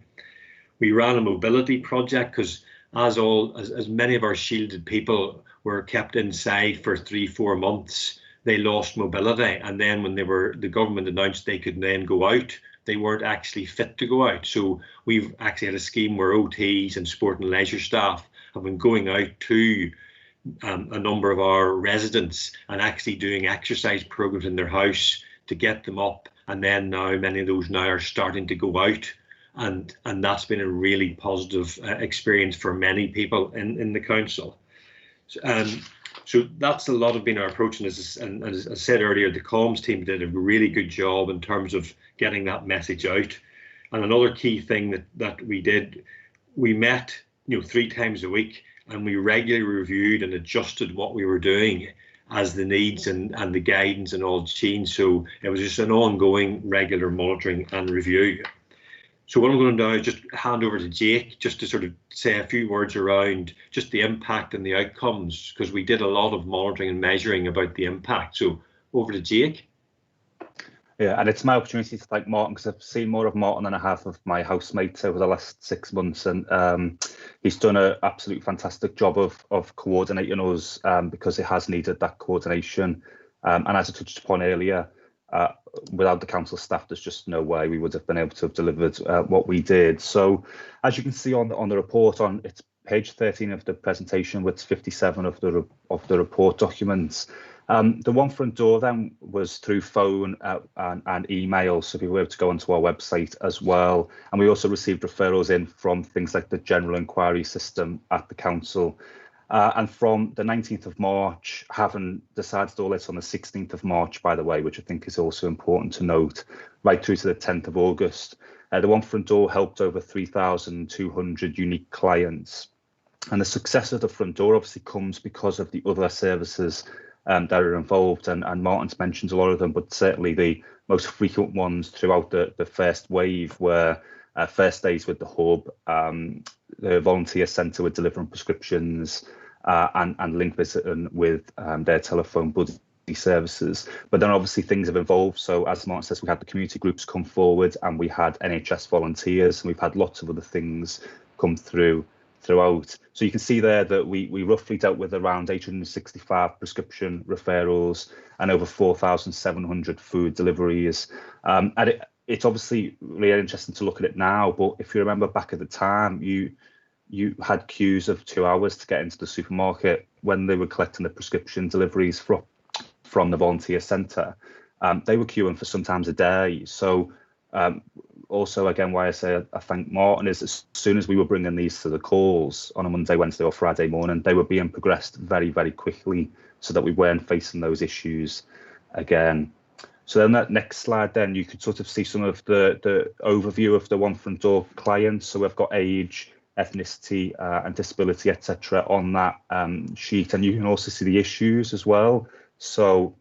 We ran a mobility project because as many of our shielded people were kept inside for 3-4 months, they lost mobility, and then when the government announced they could then go out, they weren't actually fit to go out. So we've actually had a scheme where OTs and sport and leisure staff have been going out to a number of our residents and actually doing exercise programs in their house to get them up, and then now many of those now are starting to go out, and that's been a really positive experience for many people in the council. So that's a lot of been our approach, and as I said earlier, the comms team did a really good job in terms of getting that message out. And another key thing that we did, we met 3 times a week, and we regularly reviewed and adjusted what we were doing as the needs and the guidance and all changed. So it was just an ongoing regular monitoring and review. So what I'm going to do is just hand over to Jake just to sort of say a few words around just the impact and the outcomes, because we did a lot of monitoring and measuring about the impact. So over to Jake. Yeah, and it's my opportunity to thank Martin, because I've seen more of Martin than I have of my housemates over the last 6 months, and he's done an absolute fantastic job of coordinating us, because it has needed that coordination. And as I touched upon earlier, without the council staff, there's just no way we would have been able to have delivered what we did. So as you can see on the report, on it's page 13 of the presentation with 57 of the report documents. The one front door then was through phone and email, so people were able to go onto our website as well. And we also received referrals in from things like the general inquiry system at the council. And from the 19th of March, having decided all this on the 16th of March, by the way, which I think is also important to note, right through to the 10th of August, the one front door helped over 3,200 unique clients. And the success of the front door obviously comes because of the other services that are involved, and Martin's mentioned a lot of them, but certainly the most frequent ones throughout the first wave were First Days with the hub, the volunteer centre with delivering prescriptions, and link visiting with their telephone buddy services. But then obviously things have evolved. So as Martin says, we had the community groups come forward, and we had NHS volunteers, and we've had lots of other things come throughout. So you can see there that we roughly dealt with around 865 prescription referrals and over 4,700 food deliveries. And it's obviously really interesting to look at it now, but if you remember back at the time, you had queues of 2 hours to get into the supermarket when they were collecting the prescription deliveries from the volunteer centre. They were queuing for sometimes a day. So also, again, why I say I thank Martin is as soon as we were bringing these to the calls on a Monday, Wednesday or Friday morning, they were being progressed very, very quickly so that we weren't facing those issues again. So then that next slide, then you could sort of see some of the overview of the One Front Door clients. So we've got age, ethnicity and disability, etc. on that sheet, and you can also see the issues as well. So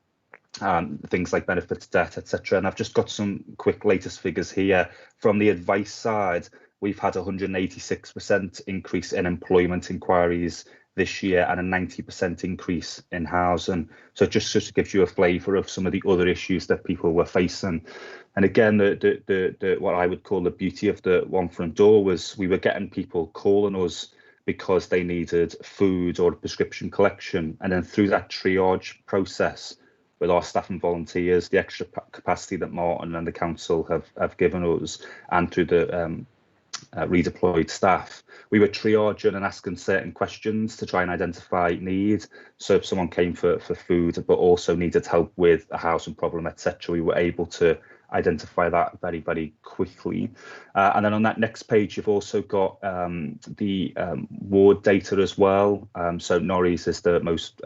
things like benefits, debt, etc. And I've just got some quick latest figures here. From the advice side, we've had 186% increase in employment inquiries this year and a 90% increase in housing. So it just gives you a flavour of some of the other issues that people were facing. And again, the what I would call the beauty of the One Front Door was we were getting people calling us because they needed food or prescription collection. And then through that triage process with our staff and volunteers, the extra capacity that Martin and the council have given us, and through the redeployed staff, we were triaging and asking certain questions to try and identify need. So if someone came for food but also needed help with a housing problem, etc., we were able to identify that very, very quickly. And then on that next page, you've also got the ward data as well. So Norries is the most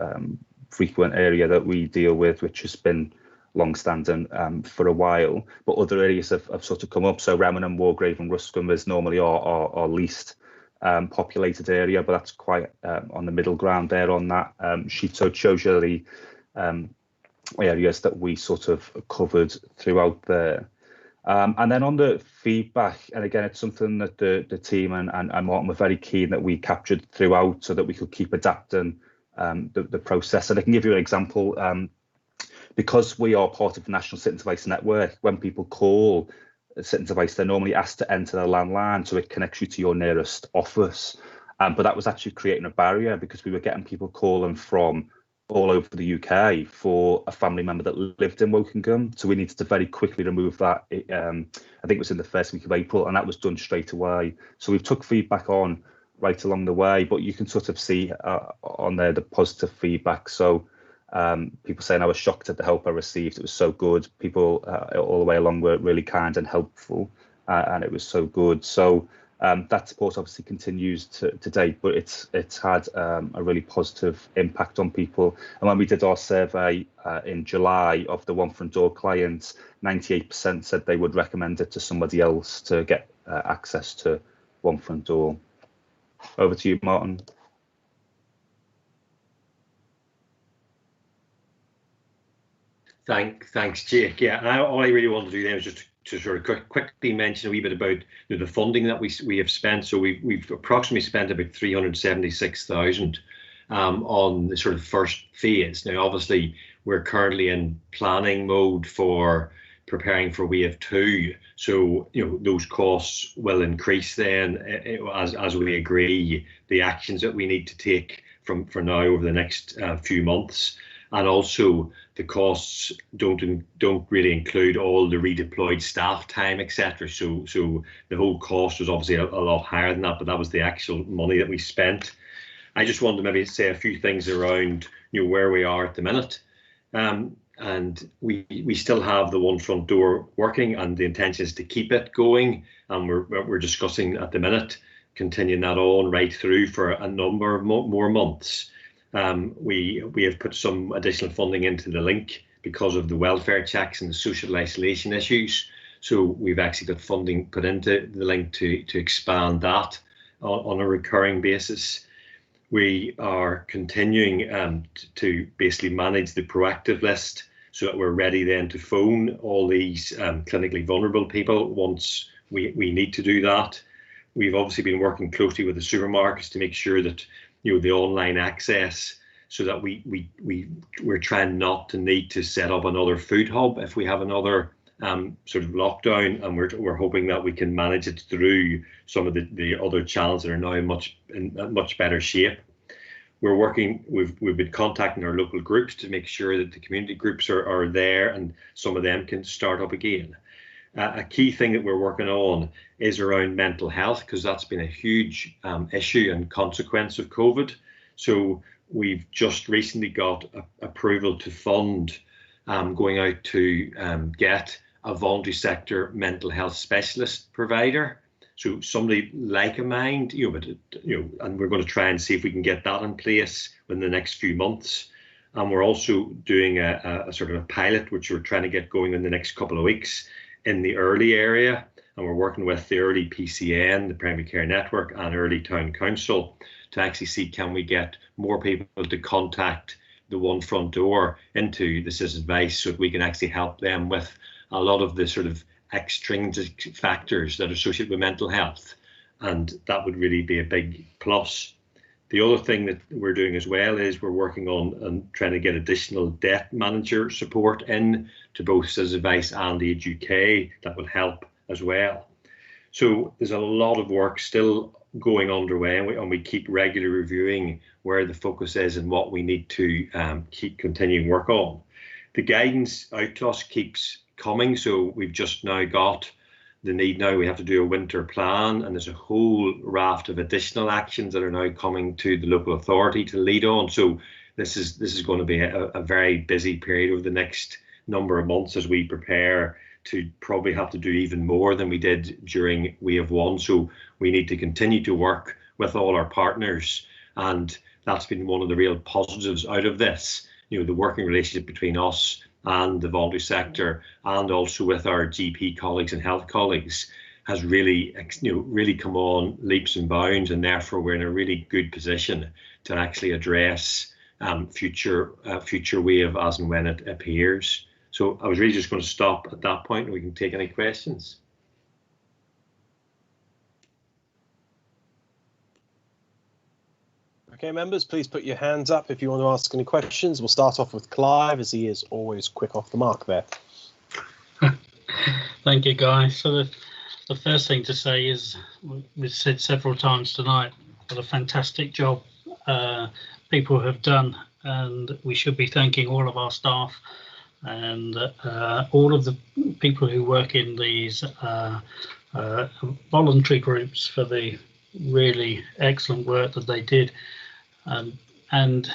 frequent area that we deal with, which has been long-standing for a while, but other areas have sort of come up. So Remenham, Wargrave and Ruscombe is normally our least populated area, but that's quite on the middle ground there on that sheet. So it shows you the areas that we sort of covered throughout there. And then on the feedback, and again, it's something that the team and Martin were very keen that we captured throughout so that we could keep adapting the process. And I can give you an example. Because we are part of the National Sit and Device Network, when people call Sit and Device, they're normally asked to enter their landline so it connects you to your nearest office. But that was actually creating a barrier because we were getting people calling from all over the UK for a family member that lived in Wokingham. So we needed to very quickly remove that. I think it was in the first week of April, and that was done straight away. So we've took feedback on right along the way, but you can sort of see on there the positive feedback. So people saying I was shocked at the help I received. It was so good. People all the way along were really kind and helpful, and it was so good. So that support obviously continues to date, but it's had a really positive impact on people. And when we did our survey in July of the One Front Door clients, 98% said they would recommend it to somebody else to get access to One Front Door. Over to you, Martin. Thanks, Jake. Yeah, and all I really want to do then is just to sort of quickly mention a wee bit about the funding that we have spent. So we've approximately spent about 376,000 on the sort of first phase. Now, obviously, we're currently in planning mode for preparing for wave 2. So those costs will increase then as we agree the actions that we need to take for now over the next few months. And also the costs don't really include all the redeployed staff time, etc. So the whole cost was obviously a lot higher than that, but that was the actual money that we spent. I just wanted to maybe say a few things around where we are at the minute. And we still have the One Front Door working, and the intention is to keep it going. And we're discussing at the minute continuing that on right through for a number of more months. We have put some additional funding into the link because of the welfare checks and the social isolation issues. So we've actually got funding put into the link to expand that on a recurring basis. We are continuing to basically manage the proactive list so that we're ready then to phone all these clinically vulnerable people once we need to do that. We've obviously been working closely with the supermarkets to make sure that the online access, so that we're trying not to need to set up another food hub if we have another sort of lockdown, and we're hoping that we can manage it through some of the other channels that are now in much better shape. We're working, we've been contacting our local groups to make sure that the community groups are there and some of them can start up again. A key thing that we're working on is around mental health, because that's been a huge issue and consequence of COVID. So we've just recently got approval to fund going out to get a voluntary sector mental health specialist provider. So somebody like a Mind, and we're going to try and see if we can get that in place within the next few months. And we're also doing a sort of a pilot, which we're trying to get going in the next couple of weeks in the early area. And we're working with the early PCN, the Primary Care Network, and early Town Council to actually see, can we get more people to contact the one front door into the Citizen Advice, so that we can actually help them with a lot of the sort of extrinsic factors that are associated with mental health. And that would really be a big plus. The other thing that we're doing as well is we're working on trying to get additional debt manager support in to both Citizen Advice and Age UK. That will help as well. So there's a lot of work still going underway, and we keep regularly reviewing where the focus is and what we need to keep continuing work on. The guidance out to us keeps coming, so we've just now got the need. Now we have to do a winter plan, and there's a whole raft of additional actions that are now coming to the local authority to lead on. So this is going to be a very busy period over the next number of months as we prepare to probably have to do even more than we did during Wave 1. So we need to continue to work with all our partners, and that's been one of the real positives out of this. The working relationship between us and the voluntary sector, and also with our GP colleagues and health colleagues, has really, really come on leaps and bounds, and therefore we're in a really good position to actually address future wave as and when it appears. So I was really just going to stop at that point, and we can take any questions. Okay, members, please put your hands up if you want to ask any questions. We'll start off with Clive, as he is always quick off the mark there. Thank you, Guy. So the first thing to say is, we've said several times tonight, what a fantastic job people have done, and we should be thanking all of our staff and all of the people who work in these voluntary groups for the really excellent work that they did, and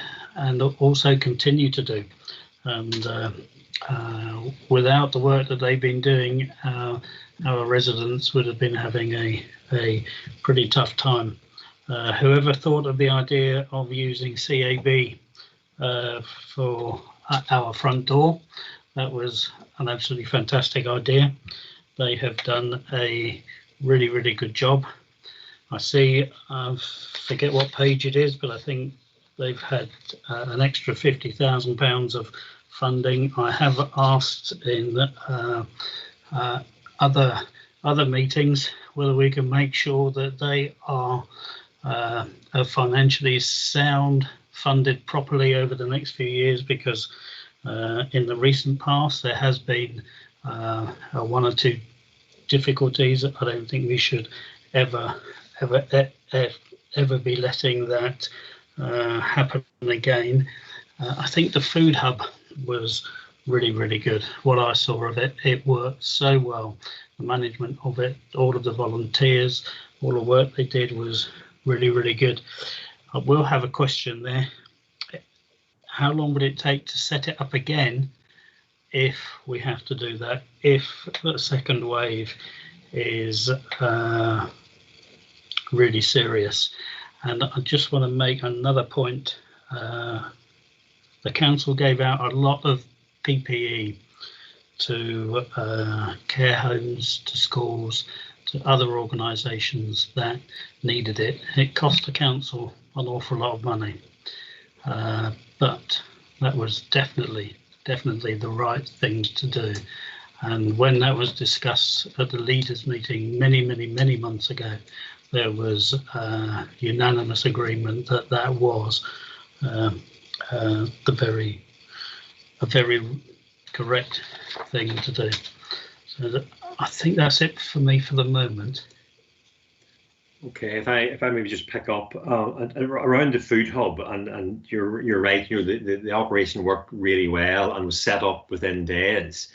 also continue to do. And without the work that they've been doing, our residents would have been having a pretty tough time. Whoever thought of the idea of using CAB for our front door, that was an absolutely fantastic idea. They have done a really, really good job. I see, I forget what page it is, but I think they've had an extra £50,000 of funding. I have asked in other meetings whether we can make sure that they are financially sound, funded properly over the next few years, because in the recent past there has been one or two difficulties. I don't think we should ever be letting that happen again. I think the food hub was really, really good. What I saw of it, it worked so well. The management of it, all of the volunteers, all the work they did was really, really good. I will have a question there. How long would it take to set it up again if we have to do that, if the second wave is really serious? And I just want to make another point. The council gave out a lot of PPE to care homes, to schools, to other organisations that needed it. It cost the council an awful lot of money, but that was definitely the right thing to do. And when that was discussed at the leaders' meeting many months ago, there was unanimous agreement that that was a very correct thing to do. So I think that's it for me for the moment. Okay, if I maybe just pick up around the food hub, and you're right, the operation worked really well and was set up within days.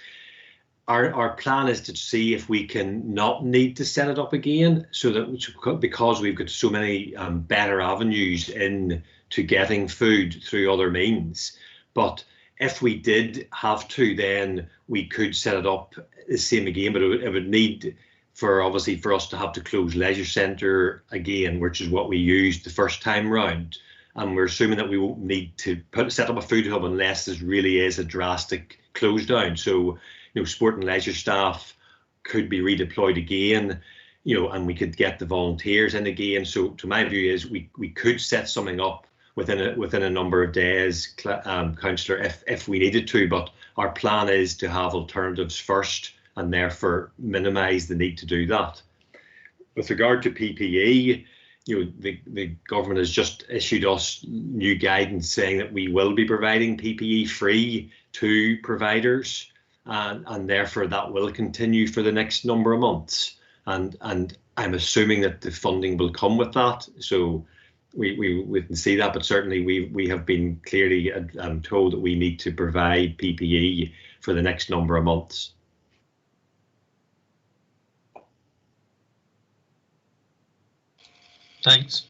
Our plan is to see if we can not need to set it up again, so that because we've got so many better avenues in to getting food through other means. But if we did have to, then we could set it up the same again, but it would need obviously for us to have to close leisure centre again, which is what we used the first time round. And we're assuming that we won't need to set up a food hub unless there really is a drastic close down. So, sport and leisure staff could be redeployed again, and we could get the volunteers in again. So, to my view, is we could set something up within a number of days, councillor, if we needed to. But our plan is to have alternatives first, and therefore minimise the need to do that. With regard to PPE, the government has just issued us new guidance saying that we will be providing PPE free to providers, and therefore that will continue for the next number of months. And I'm assuming that the funding will come with that. So we can see that, but certainly we have been clearly told that we need to provide PPE for the next number of months. Thanks.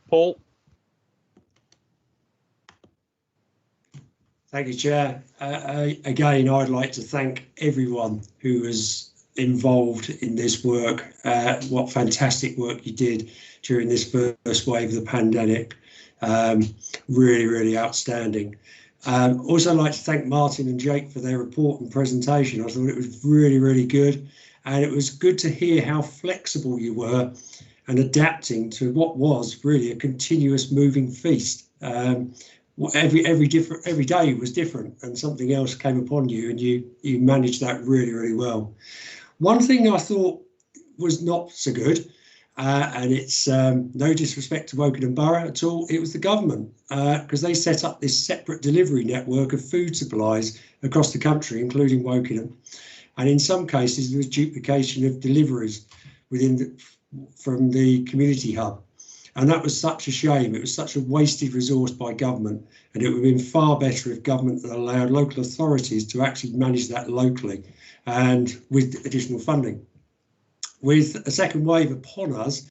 Paul? Thank you, Chair. Again, I'd like to thank everyone who was involved in this work. What fantastic work you did during this first wave of the pandemic. Really, really outstanding. Also, I'd like to thank Martin and Jake for their report and presentation. I thought it was really, really good. And it was good to hear how flexible you were and adapting to what was really a continuous moving feast. Every day was different, and something else came upon you, and you managed that really, really well. One thing I thought was not so good, and it's no disrespect to Wokingham Borough at all, it was the government, because they set up this separate delivery network of food supplies across the country, including Wokingham. And in some cases, there was duplication of deliveries from the community hub. And that was such a shame. It was such a wasted resource by government. And it would have been far better if government had allowed local authorities to actually manage that locally and with additional funding. With a second wave upon us,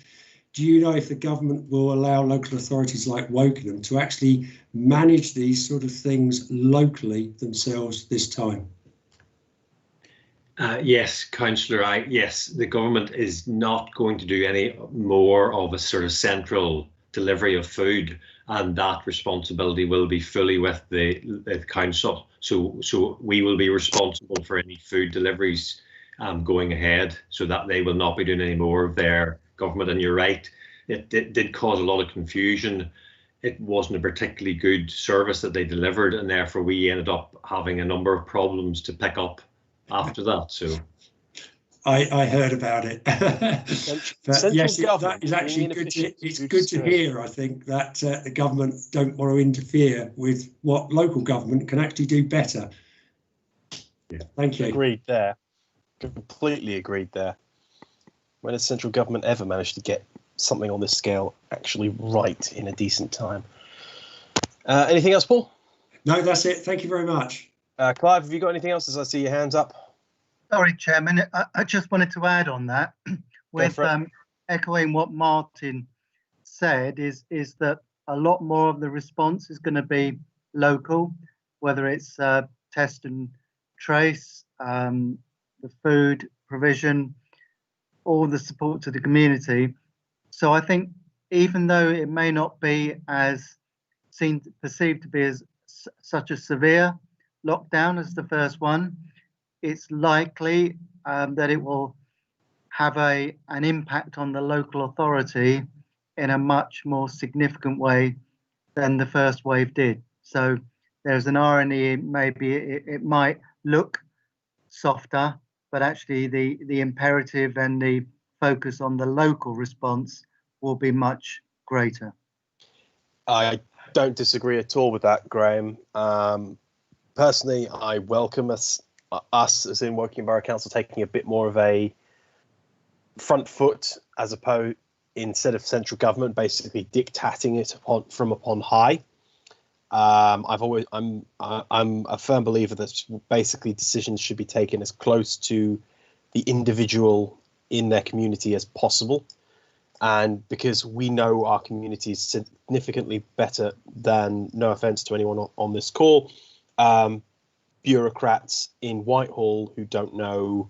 do you know if the government will allow local authorities like Wokingham to actually manage these sort of things locally themselves this time? Yes, councillor. Yes, the government is not going to do any more of a sort of central delivery of food, and that responsibility will be fully with the council. So we will be responsible for any food deliveries going ahead, so that they will not be doing any more of their government. And you're right, it did cause a lot of confusion. It wasn't a particularly good service that they delivered, and therefore we ended up having a number of problems to pick up after that. So I heard about it. But yes, that is actually good. It's good to hear, I think, that the government don't want to interfere with what local government can actually do better. Yeah. Thank you. Agreed there. Completely agreed there. When has central government ever managed to get something on this scale actually right in a decent time? Anything else, Paul? No, that's it. Thank you very much. Clive, have you got anything else as I see your hands up? Sorry, Chairman. I just wanted to add on that with echoing what Martin said is that a lot more of the response is going to be local, whether it's test and trace, the food provision, all the support to the community. So I think even though it may not be as perceived to be as such a severe lockdown as the first one, it's likely that it will have an impact on the local authority in a much more significant way than the first wave did. So there's an irony, maybe it might look softer, but actually the imperative and the focus on the local response will be much greater. I don't disagree at all with that, Graham. Personally, I welcome us as in Woking Borough Council taking a bit more of a front foot, as opposed, instead of central government basically dictating it from upon high. I'm a firm believer that basically decisions should be taken as close to the individual in their community as possible. And because we know our community is significantly better than, no offence to anyone on this call, bureaucrats in Whitehall who don't know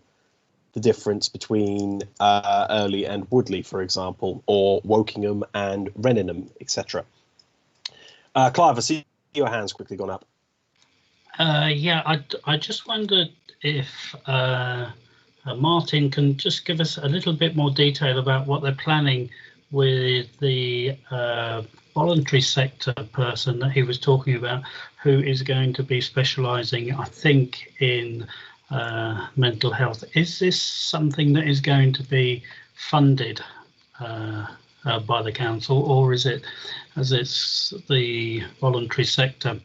the difference between Early and Woodley, for example, or Wokingham and Reningham, etc. Clive, I see your hand's quickly gone up. Yeah, I just wondered if Martin can just give us a little bit more detail about what they're planning with the voluntary sector person that he was talking about, who is going to be specialising, I think, in mental health. Is this something that is going to be funded by the council, or is it, as it's the voluntary sector,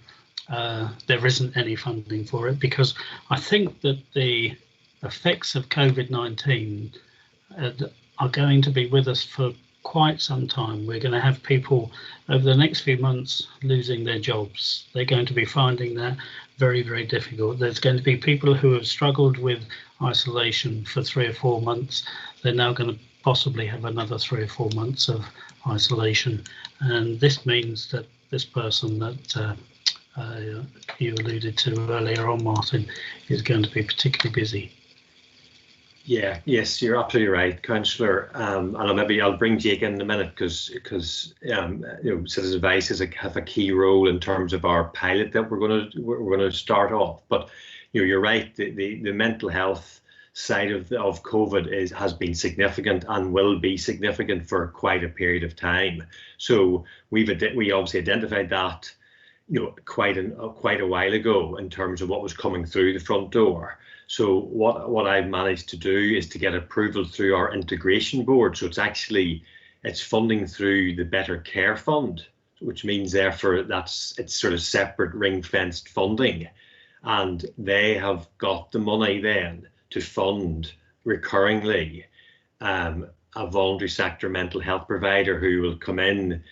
there isn't any funding for it? Because I think that the effects of COVID-19 are going to be with us for quite some time. We're going to have people over the next few months losing their jobs. They're going to be finding that very, very difficult. There's going to be people who have struggled with isolation for 3 or 4 months. They're now going to possibly have another 3 or 4 months of isolation. And this means that this person that you alluded to earlier on, Martin, is going to be particularly busy. Yeah, yes, you're absolutely right, Councillor. And I'll bring Jake in a minute because Citizen Advice have a key role in terms of our pilot that we're going to start off. But you're right. The mental health side of COVID has been significant and will be significant for quite a period of time. So we obviously identified that quite a while ago in terms of what was coming through the front door. So what I've managed to do is to get approval through our integration board. So it's funding through the Better Care Fund, which means therefore it's sort of separate ring-fenced funding, and they have got the money then to fund recurringly a voluntary sector mental health provider who will come into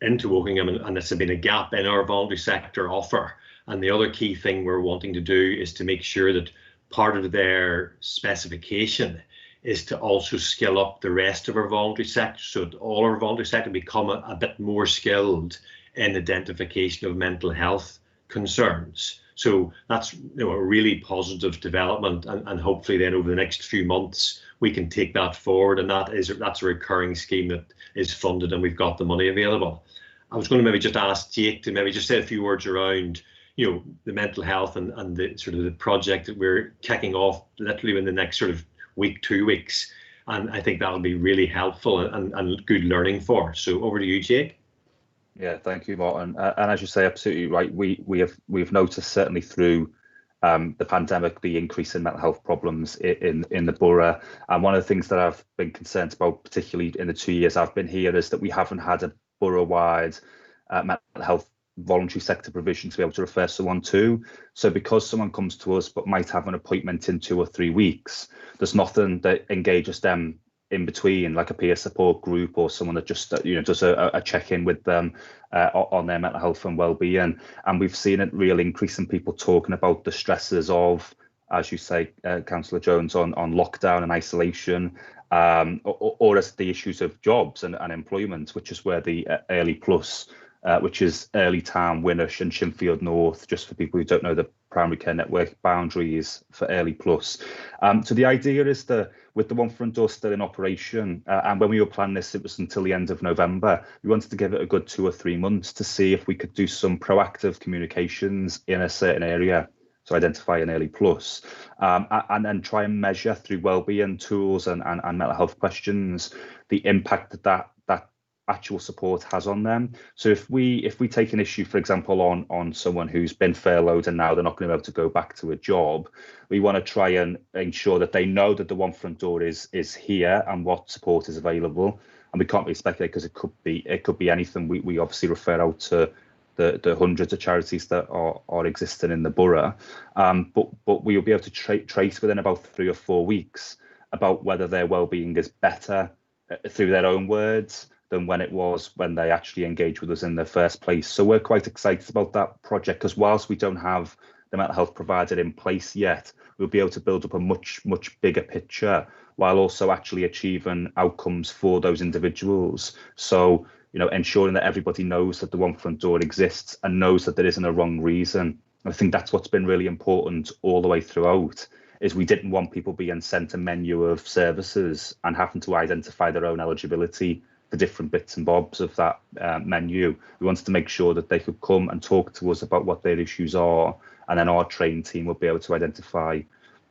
Wokingham, and it's been a gap in our voluntary sector offer. And the other key thing we're wanting to do is to make sure that part of their specification is to also skill up the rest of our voluntary sector, so that all our voluntary sector become a bit more skilled in identification of mental health concerns. So that's a really positive development, and hopefully then over the next few months we can take that forward, and that's a recurring scheme that is funded and we've got the money available. I was going to maybe just ask Jake to maybe just say a few words around the mental health and the sort of the project that we're kicking off literally in the next sort of week, 2 weeks. And I think that'll be really helpful and good learning for. So over to you, Jake. Yeah, thank you, Martin. And as you say, absolutely right. We've noticed certainly through the pandemic the increase in mental health problems in the borough. And one of the things that I've been concerned about, particularly in the 2 years I've been here, is that we haven't had a borough-wide mental health voluntary sector provision to be able to refer someone to. So because someone comes to us but might have an appointment in 2 or 3 weeks, there's nothing that engages them in between, like a peer support group or someone that just does a check-in with them on their mental health and well-being. And we've seen a real increase in people talking about the stresses of, as you say, Councillor Jones, on lockdown and isolation, or as the issues of jobs and employment, which is where the Early Plus, which is Early Town, Winnersh and Shinfield North, just for people who don't know the primary care network boundaries for Early Plus. So the idea is that with the one front door still in operation, and when we were planning this, it was until the end of November, we wanted to give it a good 2 or 3 months to see if we could do some proactive communications in a certain area, so identify an Early Plus, and then try and measure through wellbeing tools and mental health questions the impact that actual support has on them. So if we take an issue, for example, on someone who's been furloughed and now they're not going to be able to go back to a job, we want to try and ensure that they know that the one front door is here and what support is available. And we can't really speculate because it could be anything. We obviously refer out to the hundreds of charities that are existing in the borough, but we will be able to trace within about 3 or 4 weeks about whether their well-being is better through their own words than when it was when they actually engaged with us in the first place. So we're quite excited about that project, because whilst we don't have the mental health provider in place yet, we'll be able to build up a much bigger picture while also actually achieving outcomes for those individuals. So, you know, ensuring that everybody knows that the one front door exists and knows that there isn't a wrong reason. I think that's what's been really important all the way throughout, is we didn't want people being sent a menu of services and having to identify their own eligibility for different bits and bobs of that menu. We wanted to make sure that they could come and talk to us about what their issues are, and then our trained team will be able to identify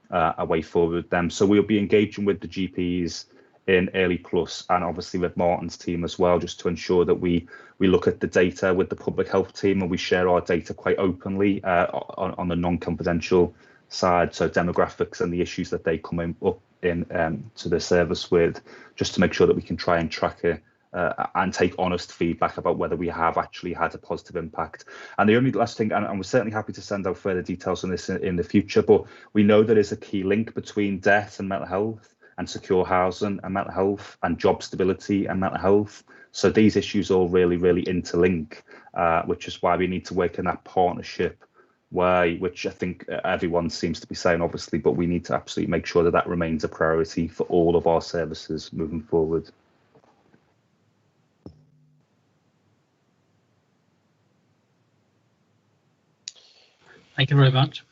a way forward with them. So we'll be engaging with the GPs in Early Plus and obviously with Martin's team as well, just to ensure that we look at the data with the public health team, and we share our data quite openly on the non-confidential side, so demographics and the issues that they come up in to the service with, just to make sure that we can try and track it and take honest feedback about whether we have actually had a positive impact. And the only last thing, and we're certainly happy to send out further details on this in the future, but we know there is a key link between debt and mental health, and secure housing and mental health, and job stability and mental health. So these issues all really interlink, which is why we need to work in that partnership way, which I think everyone seems to be saying, obviously, but we need to absolutely make sure that that remains a priority for all of our services moving forward. Thank you very much.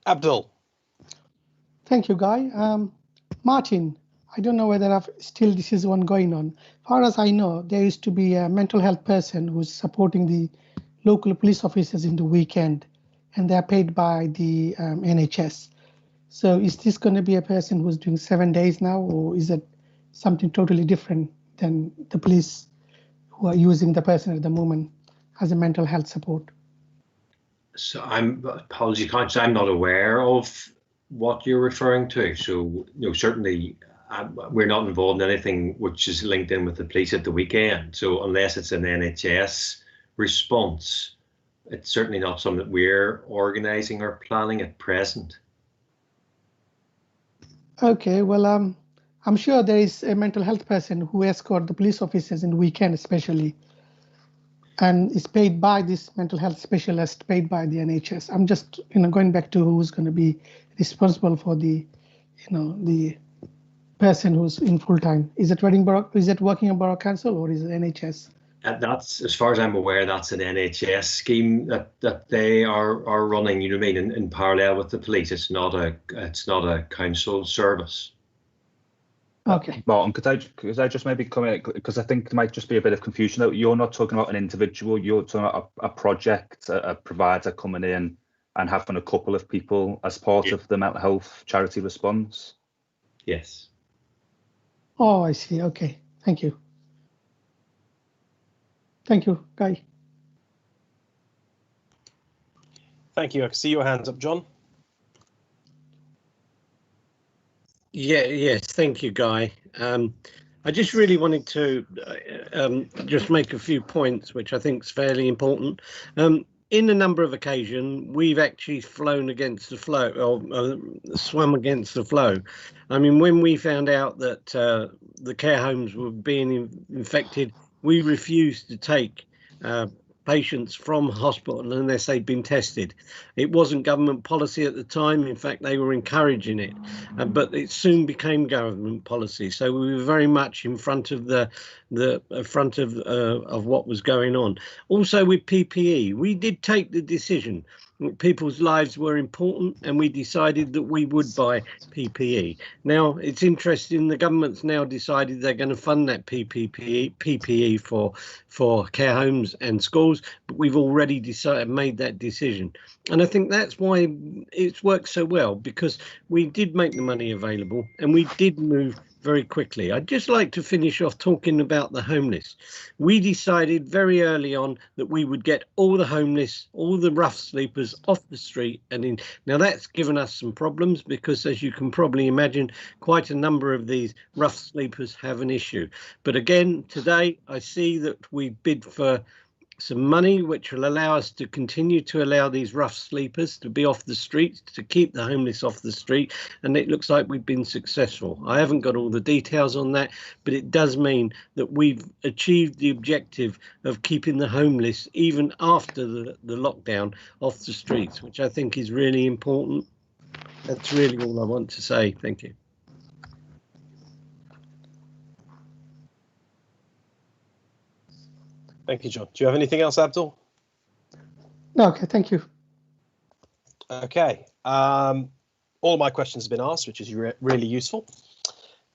Abdul. Thank you, Guy. Martin, I don't know whether still this is one going on. As far as I know, there used to be a mental health person who's supporting the local police officers in the weekend, and they're paid by the NHS. So is this going to be a person who's doing 7 days now, or is it something totally different than the police who are using the person at the moment as a mental health support? So I'm apology conscious. I'm not aware of what you're referring to. So, you know, certainly we're not involved in anything which is linked in with the police at the weekend. So unless it's an NHS response, it's certainly not something that we're organising or planning at present. Okay, well, I'm sure there is a mental health person who escort the police officers in the weekend, especially, and is paid by this mental health specialist, paid by the NHS. I'm just, going back to who's going to be responsible for the, the person who's in full time. Is it working in Borough Council, or is it NHS? That's, as far as I'm aware, that's an NHS scheme that they are running. You know what I mean, in parallel with the police. It's not a council service. Okay. Martin, could I just maybe come in, because I think there might just be a bit of confusion. That you're not talking about an individual. You're talking about a project, a provider coming in and having a couple of people as part of the mental health charity response. Yes. Oh, I see. Okay. Thank you. Thank you, Guy. Thank you. I can see your hands up, John. Yes, thank you, Guy. I just really wanted to just make a few points, which I think is fairly important. In a number of occasions, we've actually flown against the flow, or swum against the flow. I mean, when we found out that the care homes were being infected, we refused to take patients from hospital unless they'd been tested. It wasn't government policy at the time. In fact, they were encouraging it, but it soon became government policy. So we were very much in front of the front of what was going on. Also with PPE, we did take the decision. People's lives were important, and we decided that we would buy PPE. Now, it's interesting, the government's now decided they're going to fund that PPE for care homes and schools, but we've already made that decision. And I think that's why it's worked so well, because we did make the money available, and we did move very quickly. I'd just like to finish off talking about the homeless. We decided very early on that we would get all the homeless, all the rough sleepers off the street and in. Now that's given us some problems because, as you can probably imagine, quite a number of these rough sleepers have an issue. But again, today I see that we bid for some money which will allow us to continue to allow these rough sleepers to be off the streets, to keep the homeless off the street, and it looks like we've been successful. I haven't got all the details on that, but it does mean that we've achieved the objective of keeping the homeless, even after the lockdown, off the streets, which I think is really important. That's really all I want to say. Thank you. Thank you, John. Do you have anything else, Abdul? No, okay, thank you. Okay. All of my questions have been asked, which is really useful.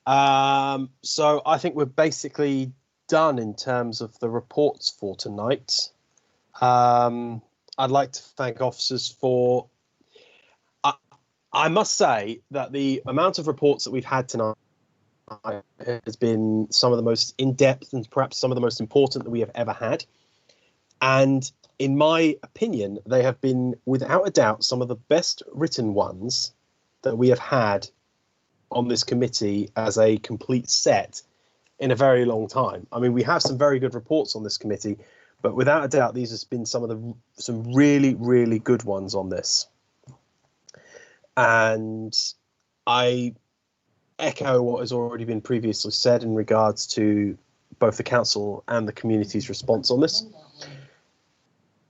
So I think we're basically done in terms of the reports for tonight. I'd like to thank officers for... I must say that the amount of reports that we've had tonight has been some of the most in-depth and perhaps some of the most important that we have ever had. And in my opinion, they have been, without a doubt, some of the best written ones that we have had on this committee as a complete set in a very long time. I mean, we have some very good reports on this committee, but without a doubt, these have been some really, really good ones on this. And I echo what has already been previously said in regards to both the council and the community's response on this.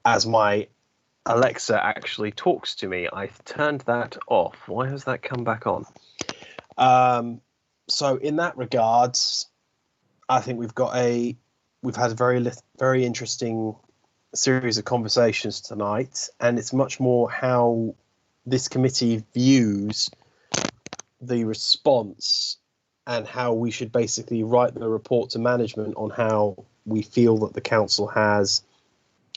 As my Alexa actually talks to me, I've turned that off. Why has that come back on? So in that regards, I think we've had a very interesting series of conversations tonight, and it's much more how this committee views the response and how we should basically write the report to management on how we feel that the council has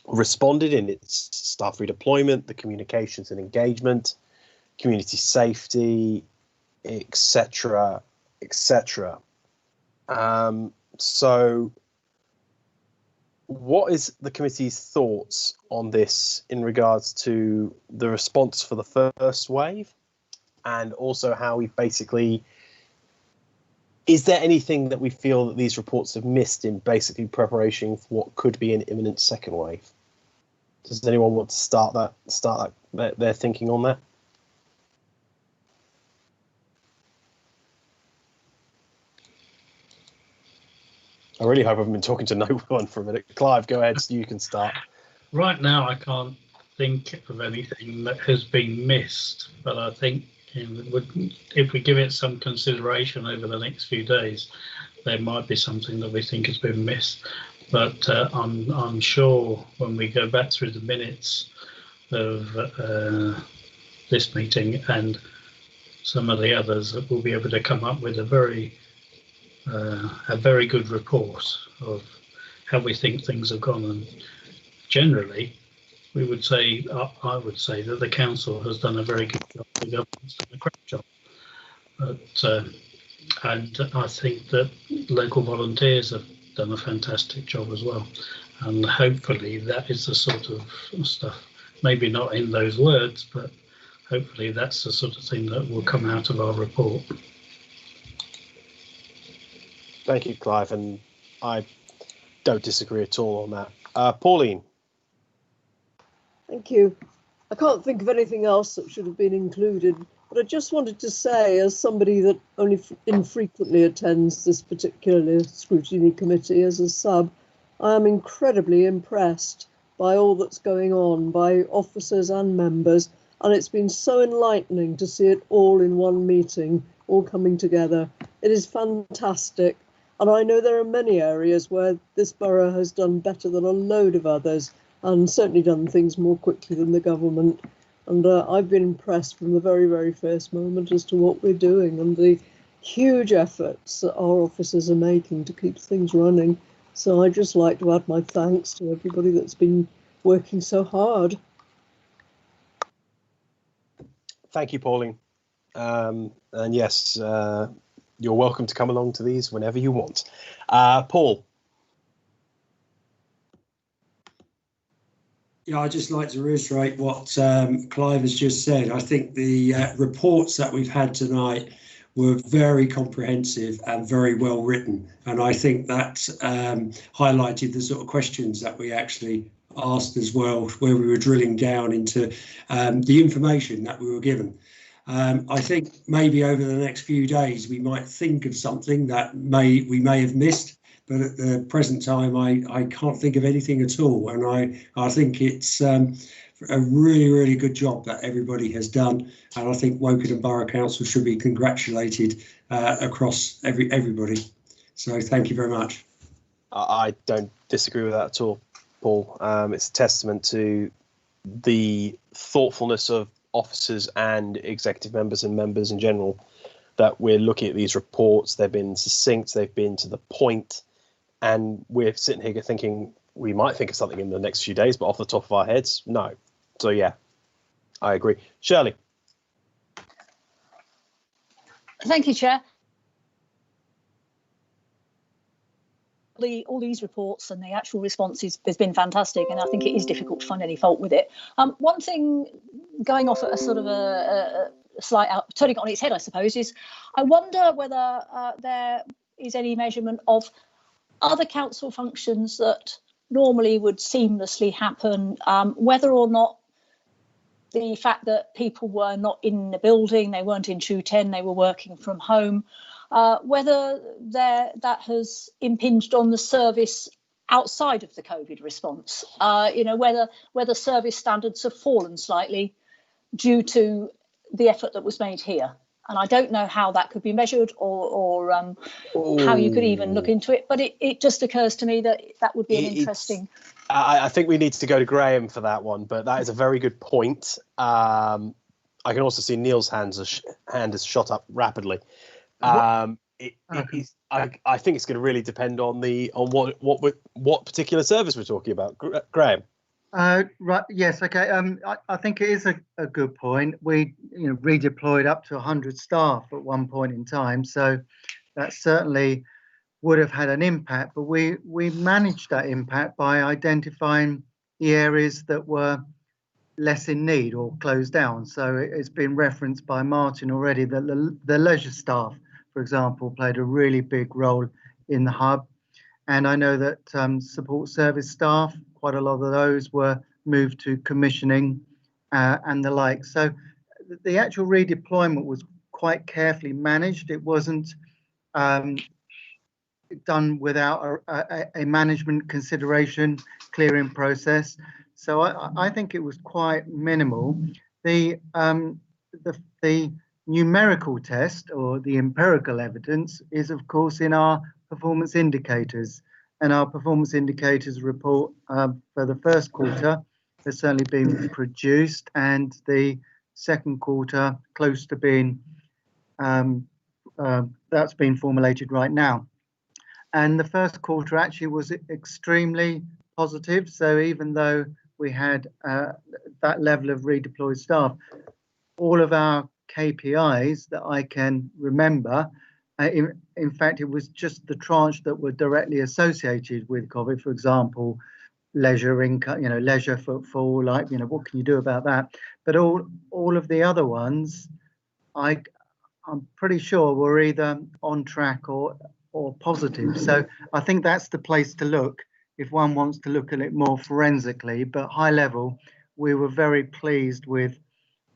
responded in its staff redeployment, the communications and engagement, community safety, etc., etc. So what is the committee's thoughts on this in regards to the response for the first wave? And also how we basically, is there anything that we feel that these reports have missed in basically preparation for what could be an imminent second wave? Does anyone want to start their thinking on that? I really hope I haven't been talking to no one for a minute. Clive, go ahead, you can start. Right now, I can't think of anything that has been missed, but I think if we give it some consideration over the next few days, there might be something that we think has been missed. But I'm sure when we go back through the minutes of this meeting and some of the others, that we'll be able to come up with a very good report of how we think things have gone. And generally, I would say that the council has done a very good job. The government's done a great job. But, and I think that local volunteers have done a fantastic job as well. And hopefully that is the sort of stuff, maybe not in those words, but hopefully that's the sort of thing that will come out of our report. Thank you, Clive, and I don't disagree at all on that. Pauline. Thank you. I can't think of anything else that should have been included, but I just wanted to say, as somebody that only infrequently attends this particular scrutiny committee as a sub, I am incredibly impressed by all that's going on, by officers and members, and it's been so enlightening to see it all in one meeting, all coming together. It is fantastic, and I know there are many areas where this borough has done better than a load of others, and certainly done things more quickly than the government. And I've been impressed from the very, very first moment as to what we're doing and the huge efforts that our officers are making to keep things running. So I'd just like to add my thanks to everybody that's been working so hard. Thank you, Pauline. And yes, you're welcome to come along to these whenever you want. Paul. Yeah, I'd just like to reiterate what Clive has just said. I think the reports that we've had tonight were very comprehensive and very well written. And I think that highlighted the sort of questions that we actually asked as well, where we were drilling down into the information that we were given. I think maybe over the next few days, we might think of something that we may have missed. But at the present time, I can't think of anything at all. And I think it's a really, really good job that everybody has done. And I think Woking Borough Council should be congratulated across everybody. So thank you very much. I don't disagree with that at all, Paul. It's a testament to the thoughtfulness of officers and executive members and members in general that we're looking at these reports. They've been succinct, they've been to the point. And we're sitting here thinking we might think of something in the next few days, but off the top of our heads, no. So, yeah, I agree. Shirley. Thank you, Chair. All these reports and the actual responses has been fantastic, and I think it is difficult to find any fault with it. One thing, going off at a sort of a slight turning it on its head, I suppose, is I wonder whether there is any measurement of other council functions that normally would seamlessly happen, whether or not the fact that people were not in the building, they weren't in 210, they were working from home, whether that has impinged on the service outside of the COVID response, whether service standards have fallen slightly due to the effort that was made here. And I don't know how that could be measured or how you could even look into it. But it just occurs to me that would be an interesting. I think we need to go to Graham for that one, but that is a very good point. I can also see Neil's hand has shot up rapidly. I think it's going to really depend on what particular service we're talking about. Graham. Right. Yes. Okay. I think it is a good point. We redeployed up to 100 staff at one point in time, so that certainly would have had an impact. But we managed that impact by identifying the areas that were less in need or closed down. So it's been referenced by Martin already that the leisure staff, for example, played a really big role in the hub. And I know that support service staff, quite a lot of those were moved to commissioning and the like. So the actual redeployment was quite carefully managed. It wasn't done without a management consideration clearing process. So I think it was quite minimal. The numerical test or the empirical evidence is, of course, in our performance indicators, and our performance indicators report for the first quarter has certainly been produced, and the second quarter close to being that's been formulated right now. And the first quarter actually was extremely positive. So even though we had that level of redeployed staff, all of our KPIs that I can remember, in fact, it was just the tranche that were directly associated with COVID. For example, leisure income, leisure footfall, what can you do about that? But all of the other ones, I'm pretty sure were either on track or positive. So I think that's the place to look if one wants to look at it more forensically. But high level, we were very pleased with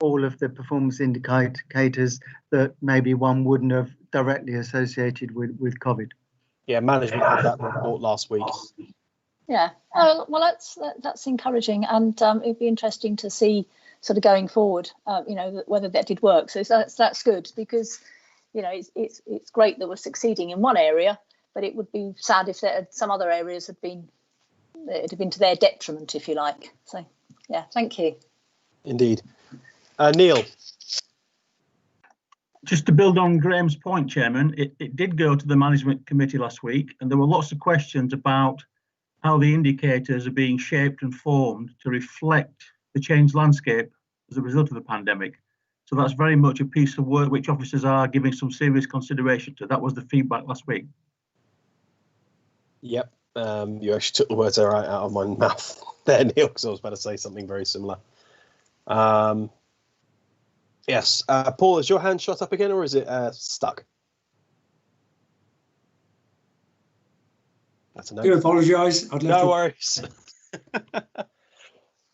all of the performance indicators that maybe one wouldn't have directly associated with COVID. Yeah, management had that report last week. Yeah, well, that's encouraging, and it'd be interesting to see sort of going forward, whether that did work. So that's good, because it's great that we're succeeding in one area, but it would be sad if some other areas had been to their detriment, if you like. So yeah, thank you. Indeed. Neil. Just to build on Graham's point, Chairman, it did go to the management committee last week, and there were lots of questions about how the indicators are being shaped and formed to reflect the changed landscape as a result of the pandemic. So that's very much a piece of work which officers are giving some serious consideration to. That was the feedback last week. Yep. You actually took the words right out of my mouth there, Neil, because I was about to say something very similar. Yes. Paul, is your hand shot up again, or is it stuck? That's a no. I do apologise. No worries.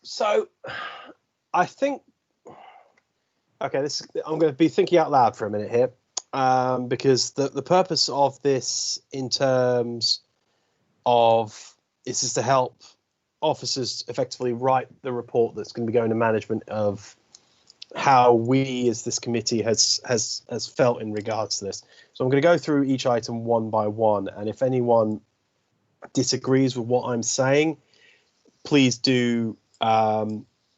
So, I think. Okay, I'm going to be thinking out loud for a minute here, because the purpose of this, in terms of, this is to help officers effectively write the report that's going to be going to management of how we as this committee has felt in regards to this. So I'm going to go through each item one by one, and if anyone disagrees with what I'm saying, please do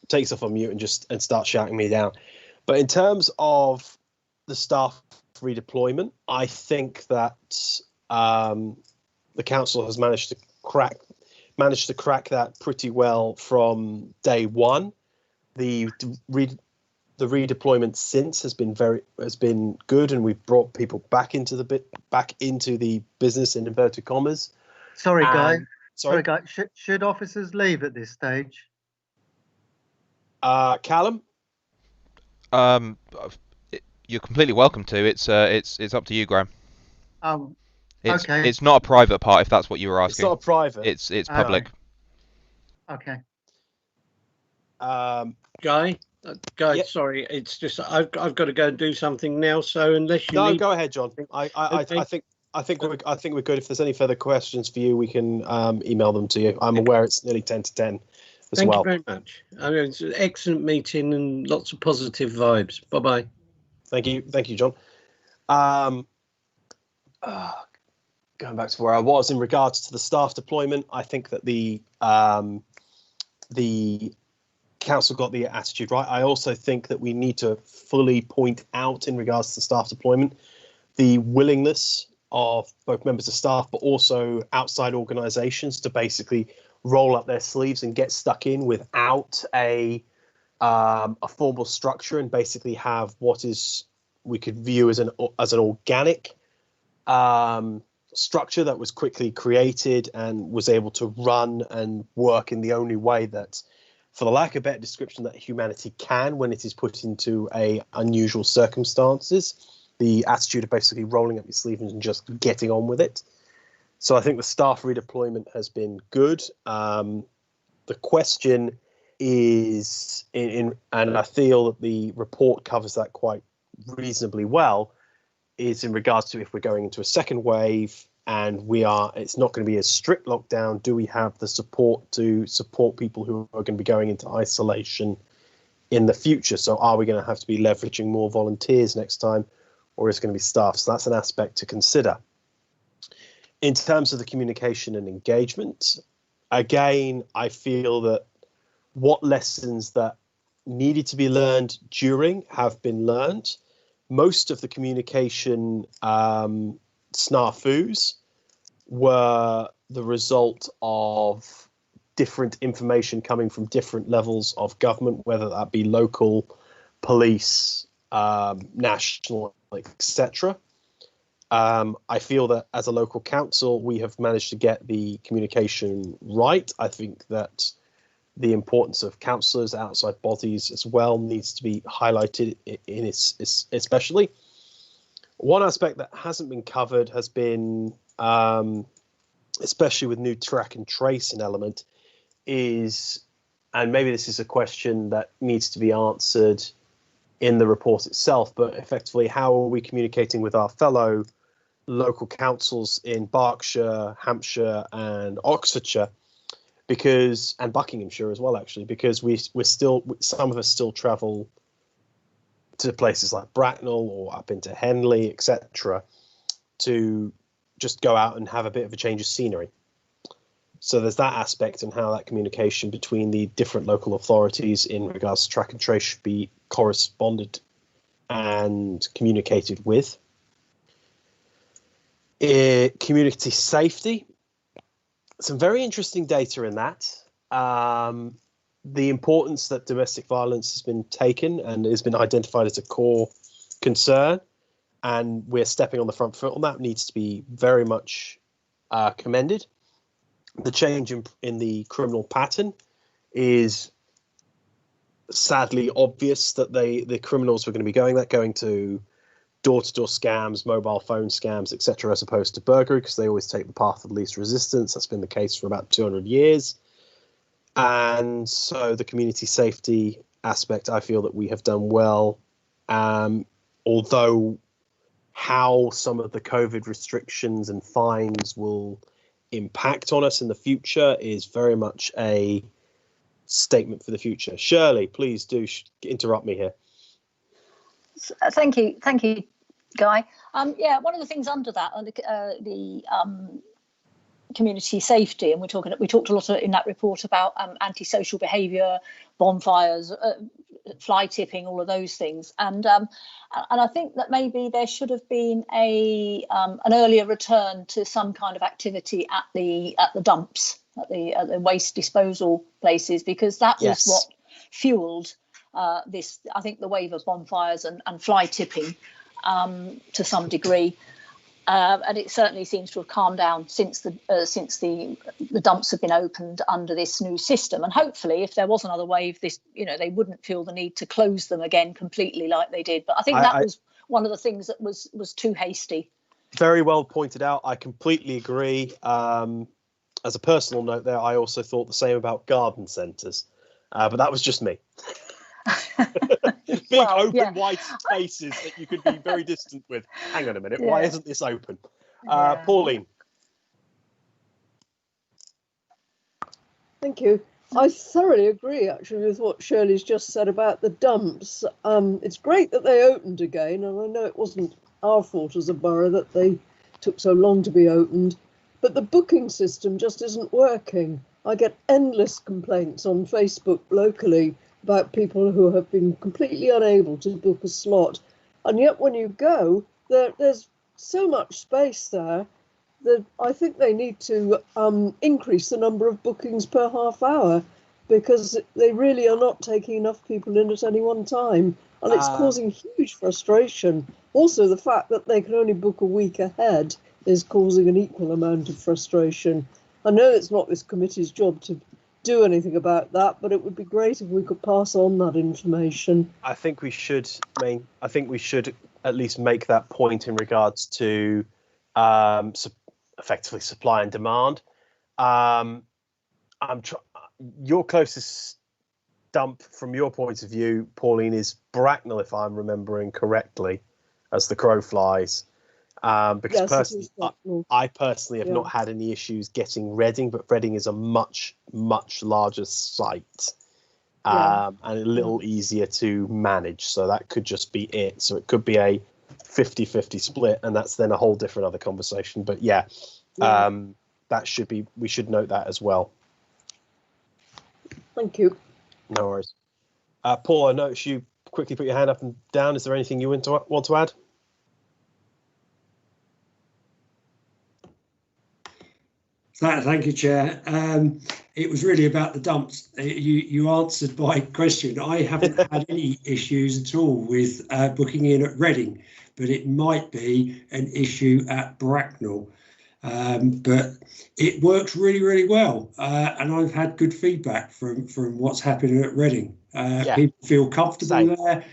take stuff on mute and start shouting me down. But in terms of the staff redeployment, I think that the council has managed to crack that pretty well from day one. The redeployment since has been good, and we've brought people back into the business in inverted commas. Sorry, Guy. Sorry, Guy. Should officers leave at this stage? Callum? You're completely welcome to. It's up to you, Graham. Okay. It's not a private part, if that's what you were asking. It's not a private. It's public. Okay. Guy, yep. Sorry, it's just I've got to go and do something now. So unless you need... go ahead, John. I think we're good. If there's any further questions for you, we can email them to you. I'm aware it's nearly 10 to 10 as Thank well. you very much. I mean, it's an excellent meeting and lots of positive vibes. Bye bye. Thank you, John. Going back to where I was in regards to the staff deployment, I think that the council got the attitude right. I also think that we need to fully point out, in regards to staff deployment, the willingness of both members of staff, but also outside organisations, to basically roll up their sleeves and get stuck in without a formal structure, and basically have what we could view as an organic structure that was quickly created and was able to run and work in the only way that, for the lack of a better description, that humanity can when it is put into unusual circumstances. The attitude of basically rolling up your sleeves and just getting on with it. So I think the staff redeployment has been good. The question is, and I feel that the report covers that quite reasonably well, is in regards to if we're going into a second wave and it's not going to be a strict lockdown, do we have the support to support people who are going to be going into isolation in the future? So are we going to have to be leveraging more volunteers next time, or is it going to be staff? So that's an aspect to consider. In terms of the communication and engagement, again, I feel that what lessons that needed to be learned during have been learned. Most of the communication snafus were the result of different information coming from different levels of government, whether that be local, police, national, etc. I feel that as a local council, we have managed to get the communication right. I think that the importance of councillors, outside bodies as well, needs to be highlighted in its especially. One aspect that hasn't been covered has been, especially with new track and trace an element, is, and maybe this is a question that needs to be answered in the report itself, but effectively, how are we communicating with our fellow local councils in Berkshire, Hampshire and Oxfordshire, and Buckinghamshire as well, actually, because some of us still travel to places like Bracknell or up into Henley, etc., to just go out and have a bit of a change of scenery. So there's that aspect, and how that communication between the different local authorities in regards to track and trace should be corresponded and communicated with. Community safety, some very interesting data in that. the importance that domestic violence has been taken and has been identified as a core concern, and we're stepping on the front foot on that, needs to be very much commended. The change in the criminal pattern is sadly obvious, that the criminals were going to be going to door-to-door scams, mobile phone scams, etc., as opposed to burglary, because they always take the path of least resistance. That's been the case for about 200 years. And so the community safety aspect, I feel that we have done well, although how some of the COVID restrictions and fines will impact on us in the future is very much a statement for the future. Shirley, please do interrupt me here. Thank you, Guy. Yeah, one of the things under that, the community safety, and we talked a lot in that report about antisocial behaviour, bonfires, fly tipping, all of those things, and I think that maybe there should have been an earlier return to some kind of activity at the dumps, at the waste disposal places, because that was what fueled this. I think the wave of bonfires and fly tipping to some degree. And it certainly seems to have calmed down since the dumps have been opened under this new system. And hopefully, if there was another wave, they wouldn't feel the need to close them again completely like they did. But I think that was one of the things that was too hasty. Very well pointed out. I completely agree. As a personal note, there, I also thought the same about garden centres, but that was just me. Big open wide spaces that you could be very distant with. Hang on a minute, why isn't this open? Pauline. Thank you. I thoroughly agree actually with what Shirley's just said about the dumps. It's great that they opened again, and I know it wasn't our fault as a borough that they took so long to be opened, but the booking system just isn't working. I get endless complaints on Facebook locally about people who have been completely unable to book a slot. And yet when you go, there's so much space there that I think they need to increase the number of bookings per half hour, because they really are not taking enough people in at any one time. And it's causing huge frustration. Also, the fact that they can only book a week ahead is causing an equal amount of frustration. I know it's not this committee's job to do anything about that, but it would be great if we could pass on that information. I think we should at least make that point in regards to effectively supply and demand. Your closest dump from your point of view, Pauline, is Bracknell, if I'm remembering correctly, as the crow flies. Because personally, I personally have not had any issues getting Reading, but Reading is a much, much larger site and a little easier to manage. So that could just be it. So it could be a 50-50 split, and that's then a whole different other conversation. But that should be, we should note that as well. Thank you. No worries. Paul, I noticed you quickly put your hand up and down. Is there anything you want to add? Thank you, Chair. It was really about the dumps. You answered my question. I haven't had any issues at all with booking in at Reading, but it might be an issue at Bracknell. But it works really, really well. And I've had good feedback from what's happening at Reading. People feel comfortable there.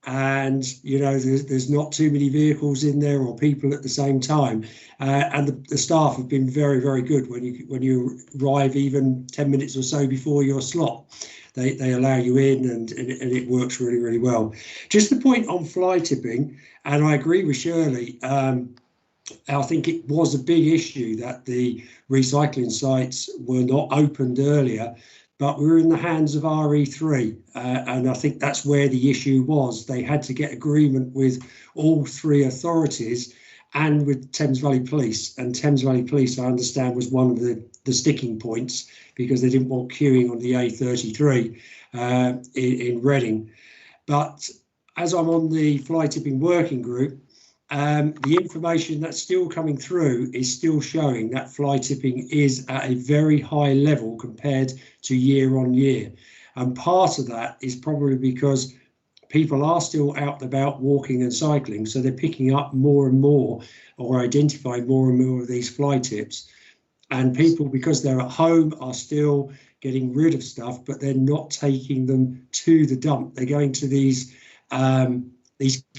And, you know, there's not too many vehicles in there or people at the same time. And the staff have been very, very good when you arrive even 10 minutes or so before your slot. They allow you in and it works really, really well. Just the point on fly tipping, and I agree with Shirley, I think it was a big issue that the recycling sites were not opened earlier, but we were in the hands of RE3, and I think that's where the issue was. They had to get agreement with all three authorities and with Thames Valley Police. And Thames Valley Police, I understand, was one of the sticking points because they didn't want queuing on the A33 in Reading. But as I'm on the fly tipping working group, the information that's still coming through is still showing that fly tipping is at a very high level compared to year on year. And part of that is probably because people are still out and about walking and cycling, so they're picking up more and more, or identifying more and more of these fly tips. And people, because they're at home, are still getting rid of stuff, but they're not taking them to the dump. They're going to these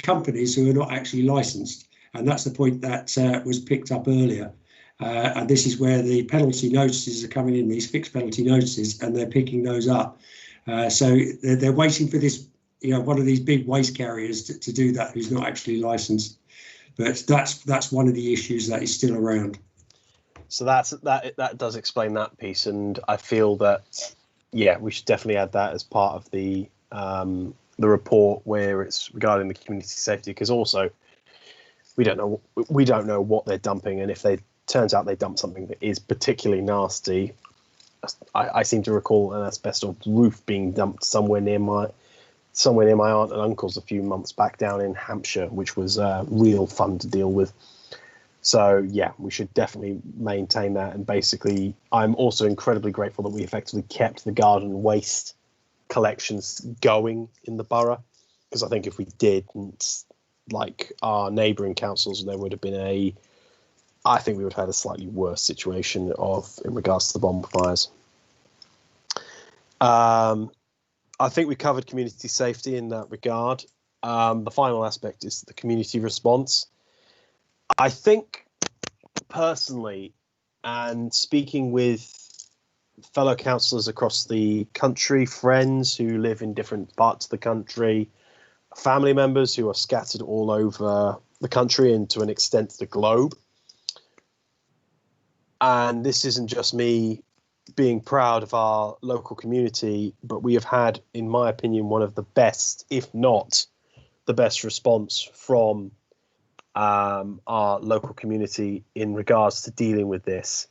companies who are not actually licensed. And that's the point that was picked up earlier. And this is where the penalty notices are coming in, these fixed penalty notices, and they're picking those up. So they're waiting for this, one of these big waste carriers to do that, who's not actually licensed. But that's one of the issues that is still around. So that does explain that piece, and I feel that we should definitely add that as part of the report where it's regarding the community safety, because also we don't know what they're dumping, and if they turns out they dump something that is particularly nasty. I seem to recall an asbestos roof being dumped somewhere near my aunt and uncle's a few months back down in Hampshire, which was real fun to deal with. So yeah, we should definitely maintain that. And basically, I'm also incredibly grateful that we effectively kept the garden waste collections going in the borough, because I think if we didn't, like our neighbouring councils, there would have been I think we would have had a slightly worse situation in regards to the bonfires. I think we covered community safety in that regard. The final aspect is the community response. I think personally, and speaking with fellow councillors across the country, friends who live in different parts of the country, family members who are scattered all over the country and to an extent the globe. And this isn't just me being proud of our local community, but we have had, in my opinion, one of the best, if not the best response from our local community in regards to dealing with this.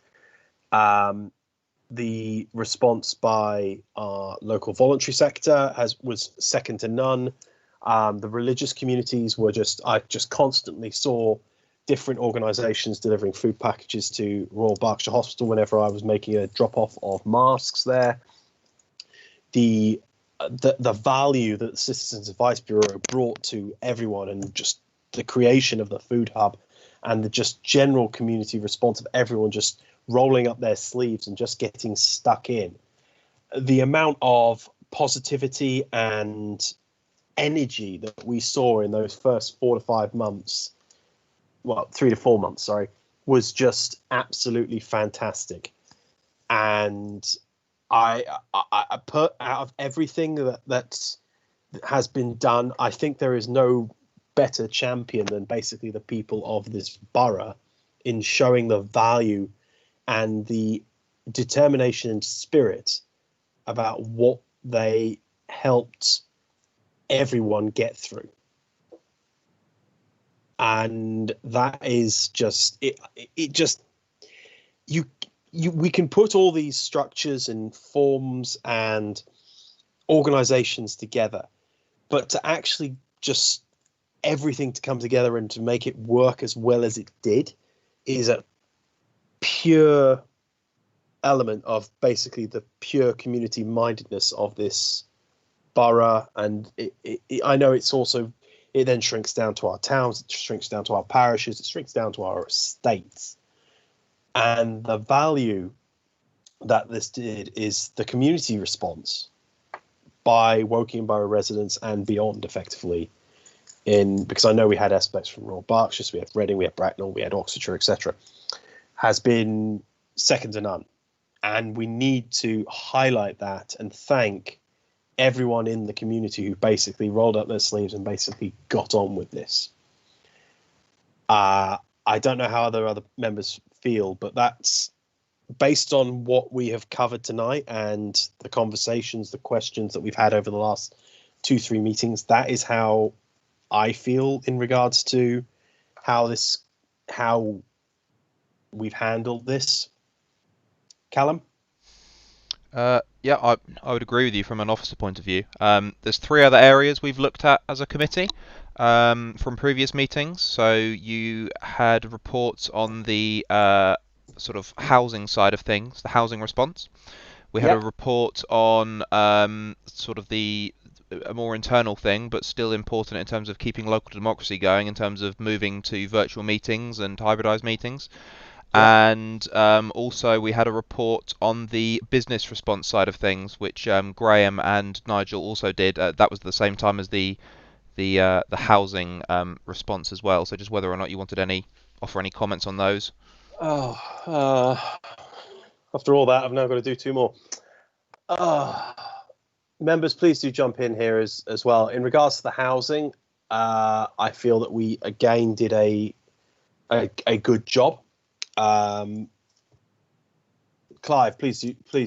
The response by our local voluntary sector was second to none. The religious communities were I just constantly saw different organisations delivering food packages to Royal Berkshire Hospital whenever I was making a drop-off of masks there. The value that the Citizens Advice Bureau brought to everyone, and just the creation of the food hub, and the just general community response of everyone just rolling up their sleeves and just getting stuck in. The amount of positivity and energy that we saw in those first 4 to 5 months, 3 to 4 months, sorry, was just absolutely fantastic. And I put out of everything that has been done, I think there is no better champion than basically the people of this borough in showing the value and the determination and spirit about what they helped everyone get through. And that is just we can put all these structures and forms and organizations together, but to actually just everything to come together and to make it work as well as it did is a pure element of basically the pure community mindedness of this borough. And I know it's also, it then shrinks down to our towns, it shrinks down to our parishes, it shrinks down to our estates. And the value that this did is the community response by Woking Borough residents and beyond, effectively. Because I know we had aspects from Royal Berkshire, so we had Reading, we had Bracknell, we had Oxfordshire, etc., has been second to none. And we need to highlight that and thank everyone in the community who basically rolled up their sleeves and basically got on with this. I don't know how other members feel, but that's based on what we have covered tonight and the conversations, the questions that we've had over the last 2-3 meetings. That is how I feel in regards to how we've handled this. Callum? Yeah, I would agree with you from an officer point of view. There's 3 other areas we've looked at as a committee from previous meetings. So you had reports on the sort of housing side of things, the housing response. We had a report on sort of a more internal thing, but still important in terms of keeping local democracy going, in terms of moving to virtual meetings and hybridized meetings. And also we had a report on the business response side of things, which Graham and Nigel also did. That was at the same time as the housing response as well. So just whether or not you wanted offer any comments on those. After all that, I've now got to do two more. Members, please do jump in here as well. In regards to the housing, I feel that we again did a good job. Clive, please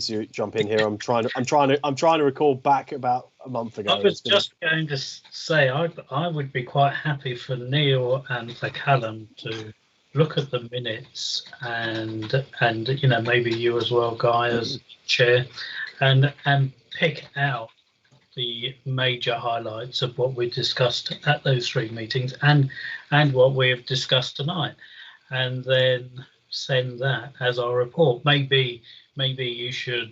do jump in here. I'm trying to recall back about a month ago. I was just going to say I would be quite happy for Neil and for Callum to look at the minutes and maybe you as well, Guy, as chair, and pick out the major highlights of what we discussed at those 3 meetings and what we have discussed tonight, and then send that as our report. Maybe you should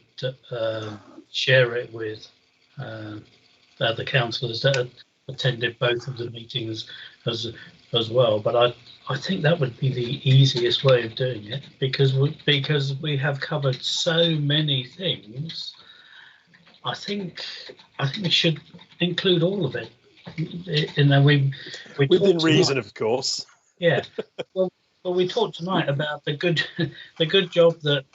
share it with the councillors that attended both of the meetings as well. But I think that would be the easiest way of doing it, because we have covered so many things. I think we should include all of it. We within reason, of course. Yeah. Well, we talked tonight about the good job that.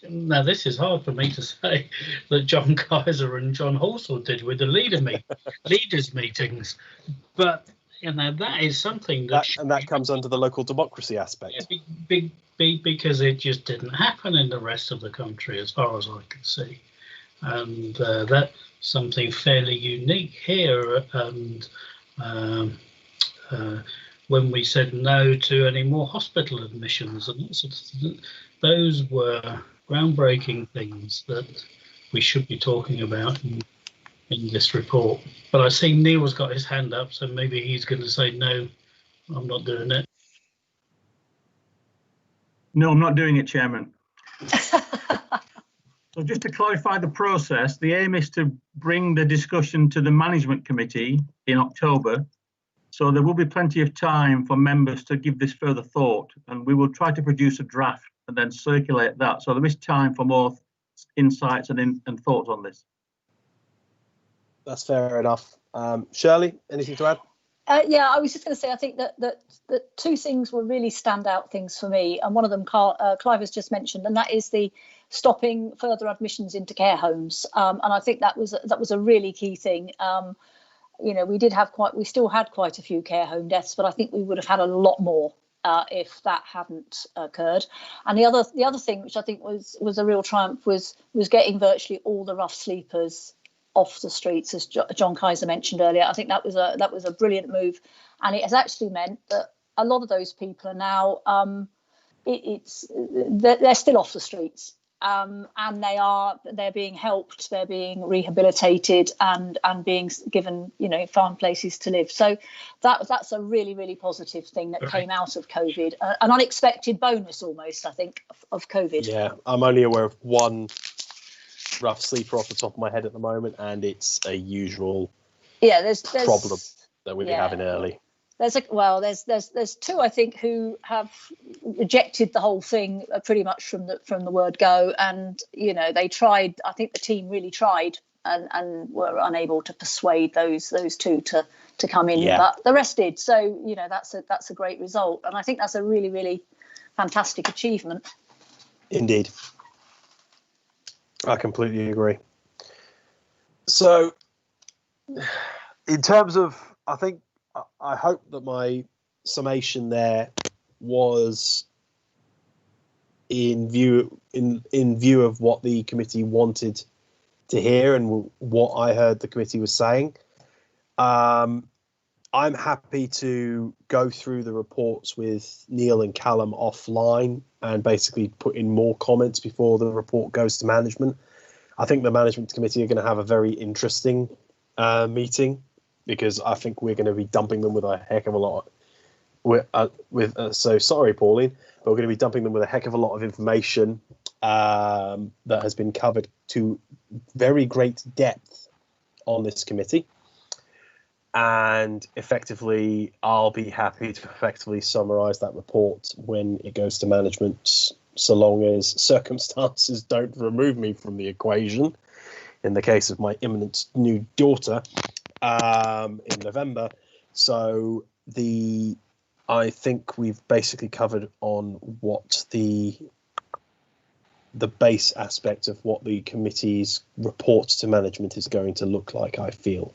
Now this is hard for me to say, that John Kaiser and John Horsell did with the leaders meetings, but that is something that comes under the local democracy aspect. Because it just didn't happen in the rest of the country, as far as I can see, and that's something fairly unique here. And when we said no to any more hospital admissions, and those were groundbreaking things that we should be talking about in this report. But I see Neil's got his hand up, so maybe he's going to say no, I'm not doing it. No, I'm not doing it, Chairman. So just to clarify the process, the aim is to bring the discussion to the Management Committee in October. So there will be plenty of time for members to give this further thought, and we will try to produce a draft and then circulate that. So there is time for more insights and thoughts on this. That's fair enough. Shirley, anything to add? Yeah, I was just going to say, I think that 2 things were really standout things for me, and one of them Clive has just mentioned, and that is the stopping further admissions into care homes. And I think that was a really key thing. We still had quite a few care home deaths, but I think we would have had a lot more if that hadn't occurred. And the other thing, which I think was a real triumph, was getting virtually all the rough sleepers off the streets, as John Kaiser mentioned earlier. I think that was a brilliant move, and it has actually meant that a lot of those people are now they're still off the streets. And they're being helped, they're being rehabilitated, and being given fine places to live. So that's a really, really positive thing that came out of COVID, an unexpected bonus almost, I think, of COVID. Yeah, I'm only aware of one rough sleeper off the top of my head at the moment, and it's a usual there's problem that we've been having early. There's 2, I think, who have rejected the whole thing pretty much from the word go, and they tried. I think the team really tried and were unable to persuade those 2 to come in, but the rest did. So that's a great result, and I think that's a really, really fantastic achievement. Indeed, I completely agree. So, in terms of, I hope that my summation there was in view of what the committee wanted to hear and what I heard the committee was saying. I'm happy to go through the reports with Neil and Callum offline and basically put in more comments before the report goes to management. I think the management committee are going to have a very interesting meeting, because I think we're going to be dumping them with a heck of a lot. So sorry, Pauline, but we're going to be dumping them with a heck of a lot of information that has been covered to very great depth on this committee. And effectively, I'll be happy to effectively summarise that report when it goes to management, so long as circumstances don't remove me from the equation. In the case of my imminent new daughter in November. So I think we've basically covered on what the base aspect of what the committee's report to management is going to look like, I feel.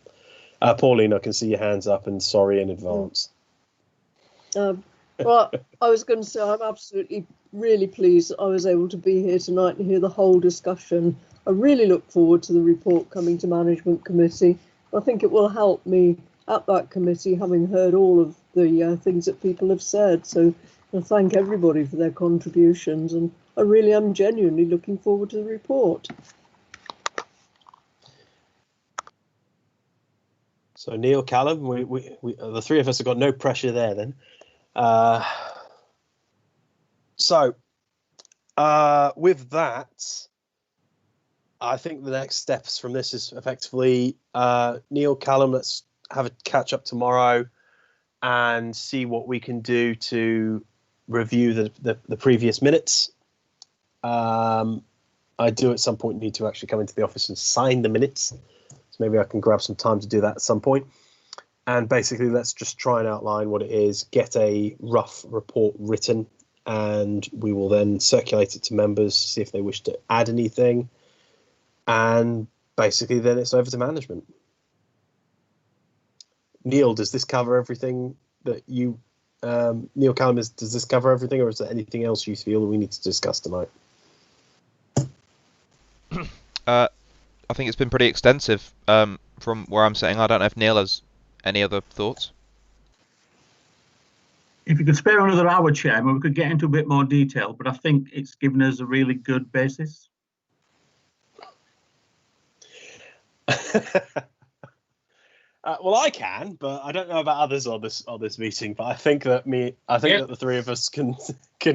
Pauline, I can see your hands up, and sorry in advance. Well, I was going to say I'm absolutely really pleased that I was able to be here tonight and hear the whole discussion. I really look forward to the report coming to management committee. I think it will help me at that committee, having heard all of the things that people have said. So I thank everybody for their contributions, and I really am genuinely looking forward to the report. So Neil, Callum, we the three of us have got no pressure there then. With that, I think the next steps from this is effectively Neil, Callum, let's have a catch up tomorrow and see what we can do to review the previous minutes. I do at some point need to actually come into the office and sign the minutes. Maybe I can grab some time to do that at some point. And basically, let's just try and outline what it is, get a rough report written, and we will then circulate it to members, see if they wish to add anything. And basically, then it's over to management. Neil, does this cover everything that you, Neil Callum, does this cover everything, or is there anything else you feel that we need to discuss tonight? I think it's been pretty extensive from where I'm sitting. I don't know if Neil has any other thoughts. If you could spare another hour, Chairman, we could get into a bit more detail, but I think it's given us a really good basis. Well, I can, but I don't know about others on this meeting. But I think that that the three of us can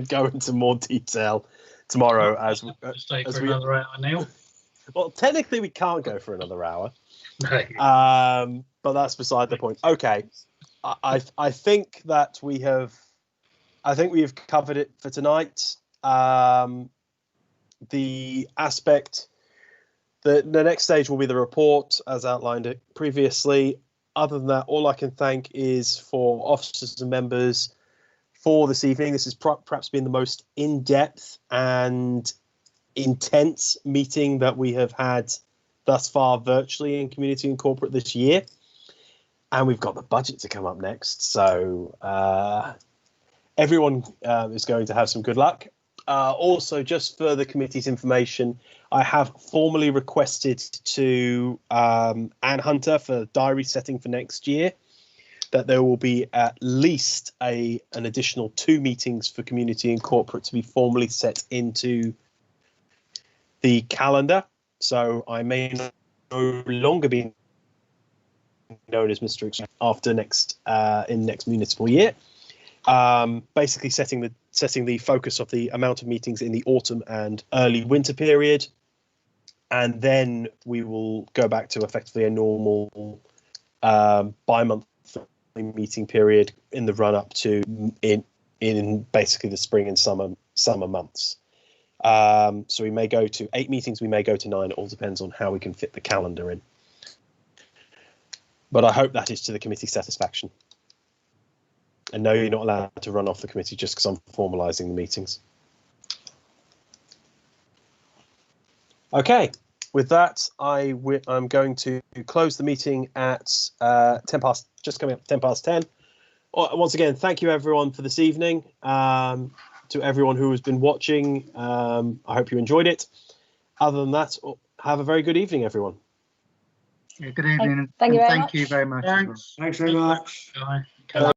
go into more detail tomorrow as we another hour, Neil. Well, technically we can't go for another hour. No. But that's beside the point. Okay, I think that we have covered it for tonight. The aspect, the next stage will be the report as outlined it previously. Other than that, all I can thank is for officers and members for this evening. This has perhaps been the most in-depth and intense meeting that we have had thus far virtually in community and corporate this year, and we've got the budget to come up next, so everyone is going to have some good luck. Also, just for the committee's information, I have formally requested to Anne Hunter for diary setting for next year that there will be at least an additional 2 meetings for community and corporate to be formally set into the calendar, so I may no longer be known as Mr. after next municipal year. Basically, setting the focus of the amount of meetings in the autumn and early winter period, and then we will go back to effectively a normal bi-monthly meeting period in the run up to in basically the spring and summer months. So we may go to 8 meetings, we may go to 9. It all depends on how we can fit the calendar in. But I hope that is to the committee's satisfaction. And no, you're not allowed to run off the committee just because I'm formalising the meetings. Okay, with that, I'm going to close the meeting at 10 past, just coming up 10 past 10. Once again, thank you everyone for this evening. To everyone who has been watching, I hope you enjoyed it. Other than that, have a very good evening, everyone. Yeah, good evening. Thank you very much. You very much. Thanks very much. Bye.